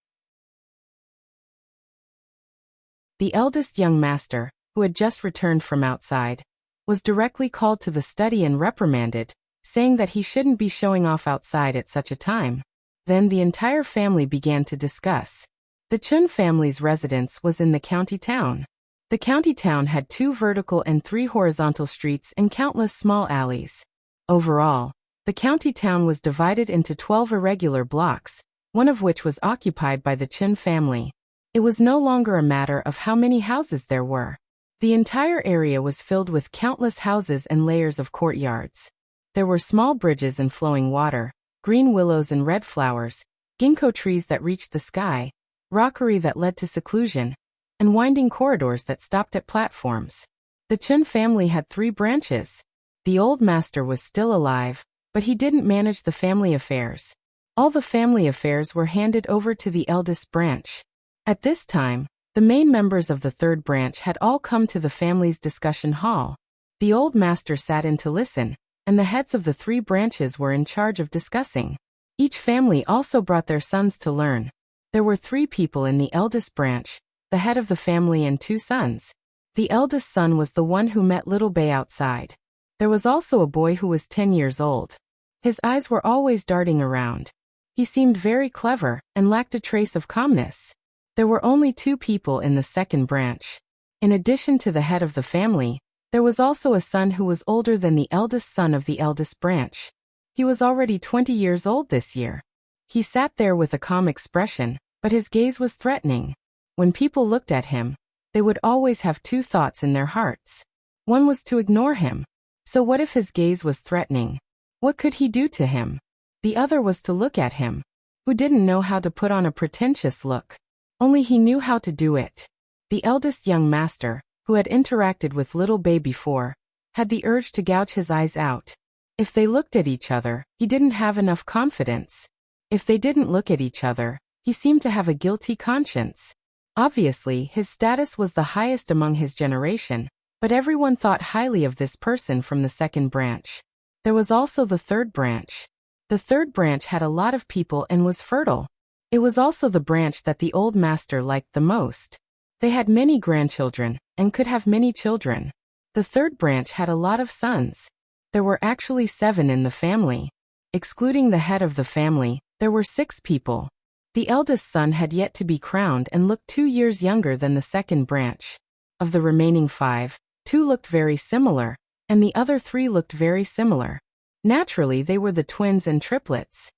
The eldest young master, who had just returned from outside, was directly called to the study and reprimanded, saying that he shouldn't be showing off outside at such a time. Then the entire family began to discuss. The Chun family's residence was in the county town. The county town had 2 vertical and 3 horizontal streets and countless small alleys. Overall, the county town was divided into 12 irregular blocks, one of which was occupied by the Chin family. It was no longer a matter of how many houses there were. The entire area was filled with countless houses and layers of courtyards. There were small bridges and flowing water, green willows and red flowers, ginkgo trees that reached the sky, rockery that led to seclusion, and winding corridors that stopped at platforms. The Chun family had 3 branches. The old master was still alive, but he didn't manage the family affairs. All the family affairs were handed over to the eldest branch. At this time, the main members of the 3rd branch had all come to the family's discussion hall. The old master sat in to listen, and the heads of the 3 branches were in charge of discussing. Each family also brought their sons to learn. There were 3 people in the eldest branch, the head of the family and 2 sons. The eldest son was the one who met Little Bei outside. There was also a boy who was 10 years old. His eyes were always darting around. He seemed very clever and lacked a trace of calmness. There were only 2 people in the 2nd branch. In addition to the head of the family, there was also a son who was older than the eldest son of the eldest branch. He was already 20 years old this year. He sat there with a calm expression, but his gaze was threatening. When people looked at him, they would always have 2 thoughts in their hearts. One was to ignore him. So what if his gaze was threatening? What could he do to him? The other was to look at him, who didn't know how to put on a pretentious look. Only he knew how to do it. The eldest young master, who had interacted with Little Bei before, had the urge to gouge his eyes out. If they looked at each other, he didn't have enough confidence. If they didn't look at each other, he seemed to have a guilty conscience. Obviously, his status was the highest among his generation, but everyone thought highly of this person from the 2nd branch. There was also the 3rd branch. The 3rd branch had a lot of people and was fertile. It was also the branch that the old master liked the most. They had many grandchildren, and could have many children. The 3rd branch had a lot of sons. There were actually 7 in the family. Excluding the head of the family, there were 6 people. The eldest son had yet to be crowned and looked 2 years younger than the 2nd branch. Of the remaining 5, 2 looked very similar, and the other 3 looked very similar. Naturally, they were the twins and triplets.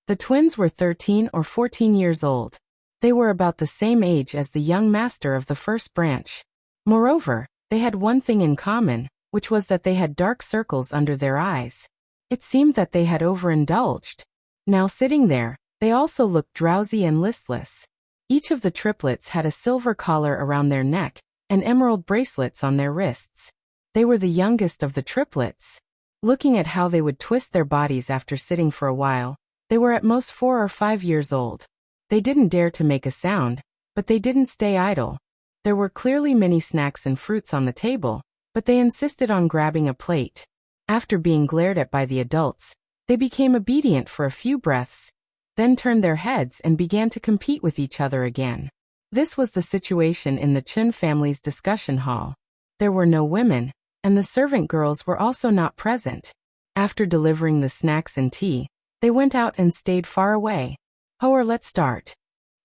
The twins were 13 or 14 years old. They were about the same age as the young master of the 1st branch. Moreover, they had one thing in common, which was that they had dark circles under their eyes. It seemed that they had overindulged. Now sitting there, they also looked drowsy and listless. Each of the triplets had a silver collar around their neck and emerald bracelets on their wrists. They were the youngest of the triplets. Looking at how they would twist their bodies after sitting for a while, they were at most 4 or 5 years old. They didn't dare to make a sound, but they didn't stay idle. There were clearly many snacks and fruits on the table, but they insisted on grabbing a plate. After being glared at by the adults, They became obedient for a few breaths, then turned their heads and began to compete with each other again. This was the situation in the Chen family's discussion hall. There were no women, and the servant girls were also not present. After delivering the snacks and tea, they went out and stayed far away. "Hoer, let's start."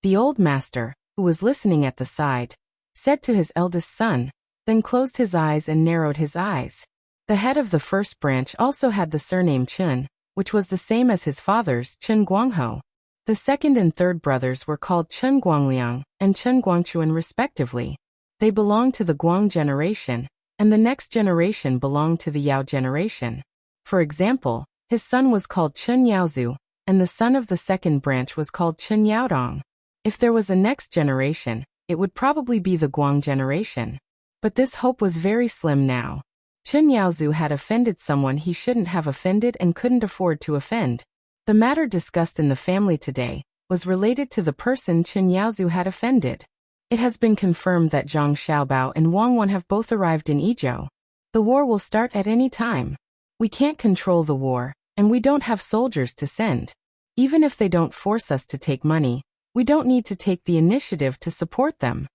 The old master, who was listening at the side, said to his eldest son, then closed his eyes and narrowed his eyes. The head of the first branch also had the surname Chen, which was the same as his father's, Chen Guangho. The second and third brothers were called Chen Guangliang and Chen Guangchuan respectively. They belonged to the Guang generation, and the next generation belonged to the Yao generation. For example, his son was called Chen Yaozu, and the son of the second branch was called Chen Yaodong. If there was a next generation, it would probably be the Guang generation. But this hope was very slim now. Chen Yaozu had offended someone he shouldn't have offended and couldn't afford to offend. The matter discussed in the family today was related to the person Chen Yaozu had offended. It has been confirmed that Zhang Xiaobao and Wang Wan have both arrived in Yizhou. The war will start at any time. We can't control the war, and we don't have soldiers to send. Even if they don't force us to take money, we don't need to take the initiative to support them.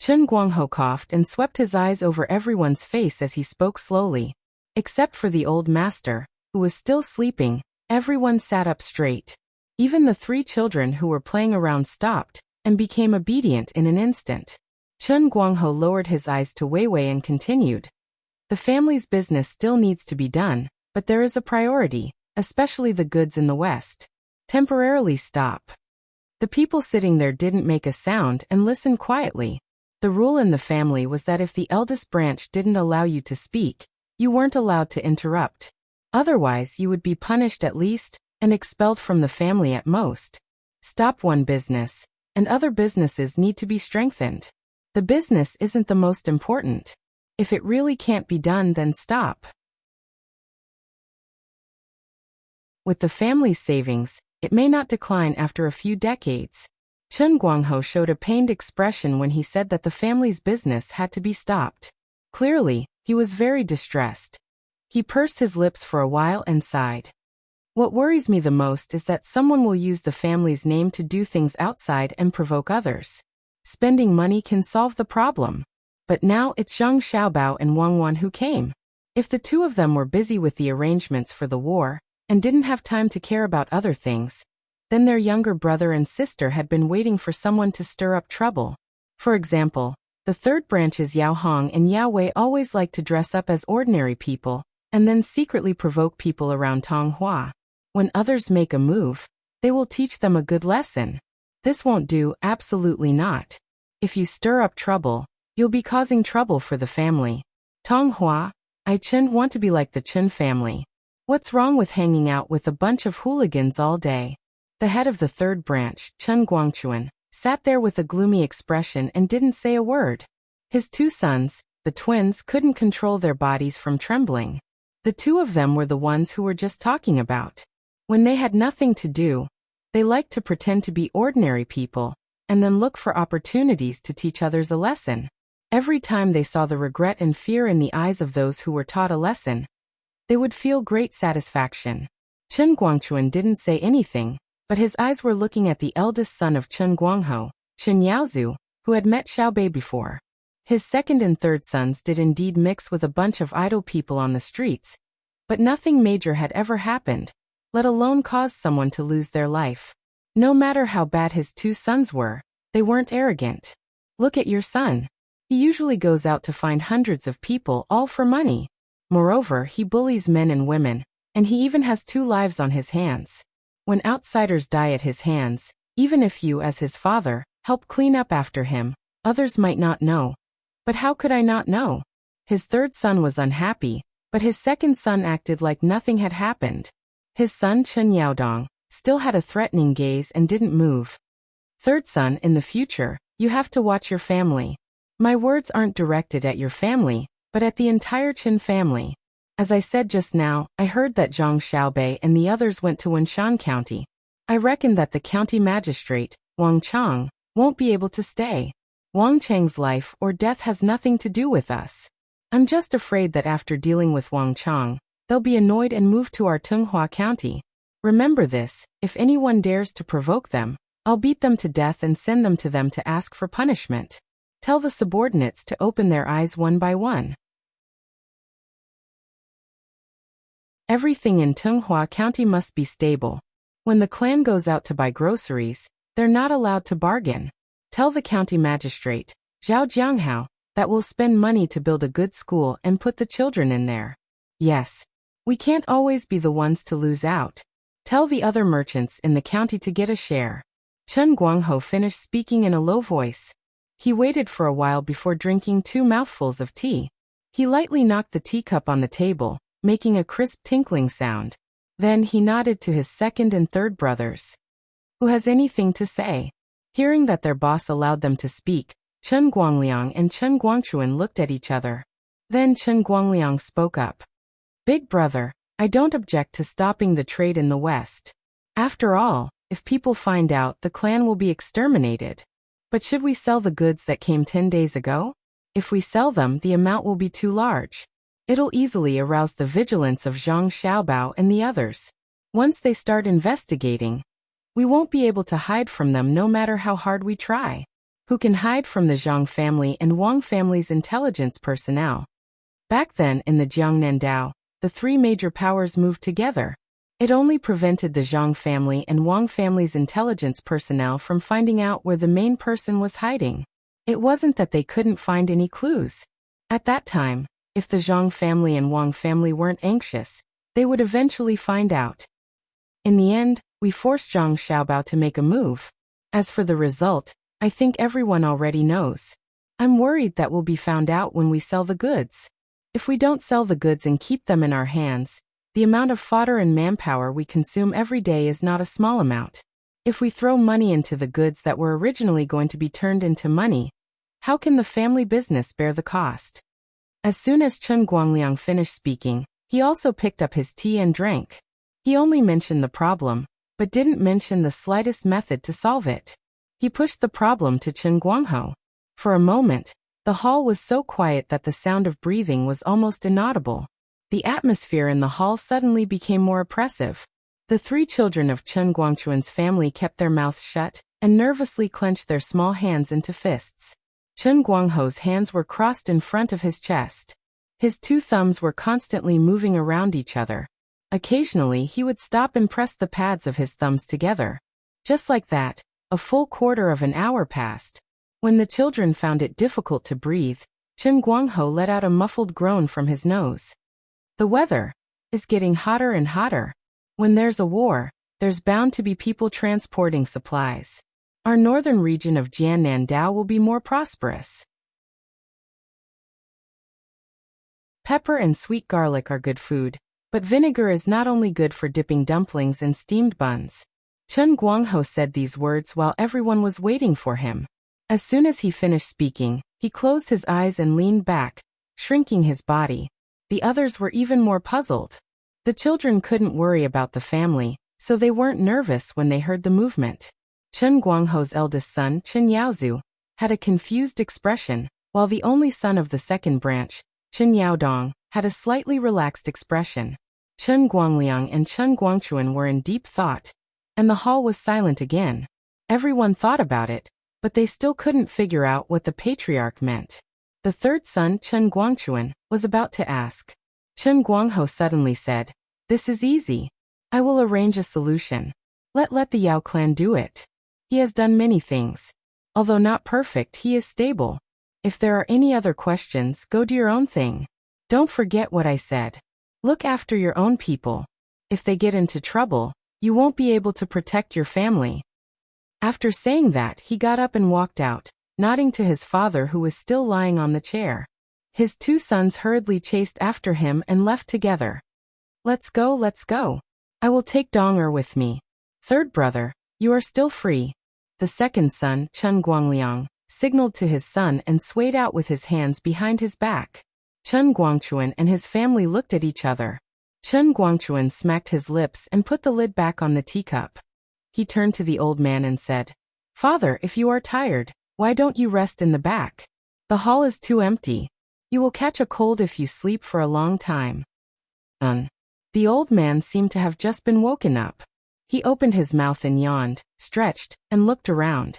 Chen Guangho coughed and swept his eyes over everyone's face as he spoke slowly. Except for the old master, who was still sleeping, everyone sat up straight. Even the 3 children who were playing around stopped and became obedient in an instant. Chen Guangho lowered his eyes to Weiwei and continued. The family's business still needs to be done, but there is a priority, especially the goods in the West. Temporarily stop. The people sitting there didn't make a sound and listened quietly. The rule in the family was that if the eldest branch didn't allow you to speak, you weren't allowed to interrupt. Otherwise, you would be punished at least, and expelled from the family at most. Stop one business, and other businesses need to be strengthened. The business isn't the most important. If it really can't be done, then stop. With the family's savings, it may not decline after a few decades. Chen Guangho showed a pained expression when he said that the family's business had to be stopped. Clearly, he was very distressed. He pursed his lips for a while and sighed. What worries me the most is that someone will use the family's name to do things outside and provoke others. Spending money can solve the problem. But now it's Zhang Xiaobao and Wang Wan who came. If the 2 of them were busy with the arrangements for the war, and didn't have time to care about other things, then their younger brother and sister had been waiting for someone to stir up trouble. For example, the third branches Yao Hong and Yao Wei always like to dress up as ordinary people, and then secretly provoke people around Tang Hua. When others make a move, they will teach them a good lesson. This won't do, absolutely not. If you stir up trouble, you'll be causing trouble for the family. Tang Hua, I Chen want to be like the Chen family. What's wrong with hanging out with a bunch of hooligans all day? The head of the third branch, Chen Guangchuan, sat there with a gloomy expression and didn't say a word. His 2 sons, the twins, couldn't control their bodies from trembling. The 2 of them were the ones who were just talking about. When they had nothing to do, they liked to pretend to be ordinary people, and then look for opportunities to teach others a lesson. Every time they saw the regret and fear in the eyes of those who were taught a lesson, they would feel great satisfaction. Chen Guangchuan didn't say anything, but his eyes were looking at the eldest son of Chen Guangho, Chen Yaozu, who had met Xiaobei before. His second and third sons did indeed mix with a bunch of idle people on the streets, but nothing major had ever happened, let alone cause someone to lose their life. No matter how bad his 2 sons were, they weren't arrogant. Look at your son. He usually goes out to find hundreds of people all for money. Moreover, he bullies men and women, and he even has 2 lives on his hands. When outsiders die at his hands, even if you, as his father, help clean up after him, others might not know. But how could I not know? His third son was unhappy, but his second son acted like nothing had happened. His son Chen Yaodong still had a threatening gaze and didn't move. Third son, in the future, you have to watch your family. My words aren't directed at your family, but at the entire Chen family. As I said just now, I heard that Zhang Xiaobei and the others went to Wenshan County. I reckon that the county magistrate, Wang Chang, won't be able to stay. Wang Chang's life or death has nothing to do with us. I'm just afraid that after dealing with Wang Chang, They'll be annoyed and move to our Tunghua County. Remember this, if anyone dares to provoke them, I'll beat them to death and send them to ask for punishment. Tell the subordinates to open their eyes one by one. Everything in Tunghua County must be stable. When the clan goes out to buy groceries, they're not allowed to bargain. Tell the county magistrate, Zhao Jianghao, that we'll spend money to build a good school and put the children in there. Yes. We can't always be the ones to lose out. Tell the other merchants in the county to get a share. Chen Guangho finished speaking in a low voice. He waited for a while before drinking 2 mouthfuls of tea. He lightly knocked the teacup on the table, making a crisp tinkling sound. Then he nodded to his second and third brothers. Who has anything to say? Hearing that their boss allowed them to speak, Chen Guangliang and Chen Guangchuan looked at each other. Then Chen Guangliang spoke up. Big brother, I don't object to stopping the trade in the West. After all, if people find out, the clan will be exterminated. But should we sell the goods that came 10 days ago? If we sell them, the amount will be too large. It'll easily arouse the vigilance of Zhang Xiaobao and the others. Once they start investigating, we won't be able to hide from them no matter how hard we try. Who can hide from the Zhang family and Wang family's intelligence personnel? Back then in the Jiangnan Dao, the 3 major powers moved together. It only prevented the Zhang family and Wang family's intelligence personnel from finding out where the main person was hiding. It wasn't that they couldn't find any clues. At that time, if the Zhang family and Wang family weren't anxious, they would eventually find out. In the end, we forced Zhang Xiaobao to make a move. As for the result, I think everyone already knows. I'm worried that we'll be found out when we sell the goods. If we don't sell the goods and keep them in our hands, the amount of fodder and manpower we consume every day is not a small amount. If we throw money into the goods that were originally going to be turned into money, how can the family business bear the cost? As soon as Chen Guangliang finished speaking, he also picked up his tea and drank. He only mentioned the problem, but didn't mention the slightest method to solve it. He pushed the problem to Chen Guangho. For a moment, the hall was so quiet that the sound of breathing was almost inaudible. The atmosphere in the hall suddenly became more oppressive. The 3 children of Chen Guangchuan's family kept their mouths shut and nervously clenched their small hands into fists. Chen Guangho's hands were crossed in front of his chest. His 2 thumbs were constantly moving around each other. Occasionally he would stop and press the pads of his thumbs together. Just like that, a full quarter of an hour passed. When the children found it difficult to breathe, Chen Guangho let out a muffled groan from his nose. The weather is getting hotter and hotter. When there's a war, there's bound to be people transporting supplies. Our northern region of Jiangnan Dao will be more prosperous. Pepper and sweet garlic are good food, but vinegar is not only good for dipping dumplings and steamed buns. Chen Guangho said these words while everyone was waiting for him. As soon as he finished speaking, he closed his eyes and leaned back, shrinking his body. The others were even more puzzled. The children couldn't worry about the family, so they weren't nervous when they heard the movement. Chen Guangho's eldest son, Chen Yaozu, had a confused expression, while the only son of the second branch, Chen Yaodong, had a slightly relaxed expression. Chen Guangliang and Chen Guangchuan were in deep thought, and the hall was silent again. Everyone thought about it, but they still couldn't figure out what the patriarch meant. The third son, Chen Guangchuan, was about to ask. Chen Guangho suddenly said, "This is easy. I will arrange a solution. Let the Yao clan do it. He has done many things. Although not perfect, he is stable. If there are any other questions, go do your own thing. Don't forget what I said. Look after your own people. If they get into trouble, you won't be able to protect your family." After saying that, he got up and walked out, nodding to his father who was still lying on the chair. His 2 sons hurriedly chased after him and left together. Let's go, let's go. I will take Donger with me. Third brother, you are still free." The second son, Chen Guangliang, signaled to his son and swayed out with his hands behind his back. Chen Guangchuan and his family looked at each other. Chen Guangchuan smacked his lips and put the lid back on the teacup. He turned to the old man and said, "Father, if you are tired, why don't you rest in the back? The hall is too empty. You will catch a cold if you sleep for a long time." The old man seemed to have just been woken up. He opened his mouth and yawned, stretched, and looked around.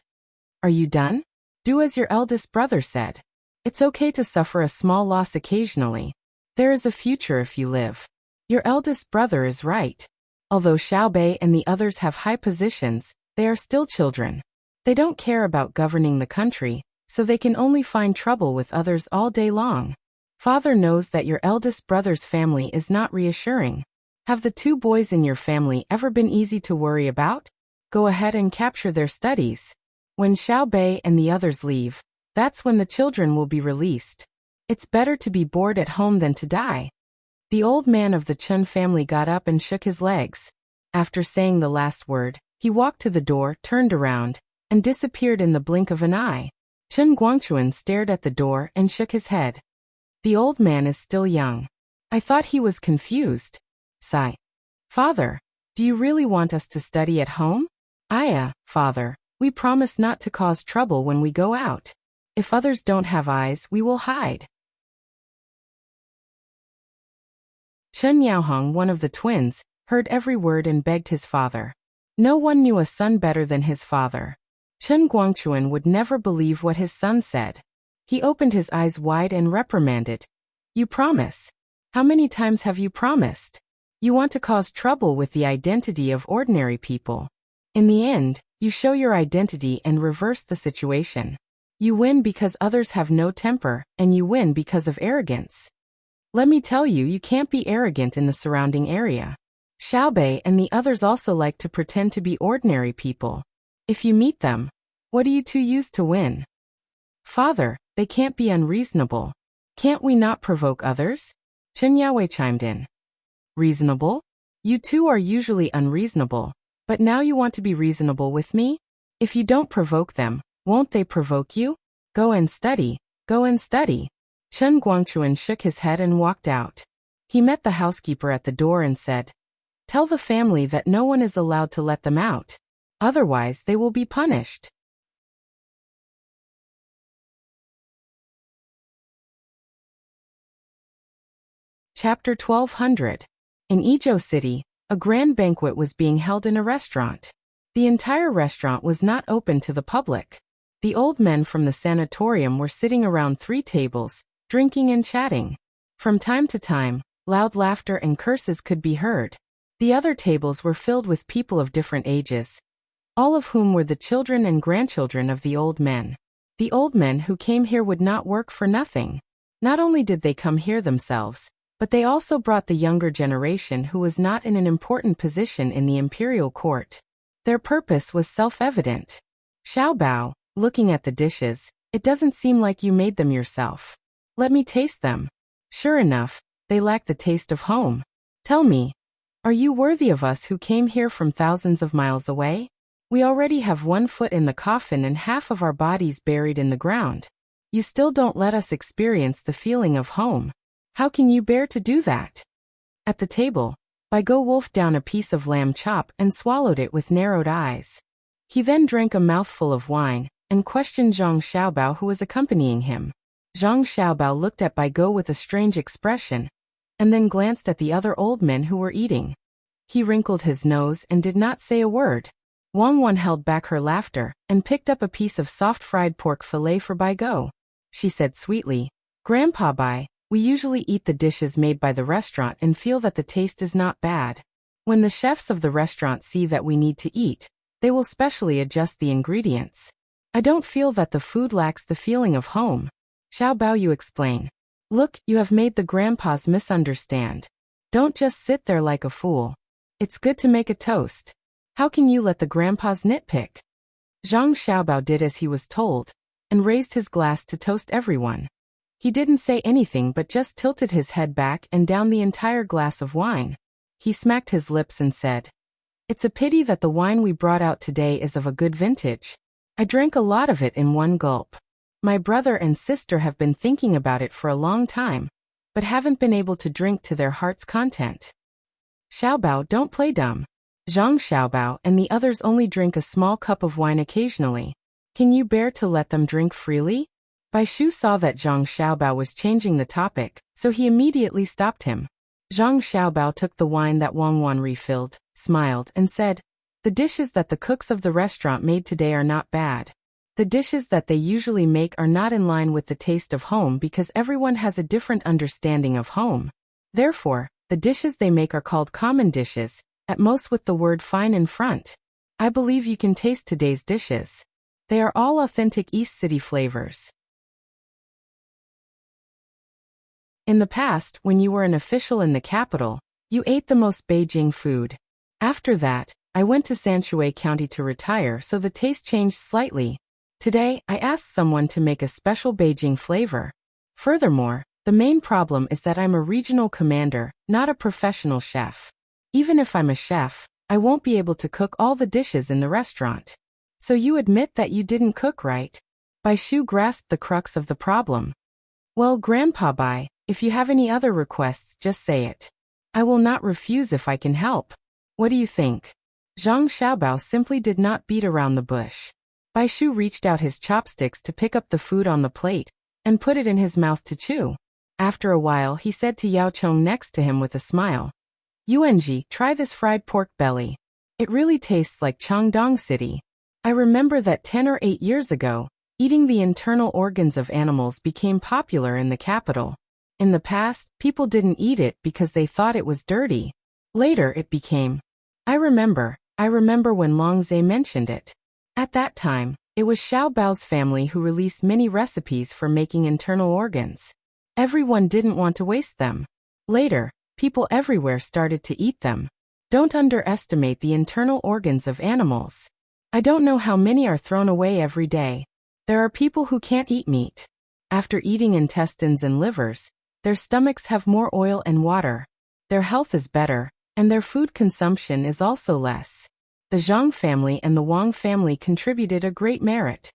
Are you done? Do as your eldest brother said. It's okay to suffer a small loss occasionally. There is a future if you live. Your eldest brother is right. Although Xiao Bei and the others have high positions, they are still children. They don't care about governing the country, so they can only find trouble with others all day long. Father knows that your eldest brother's family is not reassuring. Have the two boys in your family ever been easy to worry about? Go ahead and capture their studies. When Xiao Bei and the others leave, that's when the children will be released. It's better to be bored at home than to die. The old man of the Chun family got up and shook his legs. After saying the last word, he walked to the door, turned around, and disappeared in the blink of an eye. Chun Guangchuan stared at the door and shook his head. The old man is still young. I thought he was confused. Sigh. Father, do you really want us to study at home? Father, we promise not to cause trouble when we go out. If others don't have eyes, we will hide. Chen Yaohong, one of the twins, heard every word and begged his father. No one knew a son better than his father. Chen Guangchuan would never believe what his son said. He opened his eyes wide and reprimanded. You promise? How many times have you promised? You want to cause trouble with the identity of ordinary people. In the end, you show your identity and reverse the situation. You win because others have no temper, and you win because of arrogance. Let me tell you, you can't be arrogant in the surrounding area. Xiao Bei and the others also like to pretend to be ordinary people. If you meet them, what do you two use to win? Father, they can't be unreasonable. Can't we not provoke others? Chen Yaowei chimed in. Reasonable? You two are usually unreasonable, but now you want to be reasonable with me? If you don't provoke them, won't they provoke you? Go and study, go and study. Chen Guangchuan shook his head and walked out. He met the housekeeper at the door and said, Tell the family that no one is allowed to let them out. Otherwise they will be punished. Chapter 1200. In Izhou City, a grand banquet was being held in a restaurant. The entire restaurant was not open to the public. The old men from the sanatorium were sitting around 3 tables, drinking and chatting. From time to time, loud laughter and curses could be heard. The other tables were filled with people of different ages, all of whom were the children and grandchildren of the old men. The old men who came here would not work for nothing. Not only did they come here themselves, but they also brought the younger generation who was not in an important position in the imperial court. Their purpose was self-evident. Xiao Bao, looking at the dishes, it doesn't seem like you made them yourself. Let me taste them. Sure enough, they lack the taste of home. Tell me, are you worthy of us who came here from thousands of miles away? We already have 1 foot in the coffin and half of our bodies buried in the ground. You still don't let us experience the feeling of home. How can you bear to do that? At the table, Bai Go wolfed down a piece of lamb chop and swallowed it with narrowed eyes. He then drank a mouthful of wine and questioned Zhang Xiaobao, who was accompanying him. Zhang Xiaobao looked at Bai Go with a strange expression, and then glanced at the other old men who were eating. He wrinkled his nose and did not say a word. Wang Wan held back her laughter and picked up a piece of soft fried pork fillet for Bai Go. She said sweetly, Grandpa Bai, we usually eat the dishes made by the restaurant and feel that the taste is not bad. When the chefs of the restaurant see that we need to eat, they will specially adjust the ingredients. I don't feel that the food lacks the feeling of home. Xiao Bao, you explain. Look, you have made the grandpas misunderstand. Don't just sit there like a fool. It's good to make a toast. How can you let the grandpas nitpick? Zhang Xiaobao did as he was told, and raised his glass to toast everyone. He didn't say anything but just tilted his head back and downed the entire glass of wine. He smacked his lips and said, It's a pity that the wine we brought out today is of a good vintage. I drank a lot of it in 1 gulp. My brother and sister have been thinking about it for a long time, but haven't been able to drink to their heart's content. Xiaobao, don't play dumb. Zhang Xiaobao and the others only drink a small cup of wine occasionally. Can you bear to let them drink freely? Bai Shu saw that Zhang Xiaobao was changing the topic, so he immediately stopped him. Zhang Xiaobao took the wine that Wang Wan refilled, smiled, and said, "The dishes that the cooks of the restaurant made today are not bad. The dishes that they usually make are not in line with the taste of home because everyone has a different understanding of home. Therefore, the dishes they make are called common dishes, at most with the word fine in front. I believe you can taste today's dishes. They are all authentic East City flavors." In the past, when you were an official in the capital, you ate the most Beijing food. After that, I went to Sanshui County to retire, so the taste changed slightly. Today, I asked someone to make a special Beijing flavor. Furthermore, the main problem is that I'm a regional commander, not a professional chef. Even if I'm a chef, I won't be able to cook all the dishes in the restaurant. So you admit that you didn't cook, right? Bai Shu grasped the crux of the problem. Well, Grandpa Bai, if you have any other requests, just say it. I will not refuse if I can help. What do you think? Zhang Xiaobao simply did not beat around the bush. Bai Shu reached out his chopsticks to pick up the food on the plate and put it in his mouth to chew. After a while, he said to Yao Chong next to him with a smile, "Yuanji, try this fried pork belly. It really tastes like Changdong City." I remember that 10 or 8 years ago, eating the internal organs of animals became popular in the capital. In the past, people didn't eat it because they thought it was dirty. Later it became. I remember when Long Zhe mentioned it. At that time, it was Xiao Bao's family who released many recipes for making internal organs. Everyone didn't want to waste them. Later, people everywhere started to eat them. Don't underestimate the internal organs of animals. I don't know how many are thrown away every day. There are people who can't eat meat. After eating intestines and livers, their stomachs have more oil and water. Their health is better, and their food consumption is also less. The Zhang family and the Wang family contributed a great merit.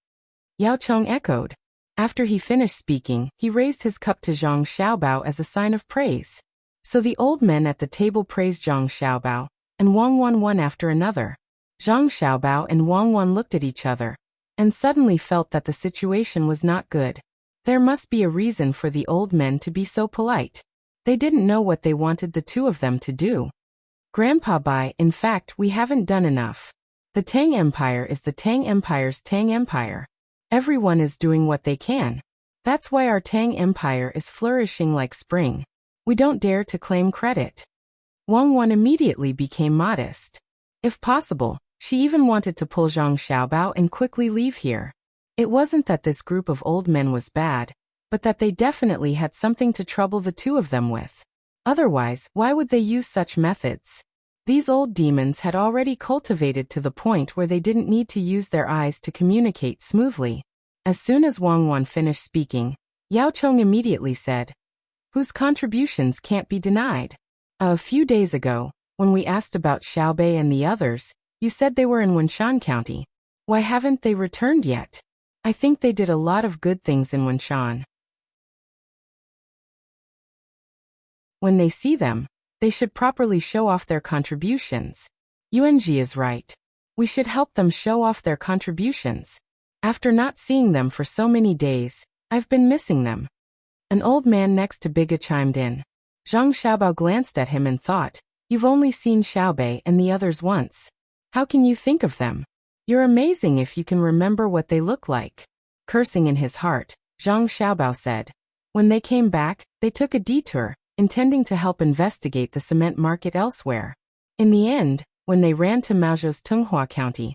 Yao Chong echoed. After he finished speaking, he raised his cup to Zhang Xiaobao as a sign of praise. So the old men at the table praised Zhang Xiaobao, and Wang Wan one after another. Zhang Xiaobao and Wang Wan looked at each other, and suddenly felt that the situation was not good. There must be a reason for the old men to be so polite. They didn't know what they wanted the two of them to do. Grandpa Bai, in fact, we haven't done enough. The Tang Empire is the Tang Empire's Tang Empire. Everyone is doing what they can. That's why our Tang Empire is flourishing like spring. We don't dare to claim credit. Wang Wan immediately became modest. If possible, she even wanted to pull Zhang Xiaobao and quickly leave here. It wasn't that this group of old men was bad, but that they definitely had something to trouble the two of them with. Otherwise, why would they use such methods? These old demons had already cultivated to the point where they didn't need to use their eyes to communicate smoothly. As soon as Wang Wan finished speaking, Yao Chong immediately said, "Whose contributions can't be denied. A few days ago, when we asked about Xiaobei and the others, you said they were in Wenshan County. Why haven't they returned yet? I think they did a lot of good things in Wenshan. When they see them, they should properly show off their contributions. Yuanji is right. We should help them show off their contributions. After not seeing them for so many days, I've been missing them." An old man next to Biga chimed in. Zhang Xiaobao glanced at him and thought, "You've only seen Xiaobei and the others once. How can you think of them? You're amazing if you can remember what they look like." Cursing in his heart, Zhang Xiaobao said, "When they came back, they took a detour, intending to help investigate the cement market elsewhere. In the end, when they ran to Maozhou's Tunghua County,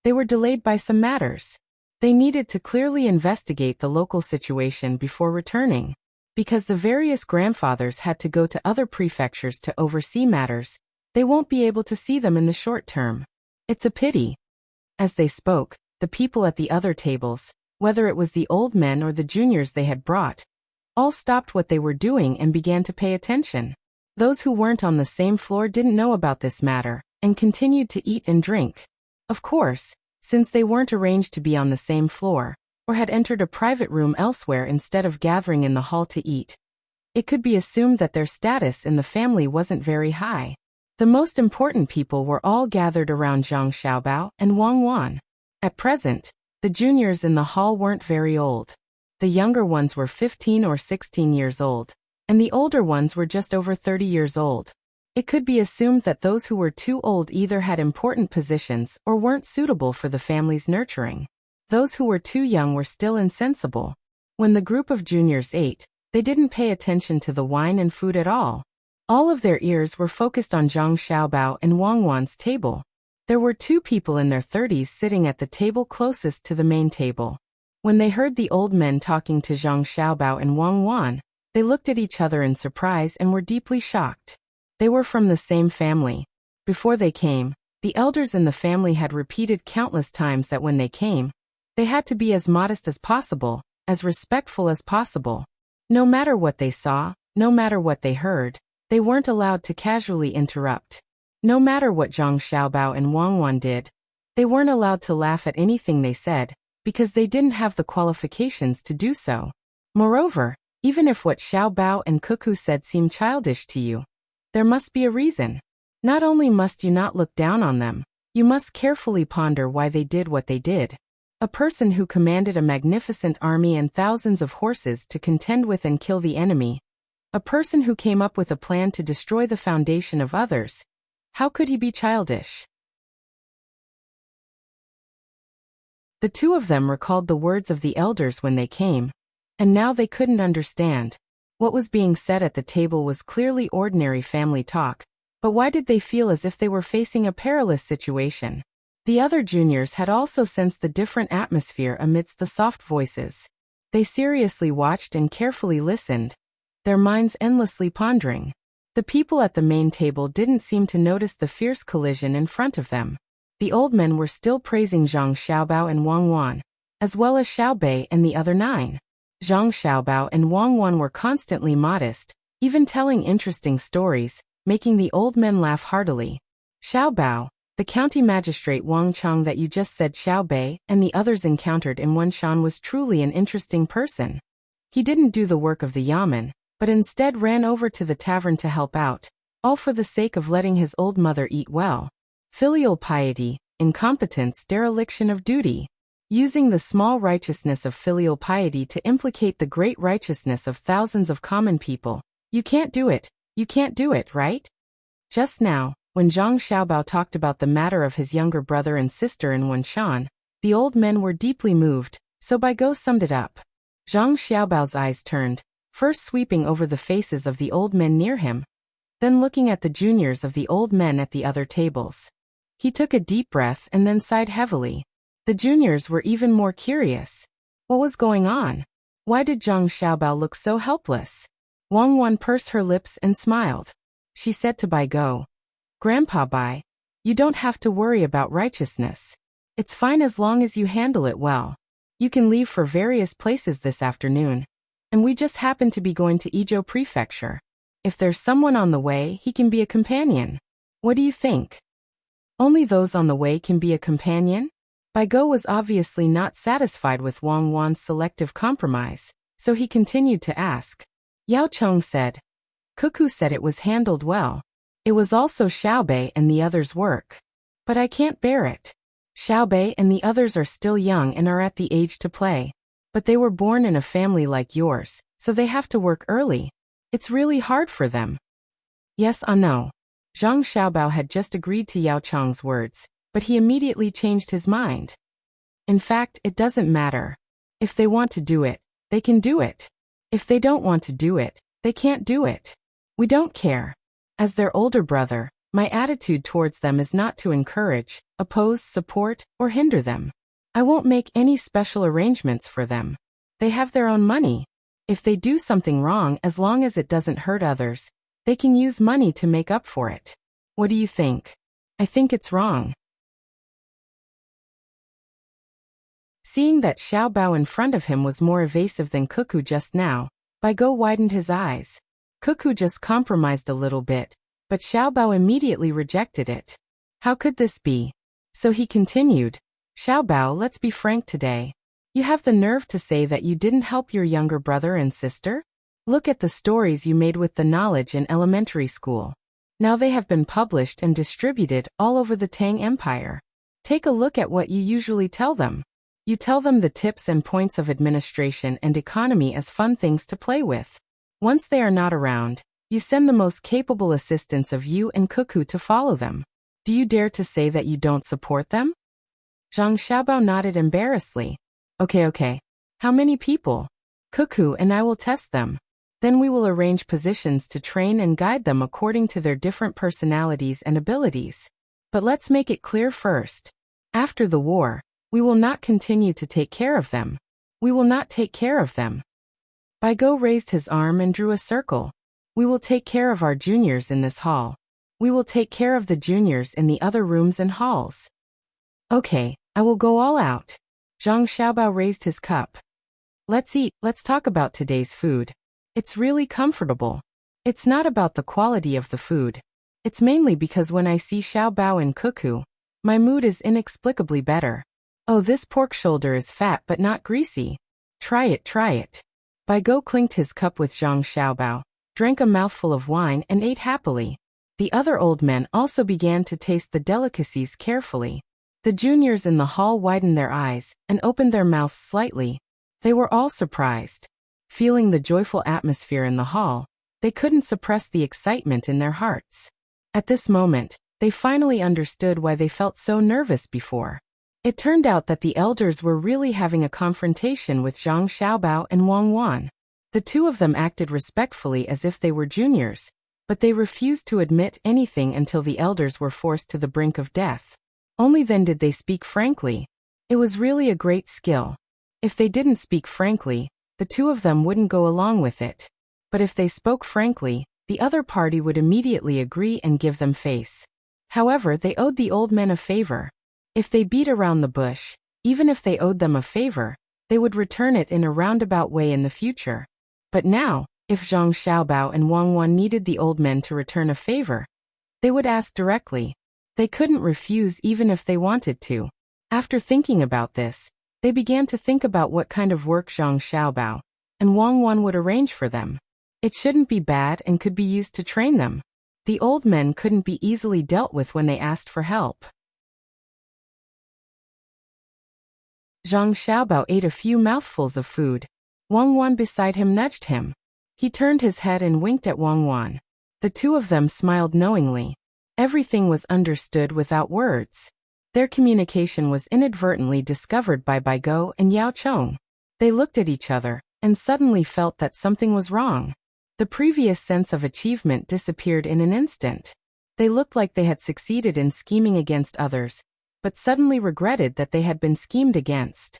they were delayed by some matters. They needed to clearly investigate the local situation before returning. Because the various grandfathers had to go to other prefectures to oversee matters, they won't be able to see them in the short term. It's a pity." As they spoke, the people at the other tables, whether it was the old men or the juniors they had brought, all stopped what they were doing and began to pay attention. Those who weren't on the same floor didn't know about this matter, and continued to eat and drink. Of course, since they weren't arranged to be on the same floor, or had entered a private room elsewhere instead of gathering in the hall to eat, it could be assumed that their status in the family wasn't very high. The most important people were all gathered around Zhang Xiaobao and Wang Wan. At present, the juniors in the hall weren't very old. The younger ones were 15 or 16 years old, and the older ones were just over 30 years old. It could be assumed that those who were too old either had important positions or weren't suitable for the family's nurturing. Those who were too young were still insensible. When the group of juniors ate, they didn't pay attention to the wine and food at all. All of their ears were focused on Zhang Xiaobao and Wang Wan's table. There were two people in their 30s sitting at the table closest to the main table. When they heard the old men talking to Zhang Xiaobao and Wang Wan, they looked at each other in surprise and were deeply shocked. They were from the same family. Before they came, the elders in the family had repeated countless times that when they came, they had to be as modest as possible, as respectful as possible. No matter what they saw, no matter what they heard, they weren't allowed to casually interrupt. No matter what Zhang Xiaobao and Wang Wan did, they weren't allowed to laugh at anything they said, because they didn't have the qualifications to do so. Moreover, even if what Xiaobao and Cuckoo said seemed childish to you, there must be a reason. Not only must you not look down on them, you must carefully ponder why they did what they did. A person who commanded a magnificent army and thousands of horses to contend with and kill the enemy. A person who came up with a plan to destroy the foundation of others. How could he be childish? The two of them recalled the words of the elders when they came, and now they couldn't understand. What was being said at the table was clearly ordinary family talk, but why did they feel as if they were facing a perilous situation? The other juniors had also sensed the different atmosphere amidst the soft voices. They seriously watched and carefully listened, their minds endlessly pondering. The people at the main table didn't seem to notice the fierce collision in front of them. The old men were still praising Zhang Xiaobao and Wang Wan, as well as Xiao Bei and the other 9. Zhang Xiaobao and Wang Wan were constantly modest, even telling interesting stories, making the old men laugh heartily. Xiao Bao, the county magistrate Wang Chang that you just said Xiao Bei and the others encountered in Wenshan was truly an interesting person. He didn't do the work of the yamen, but instead ran over to the tavern to help out, all for the sake of letting his old mother eat well. Filial piety, incompetence, dereliction of duty. Using the small righteousness of filial piety to implicate the great righteousness of thousands of common people. You can't do it, right? Just now, when Zhang Xiaobao talked about the matter of his younger brother and sister in Wenshan, the old men were deeply moved, so Baigo summed it up. Zhang Xiaobao's eyes turned, first sweeping over the faces of the old men near him, then looking at the juniors of the old men at the other tables. He took a deep breath and then sighed heavily. The juniors were even more curious. What was going on? Why did Zhang Xiaobao look so helpless? Wang Wan pursed her lips and smiled. She said to Baigo, "Grandpa Bai, you don't have to worry about righteousness. It's fine as long as you handle it well. You can leave for various places this afternoon. And we just happen to be going to Izhou Prefecture. If there's someone on the way, he can be a companion. What do you think?" Only those on the way can be a companion? Baigo was obviously not satisfied with Wang Wan's selective compromise, so he continued to ask. Yao Cheng said. Cuckoo said it was handled well. It was also Xiao Bei and the others' work. But I can't bear it. Xiao Bei and the others are still young and are at the age to play. But they were born in a family like yours, so they have to work early. It's really hard for them. Yes, I know. Zhang Xiaobao had just agreed to Yao Cheng's words, but he immediately changed his mind. In fact, it doesn't matter. If they want to do it, they can do it. If they don't want to do it, they can't do it. We don't care. As their older brother, my attitude towards them is not to encourage, oppose, support, or hinder them. I won't make any special arrangements for them. They have their own money. If they do something wrong, as long as it doesn't hurt others, they can use money to make up for it. What do you think? I think it's wrong. Seeing that Xiao Bao in front of him was more evasive than Cuckoo just now, Baigo widened his eyes. Cuckoo just compromised a little bit, but Xiao Bao immediately rejected it. How could this be? So he continued, Xiao Bao, let's be frank today. You have the nerve to say that you didn't help your younger brother and sister? Look at the stories you made with the knowledge in elementary school. Now they have been published and distributed all over the Tang Empire. Take a look at what you usually tell them. You tell them the tips and points of administration and economy as fun things to play with. Once they are not around, you send the most capable assistants of you and Cuckoo to follow them. Do you dare to say that you don't support them? Zhang Xiaobao nodded embarrassedly. Okay. How many people? Cuckoo and I will test them. Then we will arrange positions to train and guide them according to their different personalities and abilities. But let's make it clear first. After the war, we will not continue to take care of them. We will not take care of them. Baigo raised his arm and drew a circle. We will take care of our juniors in this hall. We will take care of the juniors in the other rooms and halls. Okay, I will go all out. Zhang Xiaobao raised his cup. Let's eat, let's talk about today's food. It's really comfortable. It's not about the quality of the food. It's mainly because when I see Xiaobao and Cuckoo, my mood is inexplicably better. Oh, this pork shoulder is fat but not greasy. Try it. Baigo clinked his cup with Zhang Xiaobao, drank a mouthful of wine and ate happily. The other old men also began to taste the delicacies carefully. The juniors in the hall widened their eyes and opened their mouths slightly. They were all surprised. Feeling the joyful atmosphere in the hall, they couldn't suppress the excitement in their hearts. At this moment, they finally understood why they felt so nervous before. It turned out that the elders were really having a confrontation with Zhang Xiaobao and Wang Wan. The two of them acted respectfully as if they were juniors, but they refused to admit anything until the elders were forced to the brink of death. Only then did they speak frankly. It was really a great skill. If they didn't speak frankly, the two of them wouldn't go along with it. But if they spoke frankly, the other party would immediately agree and give them face. However, they owed the old men a favor. If they beat around the bush, even if they owed them a favor, they would return it in a roundabout way in the future. But now, if Zhang Xiaobao and Wang Wan needed the old men to return a favor, they would ask directly. They couldn't refuse even if they wanted to. After thinking about this, they began to think about what kind of work Zhang Xiaobao and Wang Wan would arrange for them. It shouldn't be bad and could be used to train them. The old men couldn't be easily dealt with when they asked for help. Zhang Xiaobao ate a few mouthfuls of food. Wang Wan beside him nudged him. He turned his head and winked at Wang Wan. The two of them smiled knowingly. Everything was understood without words. Their communication was inadvertently discovered by Baigo and Yao Chong. They looked at each other and suddenly felt that something was wrong. The previous sense of achievement disappeared in an instant. They looked like they had succeeded in scheming against others, but suddenly regretted that they had been schemed against.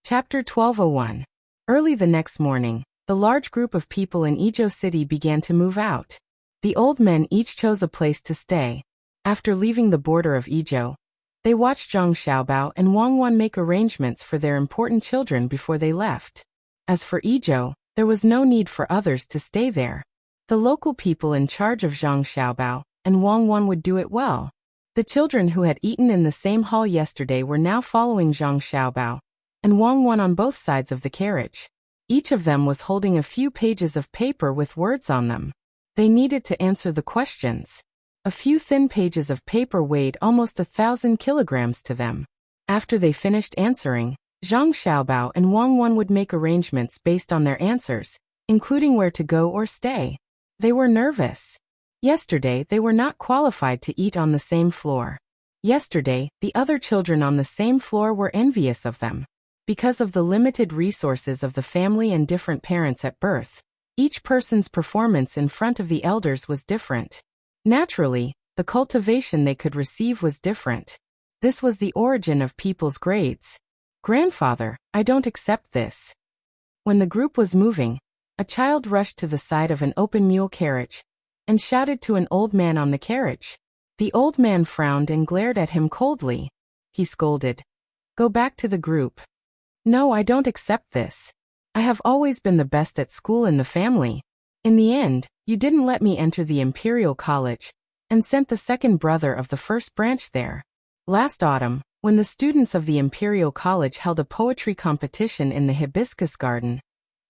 Chapter 12:01. Early the next morning, the large group of people in Izhou City began to move out. The old men each chose a place to stay. After leaving the border of Izhou, they watched Zhang Xiaobao and Wang Wan make arrangements for their important children before they left. As for Izhou, there was no need for others to stay there. The local people in charge of Zhang Xiaobao and Wang Wan would do it well. The children who had eaten in the same hall yesterday were now following Zhang Xiaobao and Wang Wan on both sides of the carriage. Each of them was holding a few pages of paper with words on them. They needed to answer the questions. A few thin pages of paper weighed almost 1,000 kilograms to them. After they finished answering, Zhang Xiaobao and Wang Wan would make arrangements based on their answers, including where to go or stay. They were nervous. Yesterday, they were not qualified to eat on the same floor. Yesterday, the other children on the same floor were envious of them. Because of the limited resources of the family and different parents at birth, each person's performance in front of the elders was different. Naturally, the cultivation they could receive was different. This was the origin of people's grades. Grandfather, I don't accept this. When the group was moving, a child rushed to the side of an open mule carriage and shouted to an old man on the carriage. The old man frowned and glared at him coldly. He scolded. Go back to the group. No, I don't accept this. I have always been the best at school in the family. In the end, you didn't let me enter the Imperial College and sent the second brother of the first branch there. Last autumn, when the students of the Imperial College held a poetry competition in the Hibiscus Garden,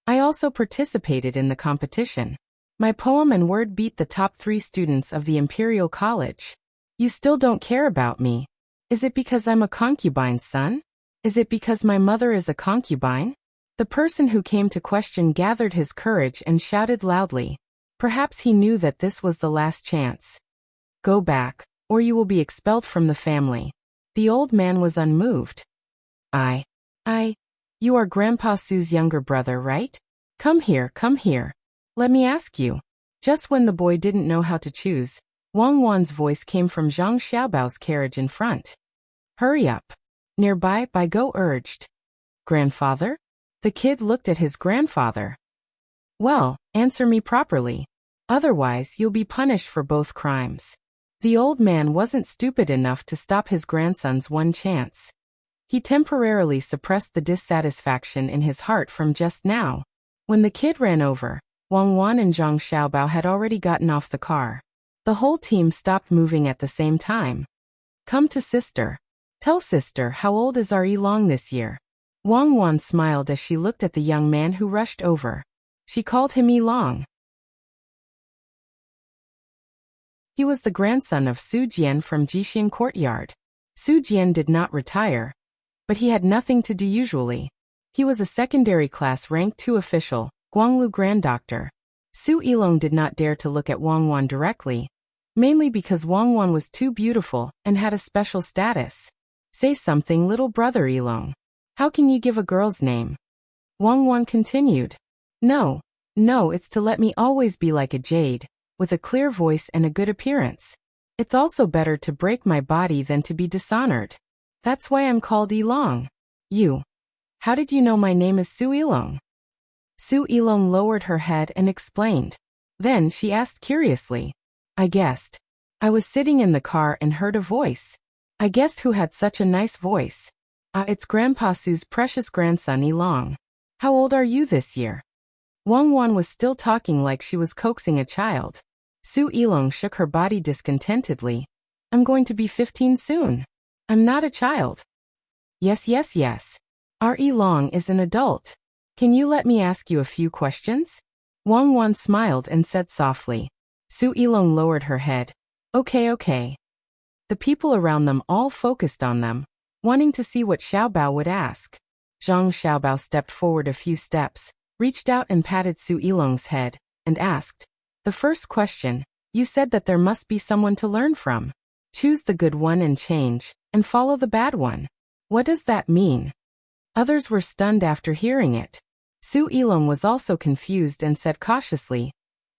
I also participated in the competition. My poem and word beat the top 3 students of the Imperial College. You still don't care about me. Is it because I'm a concubine's son? Is it because my mother is a concubine? The person who came to question gathered his courage and shouted loudly. Perhaps he knew that this was the last chance. Go back, or you will be expelled from the family. The old man was unmoved. You are Grandpa Su's younger brother, right? Come here, come here. Let me ask you. Just when the boy didn't know how to choose, Wang Wan's voice came from Zhang Xiaobao's carriage in front. Hurry up. Nearby, Bai Go urged. Grandfather? The kid looked at his grandfather. Well, answer me properly. Otherwise, you'll be punished for both crimes. The old man wasn't stupid enough to stop his grandson's one chance. He temporarily suppressed the dissatisfaction in his heart from just now. When the kid ran over, Wang Wan and Zhang Xiaobao had already gotten off the car. The whole team stopped moving at the same time. Come to sister. Tell sister how old is our Long this year. Wang Wan smiled as she looked at the young man who rushed over. She called him Long. He was the grandson of Su Jian from Jixin Courtyard. Su Jian did not retire, but he had nothing to do usually. He was a secondary class rank 2 official, Guanglu Grand Doctor. Su Yilong did not dare to look at Wang Wan directly, mainly because Wang Wan was too beautiful and had a special status. Say something, little brother Yilong. How can you give a girl's name? Wang Wan continued. No, it's to let me always be like a jade, with a clear voice and a good appearance. It's also better to break my body than to be dishonored. That's why I'm called Yilong. You. How did you know my name is Su Yilong? Su Yilong lowered her head and explained. Then she asked curiously. I guessed. I was sitting in the car and heard a voice. I guessed who had such a nice voice. It's Grandpa Su's precious grandson Yilong. How old are you this year? Wang Wan was still talking like she was coaxing a child. Su Yilong shook her body discontentedly. I'm going to be 15 soon. I'm not a child. Yes. Our Yilong is an adult. Can you let me ask you a few questions? Wang Wan smiled and said softly. Su Yilong lowered her head. Okay. The people around them all focused on them, wanting to see what Xiaobao would ask. Zhang Xiaobao stepped forward a few steps, reached out and patted Su Yilong's head, and asked. The first question, you said that there must be someone to learn from. Choose the good one and change, and follow the bad one. What does that mean? Others were stunned after hearing it. Su Yilong was also confused and said cautiously,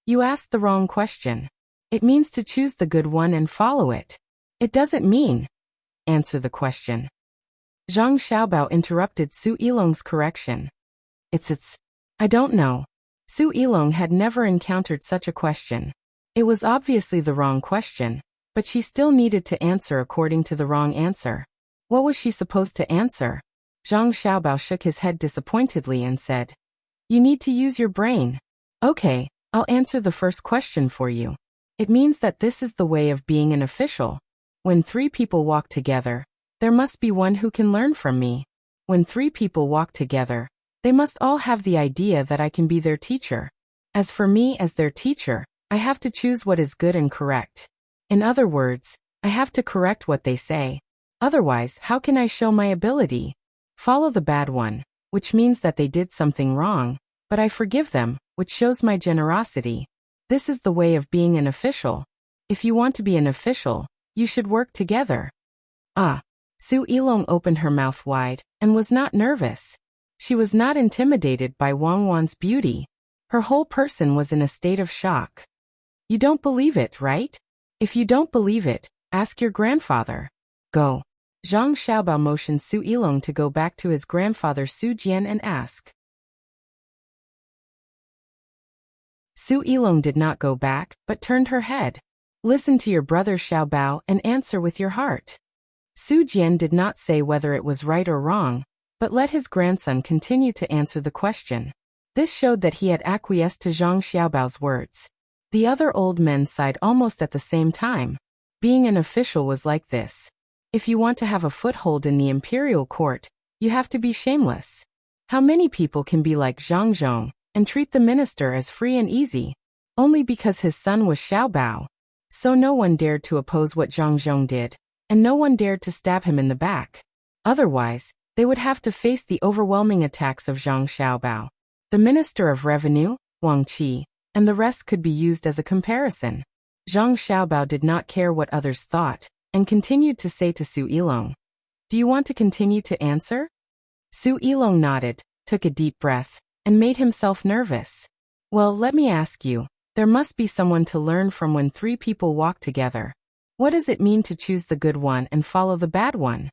You asked the wrong question. It means to choose the good one and follow it. It doesn't mean. Answer the question. Zhang Xiaobao interrupted Su Yilong's correction. I don't know. Su Yilong had never encountered such a question. It was obviously the wrong question, but she still needed to answer according to the wrong answer. What was she supposed to answer? Zhang Xiaobao shook his head disappointedly and said, You need to use your brain. Okay, I'll answer the first question for you. It means that this is the way of being an official. When 3 people walk together, there must be one who can learn from me. When 3 people walk together, they must all have the idea that I can be their teacher. As for me as their teacher, I have to choose what is good and correct. In other words, I have to correct what they say. Otherwise, how can I show my ability? Follow the bad one, which means that they did something wrong, but I forgive them, which shows my generosity. This is the way of being an official. If you want to be an official, you should work together. Su Yilong opened her mouth wide, and was not nervous. She was not intimidated by Wang Wan's beauty. Her whole person was in a state of shock. You don't believe it, right? If you don't believe it, ask your grandfather. Go. Zhang Xiaobao motioned Su Yilong to go back to his grandfather Su Jian and ask. Su Yilong did not go back, but turned her head. Listen to your brother Xiaobao and answer with your heart. Su Jian did not say whether it was right or wrong, but let his grandson continue to answer the question. This showed that he had acquiesced to Zhang Xiaobao's words. The other old men sighed almost at the same time. Being an official was like this. If you want to have a foothold in the imperial court, you have to be shameless. How many people can be like Zhang Zhong and treat the minister as free and easy? Only because his son was Xiaobao. So no one dared to oppose what Zhang Zhong did. and no one dared to stab him in the back. Otherwise, they would have to face the overwhelming attacks of Zhang Xiaobao, the Minister of Revenue, Wang Qi, and the rest could be used as a comparison. Zhang Xiaobao did not care what others thought, and continued to say to Su Yilong, "Do you want to continue to answer?" Su Yilong nodded, took a deep breath, and made himself nervous. "Well, let me ask you, there must be someone to learn from when three people walk together. What does it mean to choose the good one and follow the bad one?"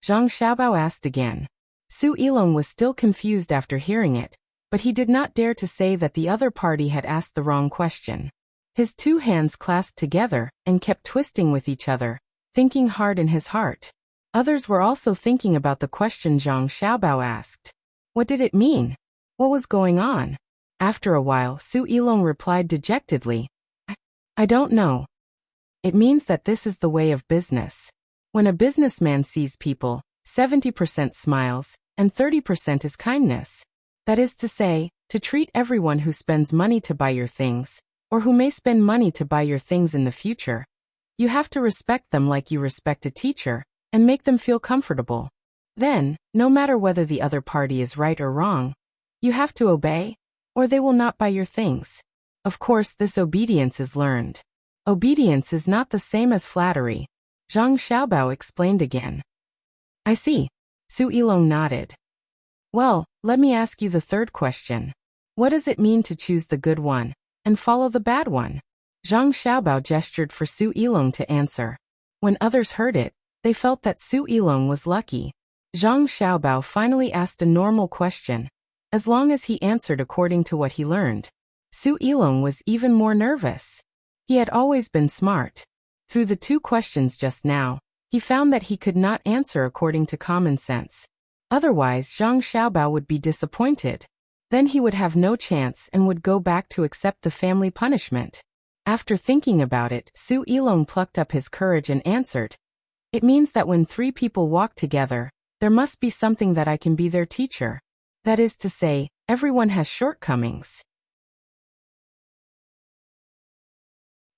Zhang Xiaobao asked again. Su Yilong was still confused after hearing it, but he did not dare to say that the other party had asked the wrong question. His two hands clasped together and kept twisting with each other, thinking hard in his heart. Others were also thinking about the question Zhang Xiaobao asked. What did it mean? What was going on? After a while, Su Yilong replied dejectedly, I don't know. It means that this is the way of business. When a businessman sees people, 70% smiles, and 30% is kindness. That is to say, to treat everyone who spends money to buy your things, or who may spend money to buy your things in the future. You have to respect them like you respect a teacher, and make them feel comfortable. Then, no matter whether the other party is right or wrong, you have to obey, or they will not buy your things. Of course, this obedience is learned. Obedience is not the same as flattery. Zhang Xiaobao explained again. I see. Su Yilong nodded. Well, let me ask you the third question. What does it mean to choose the good one and follow the bad one? Zhang Xiaobao gestured for Su Yilong to answer. When others heard it, they felt that Su Yilong was lucky. Zhang Xiaobao finally asked a normal question. As long as he answered according to what he learned, Su Yilong was even more nervous. He had always been smart. Through the two questions just now, he found that he could not answer according to common sense. Otherwise, Zhang Xiaobao would be disappointed. Then he would have no chance and would go back to accept the family punishment. After thinking about it, Su Yilong plucked up his courage and answered, It means that when three people walk together, there must be something that I can be their teacher. That is to say, everyone has shortcomings.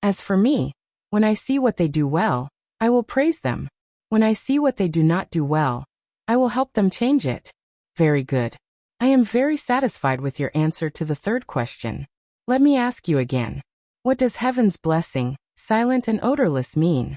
As for me, when I see what they do well, I will praise them. When I see what they do not do well, I will help them change it. Very good. I am very satisfied with your answer to the third question. Let me ask you again. What does heaven's blessing, silent and odorless, mean?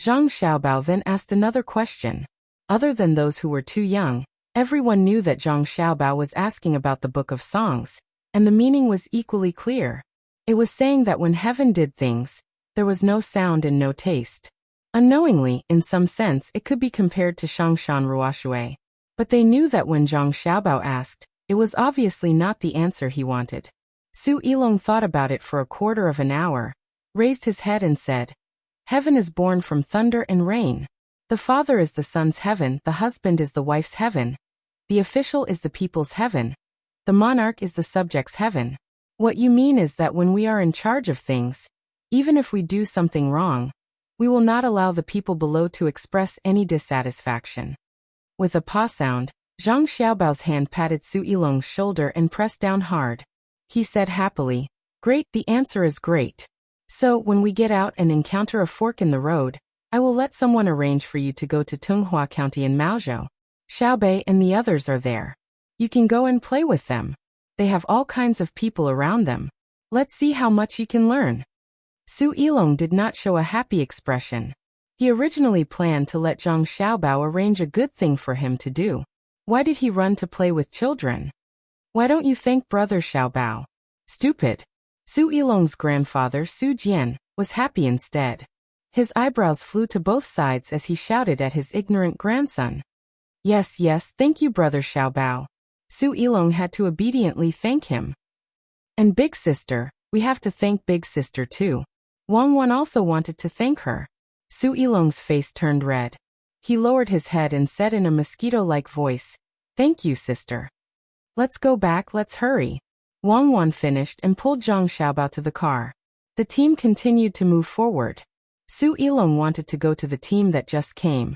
Zhang Xiaobao then asked another question. Other than those who were too young, everyone knew that Zhang Xiaobao was asking about the Book of Songs, and the meaning was equally clear. It was saying that when heaven did things, there was no sound and no taste. Unknowingly, in some sense, it could be compared to Shangshan Ruoshui. But they knew that when Zhang Xiaobao asked, it was obviously not the answer he wanted. Su Yilong thought about it for a quarter of an hour, raised his head and said, Heaven is born from thunder and rain. The father is the son's heaven, the husband is the wife's heaven, the official is the people's heaven, the monarch is the subject's heaven. What you mean is that when we are in charge of things, even if we do something wrong, we will not allow the people below to express any dissatisfaction. With a paw sound, Zhang Xiaobao's hand patted Su Yilong's shoulder and pressed down hard. He said happily, Great, the answer is great. So, when we get out and encounter a fork in the road, I will let someone arrange for you to go to Tunghua County in Maozhou. Xiaobei and the others are there. You can go and play with them. They have all kinds of people around them. Let's see how much you can learn. Su Yilong did not show a happy expression. He originally planned to let Zhang Xiaobao arrange a good thing for him to do. Why did he run to play with children? Why don't you thank brother Xiaobao? Stupid. Su Yilong's grandfather, Su Jian, was happy instead. His eyebrows flew to both sides as he shouted at his ignorant grandson. Yes, yes, thank you, brother Xiaobao. Su Yilong had to obediently thank him. And big sister, we have to thank big sister too. Wang Wan also wanted to thank her. Su Yilong's face turned red. He lowered his head and said in a mosquito-like voice, Thank you, sister. Let's go back, let's hurry. Wang Wan finished and pulled Zhang Xiaobao to the car. The team continued to move forward. Su Yilong wanted to go to the team that just came,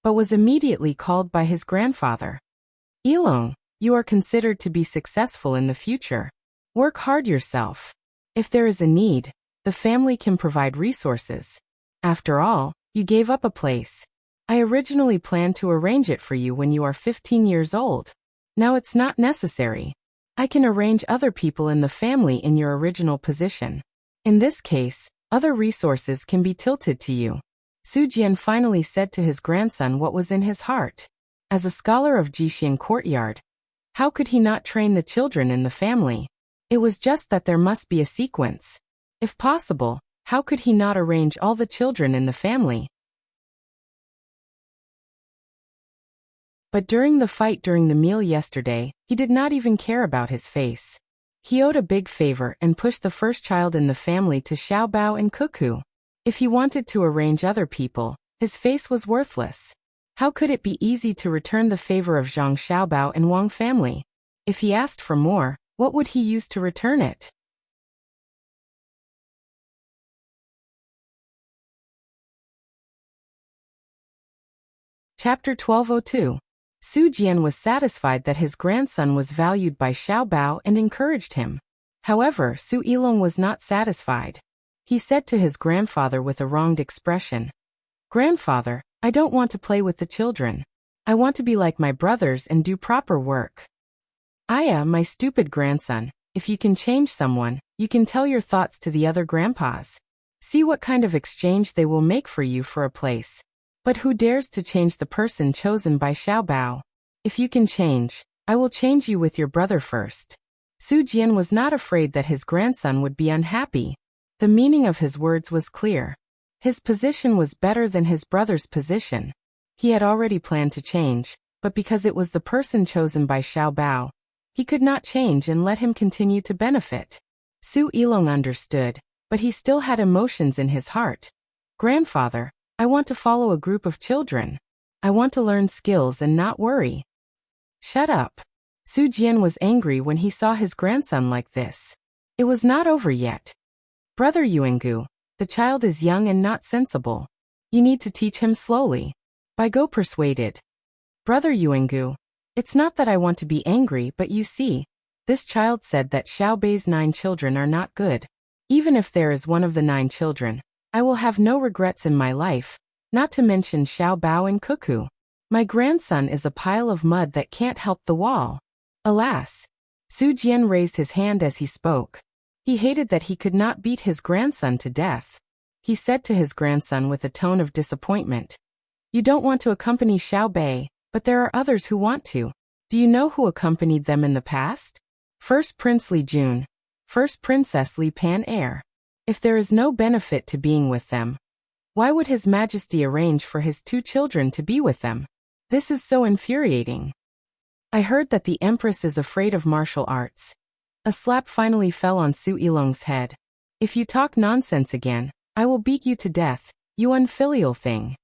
but was immediately called by his grandfather. Yilong, you are considered to be successful in the future. Work hard yourself. If there is a need, the family can provide resources. After all, You gave up a place. I originally planned to arrange it for you when you are 15 years old. Now it's not necessary. I can arrange other people in the family in your original position. In this case, other resources can be tilted to you. Su Jian finally said to his grandson what was in his heart. As a scholar of Jixian courtyard, how could he not train the children in the family? It was just that there must be a sequence. If possible, how could he not arrange all the children in the family? But during the fight during the meal yesterday, he did not even care about his face. He owed a big favor and pushed the first child in the family to Xiaobao and Cuckoo. If he wanted to arrange other people, his face was worthless. How could it be easy to return the favor of Zhang Xiaobao and Wang family? If he asked for more, what would he use to return it? Chapter 1202. Su Jian was satisfied that his grandson was valued by Xiaobao and encouraged him. However, Su Yilong was not satisfied. He said to his grandfather with a wronged expression, "Grandfather, I don't want to play with the children. I want to be like my brothers and do proper work." My stupid grandson, if you can change someone, you can tell your thoughts to the other grandpas. See what kind of exchange they will make for you for a place. But who dares to change the person chosen by Xiaobao? If you can change, I will change you with your brother first. Su Jian was not afraid that his grandson would be unhappy. The meaning of his words was clear. His position was better than his brother's position. He had already planned to change, but because it was the person chosen by Xiaobao, he could not change and let him continue to benefit. Su Yilong understood, but he still had emotions in his heart. "Grandfather, I want to follow a group of children. I want to learn skills and not worry." "Shut up." Su Jian was angry when he saw his grandson like this. It was not over yet. "Brother Yuangu, the child is young and not sensible. You need to teach him slowly." Go persuaded. "Brother Yuangu, it's not that I want to be angry, but you see, this child said that Xiaobei's 9 children are not good. Even if there is one of the 9 children, I will have no regrets in my life, not to mention Xiaobao and Cuckoo. My grandson is a pile of mud that can't help the wall." Alas! Su Jian raised his hand as he spoke. He hated that he could not beat his grandson to death. He said to his grandson with a tone of disappointment, "You don't want to accompany Xiaobei, but there are others who want to. Do you know who accompanied them in the past? First Prince Li Jun, First Princess Li Pan Air. If there is no benefit to being with them, why would His Majesty arrange for his 2 children to be with them? This is so infuriating. I heard that the Empress is afraid of martial arts." A slap finally fell on Su Yilong's head. "If you talk nonsense again, I will beat you to death, you unfilial thing."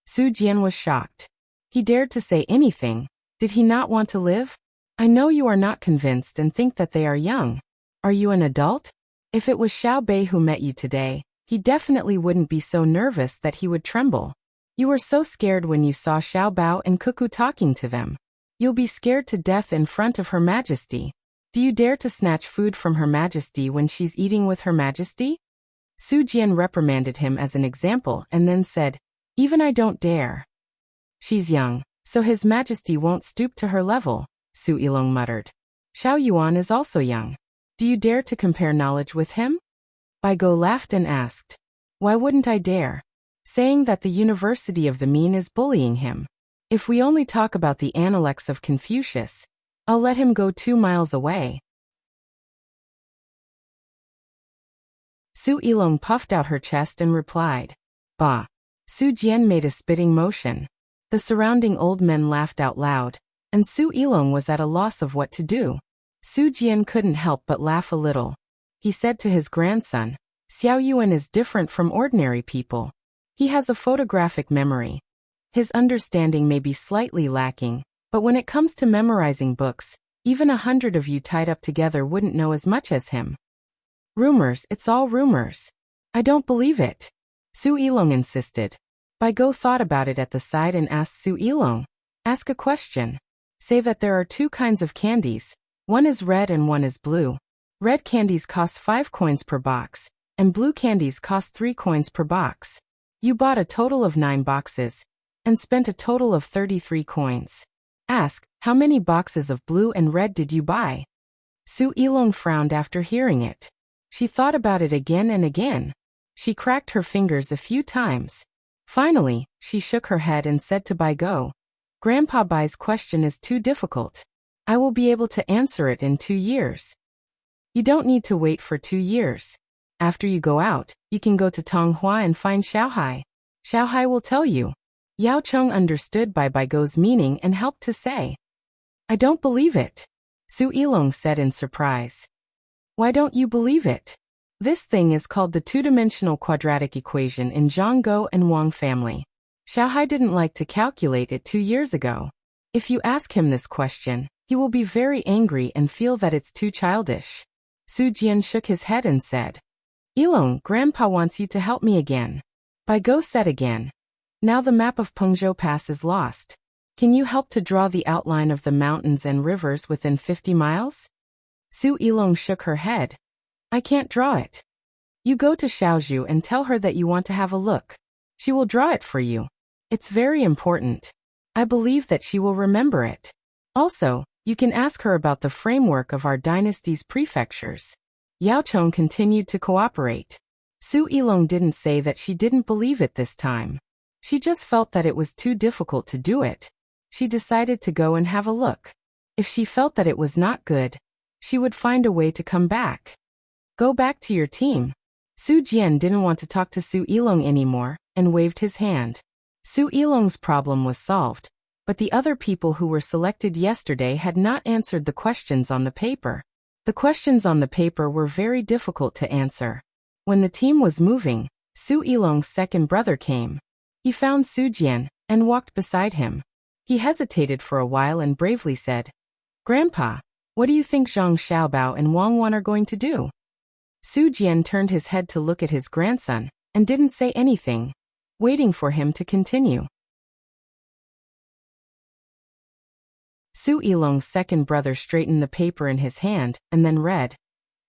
Su Jian was shocked. He dared to say anything. Did he not want to live? "I know you are not convinced and think that they are young. Are you an adult? If it was Xiaobei who met you today, he definitely wouldn't be so nervous that he would tremble. You were so scared when you saw Xiaobao and Cuckoo talking to them. You'll be scared to death in front of Her Majesty. Do you dare to snatch food from Her Majesty when she's eating with Her Majesty?" Su Jian reprimanded him as an example and then said, "Even I don't dare." "She's young, so His Majesty won't stoop to her level," Su Yilong muttered. "Xiao Yuan is also young. Do you dare to compare knowledge with him?" Go laughed and asked, "Why wouldn't I dare?" Saying that the University of the Mean is bullying him. If we only talk about the Analects of Confucius, I'll let him go 2 miles away. Su Yilong puffed out her chest and replied, "Bah." Su Jian made a spitting motion. The surrounding old men laughed out loud, and Su Yilong was at a loss of what to do. Su Jian couldn't help but laugh a little. He said to his grandson, "Xiao Yuan is different from ordinary people. He has a photographic memory. His understanding may be slightly lacking, but when it comes to memorizing books, even 100 of you tied up together wouldn't know as much as him." "Rumors, it's all rumors. I don't believe it," Su Yilong insisted. Go thought about it at the side and asked Su Yilong, "Ask a question. Say that there are 2 kinds of candies. One is red and one is blue. Red candies cost 5 coins per box, and blue candies cost 3 coins per box. You bought a total of 9 boxes and spent a total of 33 coins. Ask, how many boxes of blue and red did you buy? Su Ilong frowned after hearing it. She thought about it again and again. She cracked her fingers a few times. Finally, she shook her head and said to Bai Go, Grandpa Bai's question is too difficult. I will be able to answer it in 2 years. You don't need to wait for 2 years. After you go out, you can go to Tonghua and find Xiaohai. Xiaohai will tell you. Yao Cheng understood Bai Go's meaning and helped to say, I don't believe it. Su Ilong said in surprise. Why don't you believe it? This thing is called the two-dimensional quadratic equation in Zhongguo and Wang family. Xiaohai didn't like to calculate it 2 years ago. If you ask him this question, he will be very angry and feel that it's too childish. Su Jian shook his head and said, Ilong, Grandpa wants you to help me again. Bai Go said again, now the map of Pengzhou Pass is lost. Can you help to draw the outline of the mountains and rivers within 50 miles? Su Ilong shook her head. I can't draw it. You go to Xiaozhu and tell her that you want to have a look. She will draw it for you. It's very important. I believe that she will remember it. Also, you can ask her about the framework of our dynasty's prefectures. Yao Cheng continued to cooperate. Su Ilong didn't say that she didn't believe it this time. She just felt that it was too difficult to do it. She decided to go and have a look. If she felt that it was not good, she would find a way to come back. Go back to your team. Su Jian didn't want to talk to Su Ilong anymore and waved his hand. Su Ilong's problem was solved, but the other people who were selected yesterday had not answered the questions on the paper. The questions on the paper were very difficult to answer. When the team was moving, Su Ilong's second brother came. He found Su Jian and walked beside him. He hesitated for a while and bravely said, Grandpa, what do you think Zhang Xiaobao and Wang Wan are going to do? Su Jian turned his head to look at his grandson and didn't say anything, waiting for him to continue. Su Ilong's second brother straightened the paper in his hand and then read,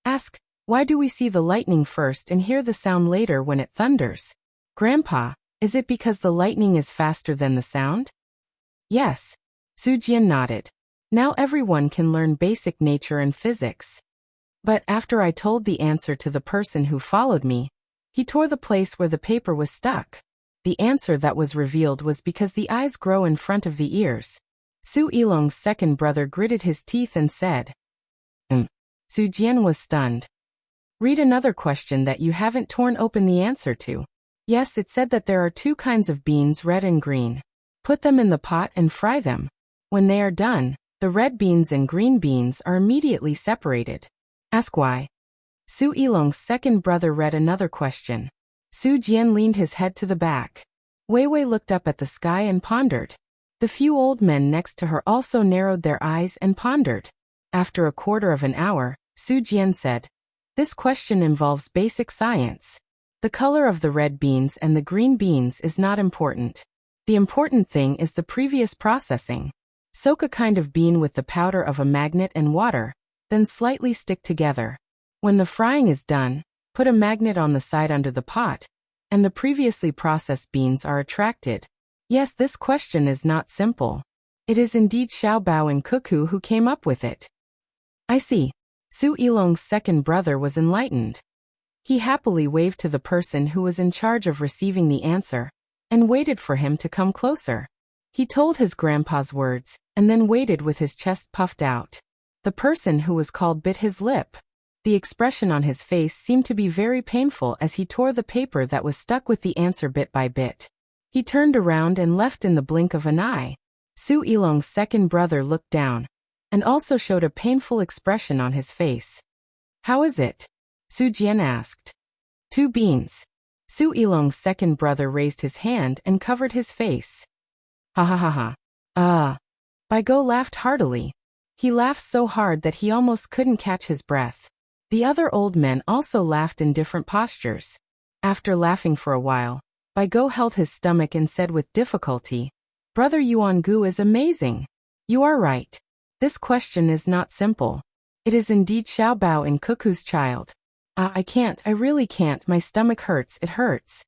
Ask, why do we see the lightning first and hear the sound later when it thunders? Grandpa, is it because the lightning is faster than the sound? Yes. Su Jian nodded. Now everyone can learn basic nature and physics. But after I told the answer to the person who followed me, he tore the place where the paper was stuck. The answer that was revealed was because the eyes grow in front of the ears. Su Ilong's second brother gritted his teeth and said, Su Jian was stunned. Read another question that you haven't torn open the answer to. Yes, it said that there are 2 kinds of beans, red and green. Put them in the pot and fry them. When they are done, the red beans and green beans are immediately separated. Ask why. Su Ilong's second brother read another question. Su Jian leaned his head to the back. Wei Wei looked up at the sky and pondered. The few old men next to her also narrowed their eyes and pondered. After a quarter of an hour, Su Jian said, This question involves basic science. The color of the red beans and the green beans is not important. The important thing is the previous processing. Soak a kind of bean with the powder of a magnet and water, then slightly stick together. When the frying is done, put a magnet on the side under the pot, and the previously processed beans are attracted. Yes, this question is not simple. It is indeed Xiaobao and Cuckoo who came up with it. I see. Su Ilong's second brother was enlightened. He happily waved to the person who was in charge of receiving the answer, and waited for him to come closer. He told his grandpa's words, and then waited with his chest puffed out. The person who was called bit his lip. The expression on his face seemed to be very painful as he tore the paper that was stuck with the answer bit by bit. He turned around and left in the blink of an eye. Su Ilong's second brother looked down, and also showed a painful expression on his face. How is it? Su Jian asked. 2 beans. Su Ilong's second brother raised his hand and covered his face. Ha ha ha ha. Bai Go laughed heartily. He laughed so hard that he almost couldn't catch his breath. The other old men also laughed in different postures. After laughing for a while, Bai Go held his stomach and said with difficulty, Brother Yuangu is amazing. You are right. This question is not simple. It is indeed Xiaobao and Cuckoo's child. I really can't, my stomach hurts, it hurts.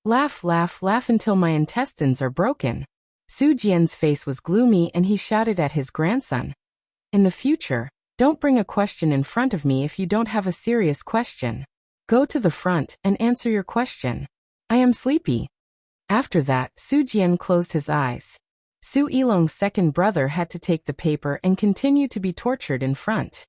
Laugh, laugh, laugh until my intestines are broken. Su Jian's face was gloomy and he shouted at his grandson. In the future, don't bring a question in front of me if you don't have a serious question. Go to the front and answer your question. I am sleepy. After that, Su Jian closed his eyes. Su Yilong's second brother had to take the paper and continue to be tortured in front.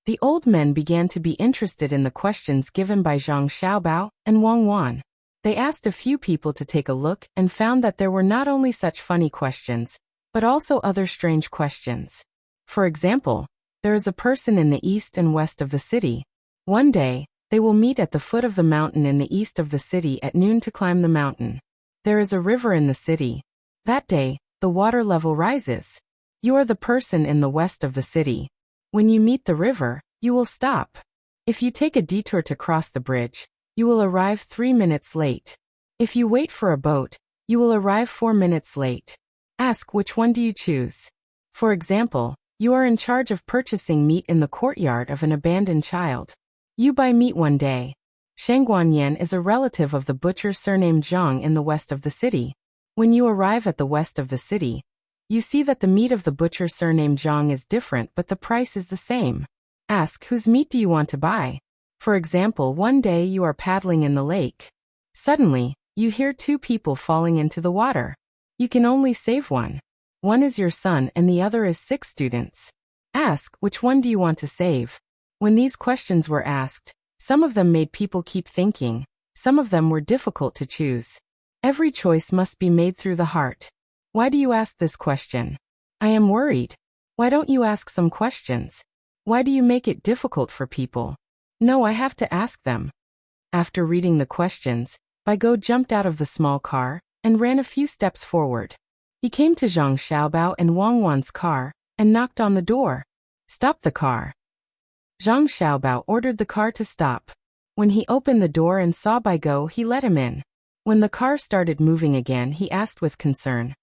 The old men began to be interested in the questions given by Zhang Xiaobao and Wang Wan. They asked a few people to take a look and found that there were not only such funny questions, but also other strange questions. For example, there is a person in the east and west of the city. One day, they will meet at the foot of the mountain in the east of the city at noon to climb the mountain. There is a river in the city. That day, the water level rises. You are the person in the west of the city. When you meet the river, you will stop. If you take a detour to cross the bridge, you will arrive 3 minutes late. If you wait for a boat, you will arrive 4 minutes late. Ask which one do you choose. For example, you are in charge of purchasing meat in the courtyard of an abandoned child. You buy meat one day. Shangguanyan is a relative of the butcher surnamed Zhang in the west of the city. When you arrive at the west of the city, you see that the meat of the butcher surnamed Zhang is different but the price is the same. Ask whose meat do you want to buy. For example, one day you are paddling in the lake. Suddenly, you hear 2 people falling into the water. You can only save one. One is your son and the other is 6 students. Ask which one do you want to save. When these questions were asked, some of them made people keep thinking, some of them were difficult to choose. Every choice must be made through the heart. Why do you ask this question? I am worried. Why don't you ask some questions? Why do you make it difficult for people? No, I have to ask them. After reading the questions, Baigo jumped out of the small car and ran a few steps forward. He came to Zhang Xiaobao and Wang Wan's car and knocked on the door. Stop the car. Zhang Xiaobao ordered the car to stop. When he opened the door and saw Baigo, he let him in. When the car started moving again, he asked with concern,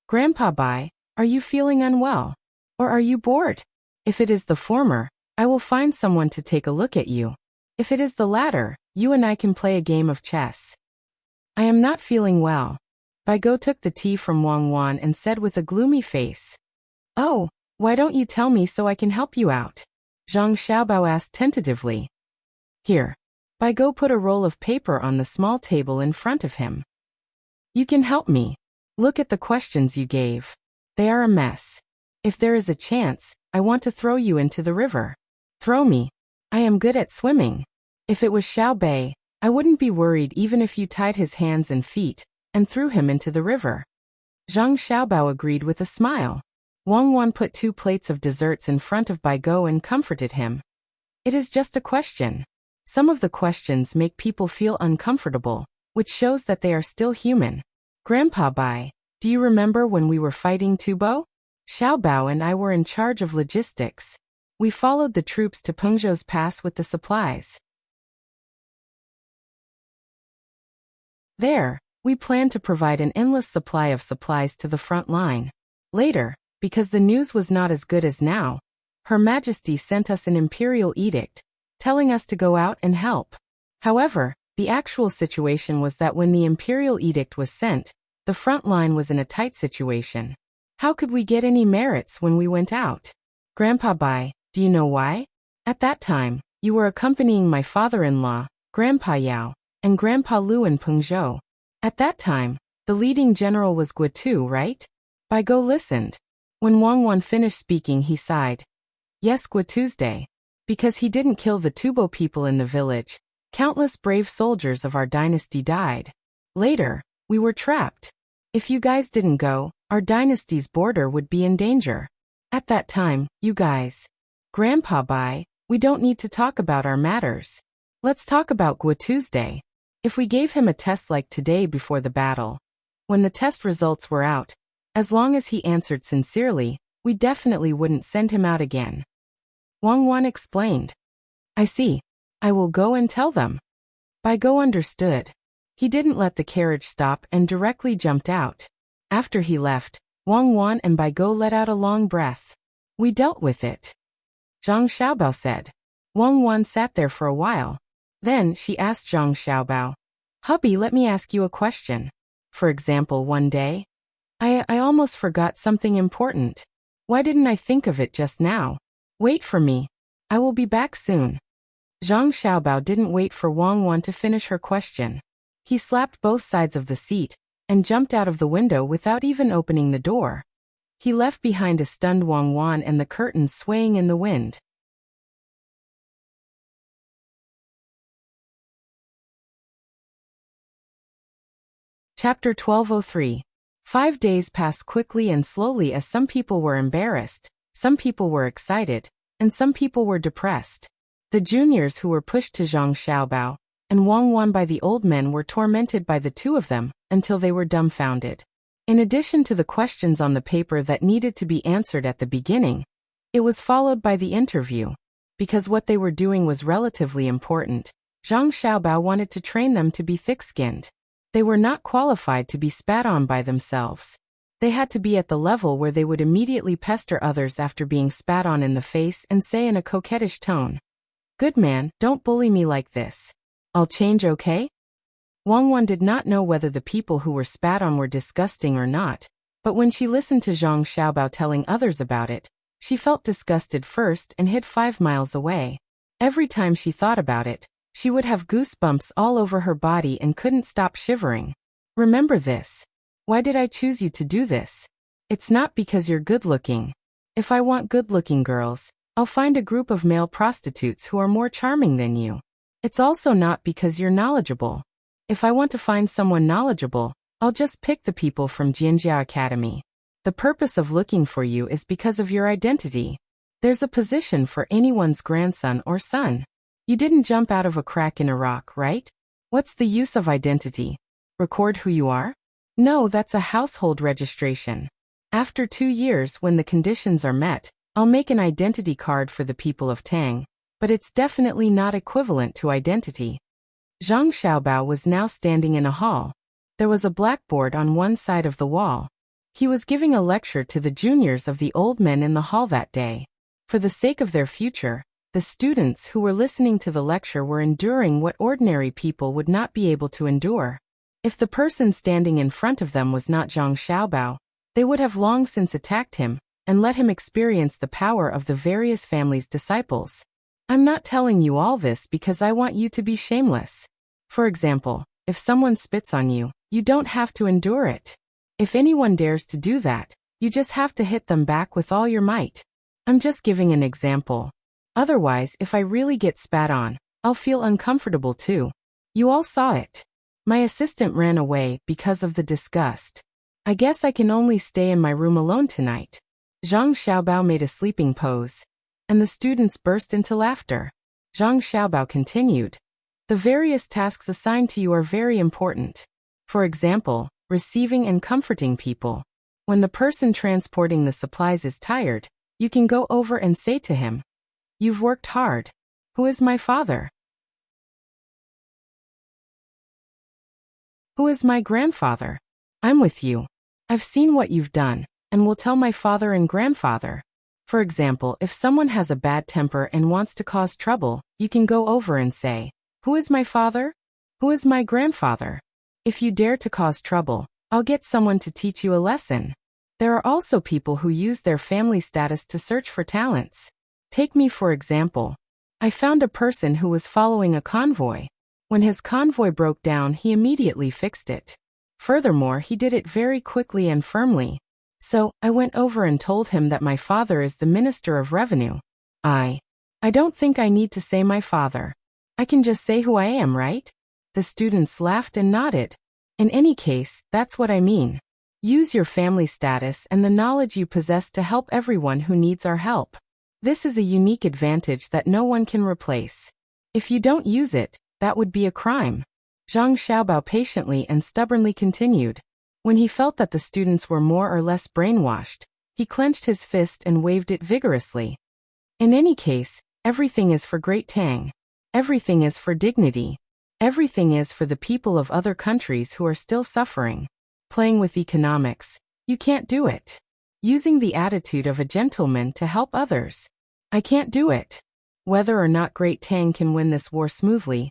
Grandpa Bai, are you feeling unwell? Or are you bored? If it is the former, I will find someone to take a look at you. If it is the latter, you and I can play a game of chess. I am not feeling well. Baigo took the tea from Wang Wan and said with a gloomy face, Oh, why don't you tell me so I can help you out? Zhang Xiaobao asked tentatively. Here. Baigo put a roll of paper on the small table in front of him. You can help me. Look at the questions you gave. They are a mess. If there is a chance, I want to throw you into the river. Throw me. I am good at swimming. If it was Xiao Bei, I wouldn't be worried even if you tied his hands and feet and threw him into the river. Zhang Xiaobao agreed with a smile. Wang Wan put 2 plates of desserts in front of Baigo and comforted him. It is just a question. Some of the questions make people feel uncomfortable, which shows that they are still human. Grandpa Bai, do you remember when we were fighting Tubo? Xiao Bao and I were in charge of logistics. We followed the troops to Pengzhou's pass with the supplies. There, we planned to provide an endless supply of supplies to the front line. Later, because the news was not as good as now, Her Majesty sent us an imperial edict, telling us to go out and help. However, the actual situation was that when the imperial edict was sent, the front line was in a tight situation. How could we get any merits when we went out? Grandpa Bai, do you know why? At that time, you were accompanying my father-in-law, Grandpa Yao, and Grandpa Lu in Pengzhou. At that time, the leading general was Guotu, right? Baigo listened. When Wang Wan finished speaking, he sighed. Yes, Guotu's day. Because he didn't kill the Tubo people in the village, countless brave soldiers of our dynasty died. Later, we were trapped. If you guys didn't go, our dynasty's border would be in danger. At that time, you guys. Grandpa Bai, we don't need to talk about our matters. Let's talk about Guotu's day. If we gave him a test like today before the battle, when the test results were out, as long as he answered sincerely, we definitely wouldn't send him out again. Wang Wan explained. I see. I will go and tell them. Baigo understood. He didn't let the carriage stop and directly jumped out. After he left, Wang Wan and Baigo let out a long breath. We dealt with it. Zhang Xiaobao said. Wang Wan sat there for a while. Then she asked Zhang Xiaobao, "Hubby, let me ask you a question. For example, one day, I almost forgot something important. Why didn't I think of it just now? Wait for me. I will be back soon." Zhang Xiaobao didn't wait for Wang Wan to finish her question. He slapped both sides of the seat and jumped out of the window without even opening the door. He left behind a stunned Wang Wan and the curtains swaying in the wind. Chapter 1203. 5 days passed quickly and slowly as some people were embarrassed, some people were excited, and some people were depressed. The juniors who were pushed to Zhang Xiaobao and Wang Wan by the old men were tormented by the two of them until they were dumbfounded. In addition to the questions on the paper that needed to be answered at the beginning, it was followed by the interview. Because what they were doing was relatively important, Zhang Xiaobao wanted to train them to be thick-skinned. They were not qualified to be spat on by themselves. They had to be at the level where they would immediately pester others after being spat on in the face and say in a coquettish tone, "Good man, don't bully me like this. I'll change, okay?" Wang Wan did not know whether the people who were spat on were disgusting or not, but when she listened to Zhang Xiaobao telling others about it, she felt disgusted first and hid 5 miles away. Every time she thought about it, she would have goosebumps all over her body and couldn't stop shivering. Remember this. Why did I choose you to do this? It's not because you're good-looking. If I want good-looking girls, I'll find a group of male prostitutes who are more charming than you. It's also not because you're knowledgeable. If I want to find someone knowledgeable, I'll just pick the people from Jianjia Academy. The purpose of looking for you is because of your identity. There's a position for anyone's grandson or son. You didn't jump out of a crack in a rock, right? What's the use of identity? Record who you are? No, that's a household registration. After 2 years, when the conditions are met, I'll make an identity card for the people of Tang, but it's definitely not equivalent to identity. Zhang Xiaobao was now standing in a hall. There was a blackboard on one side of the wall. He was giving a lecture to the juniors of the old men in the hall that day. For the sake of their future, the students who were listening to the lecture were enduring what ordinary people would not be able to endure. If the person standing in front of them was not Zhang Xiaobao, they would have long since attacked him and let him experience the power of the various families' disciples. I'm not telling you all this because I want you to be shameless. For example, if someone spits on you, you don't have to endure it. If anyone dares to do that, you just have to hit them back with all your might. I'm just giving an example. Otherwise, if I really get spat on, I'll feel uncomfortable too. You all saw it. My assistant ran away because of the disgust. I guess I can only stay in my room alone tonight. Zhang Xiaobao made a sleeping pose, and the students burst into laughter. Zhang Xiaobao continued. The various tasks assigned to you are very important. For example, receiving and comforting people. When the person transporting the supplies is tired, you can go over and say to him, "You've worked hard. Who is my father? Who is my grandfather? I'm with you. I've seen what you've done, and will tell my father and grandfather." For example, if someone has a bad temper and wants to cause trouble, you can go over and say, "Who is my father? Who is my grandfather? If you dare to cause trouble, I'll get someone to teach you a lesson." There are also people who use their family status to search for talents. Take me for example. I found a person who was following a convoy. When his convoy broke down, he immediately fixed it. Furthermore, he did it very quickly and firmly. So, I went over and told him that my father is the Minister of Revenue. I don't think I need to say my father. I can just say who I am, right? The students laughed and nodded. In any case, that's what I mean. Use your family status and the knowledge you possess to help everyone who needs our help. This is a unique advantage that no one can replace. If you don't use it, that would be a crime. Zhang Xiaobao patiently and stubbornly continued. When he felt that the students were more or less brainwashed, he clenched his fist and waved it vigorously. In any case, everything is for Great Tang. Everything is for dignity. Everything is for the people of other countries who are still suffering. Playing with economics, you can't do it. Using the attitude of a gentleman to help others, I can't do it. Whether or not Great Tang can win this war smoothly,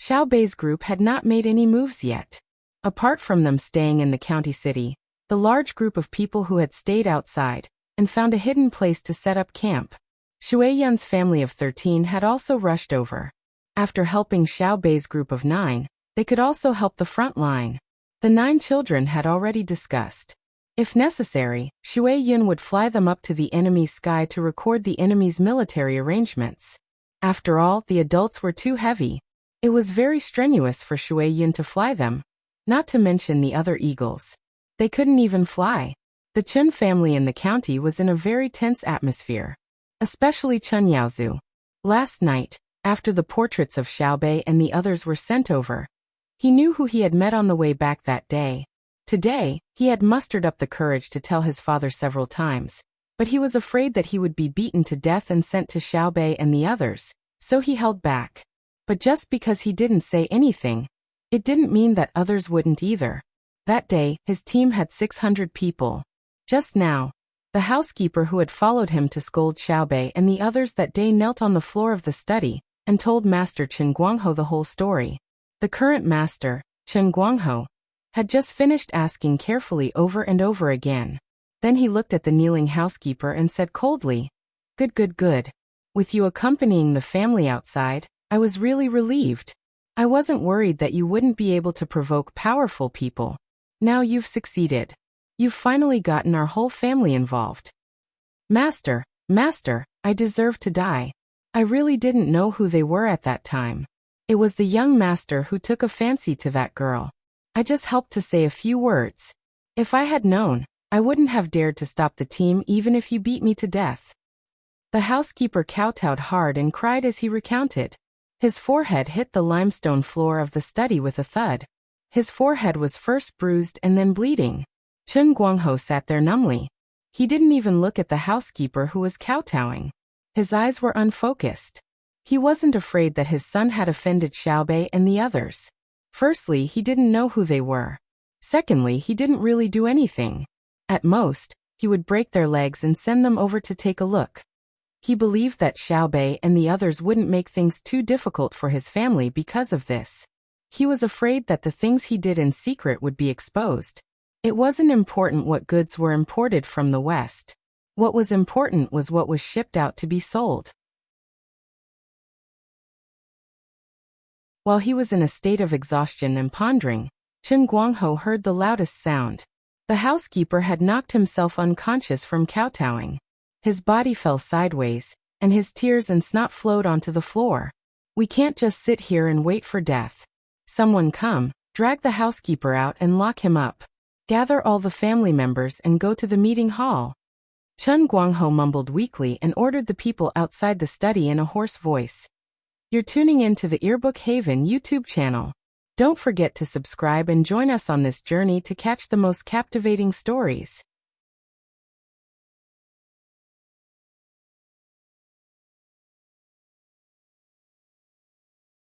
Xiao Bei's group had not made any moves yet. Apart from them staying in the county city, the large group of people who had stayed outside and found a hidden place to set up camp. Shui Yun's family of 13 had also rushed over. After helping Xiao Bei's group of 9, they could also help the front line. The 9 children had already discussed. If necessary, Shui Yun would fly them up to the enemy's sky to record the enemy's military arrangements. After all, the adults were too heavy. It was very strenuous for Shui Yun to fly them, not to mention the other eagles. They couldn't even fly. The Chun family in the county was in a very tense atmosphere. Especially Chun Yaozu. Last night, after the portraits of Xiao Bei and the others were sent over, he knew who he had met on the way back that day. Today, he had mustered up the courage to tell his father several times, but he was afraid that he would be beaten to death and sent to Xiao Bei and the others, so he held back. But just because he didn't say anything, it didn't mean that others wouldn't either. That day, his team had 600 people. Just now, the housekeeper who had followed him to scold Xiao Bei and the others that day knelt on the floor of the study and told Master Chen Guangho the whole story. The current master, Chen Guangho, had just finished asking carefully over and over again. Then he looked at the kneeling housekeeper and said coldly, "Good, good, good. With you accompanying the family outside, I was really relieved. I wasn't worried that you wouldn't be able to provoke powerful people. Now you've succeeded. You've finally gotten our whole family involved." Master, I deserve to die. I really didn't know who they were at that time. It was the young master who took a fancy to that girl. I just helped to say a few words. If I had known, I wouldn't have dared to stop the team even if you beat me to death. The housekeeper kowtowed hard and cried as he recounted. His forehead hit the limestone floor of the study with a thud. His forehead was first bruised and then bleeding. Chen Guangho sat there numbly. He didn't even look at the housekeeper who was kowtowing. His eyes were unfocused. He wasn't afraid that his son had offended Xiao Bei and the others. Firstly, he didn't know who they were. Secondly, he didn't really do anything. At most, he would break their legs and send them over to take a look. He believed that Xiao Bei and the others wouldn't make things too difficult for his family because of this. He was afraid that the things he did in secret would be exposed. It wasn't important what goods were imported from the West. What was important was what was shipped out to be sold. While he was in a state of exhaustion and pondering, Chen Guangho heard the loudest sound. The housekeeper had knocked himself unconscious from kowtowing. His body fell sideways, and his tears and snot flowed onto the floor. "We can't just sit here and wait for death. Someone come, drag the housekeeper out and lock him up. Gather all the family members and go to the meeting hall." Chen Guangho mumbled weakly and ordered the people outside the study in a hoarse voice. You're tuning in to the Earbook Haven YouTube channel. Don't forget to subscribe and join us on this journey to catch the most captivating stories.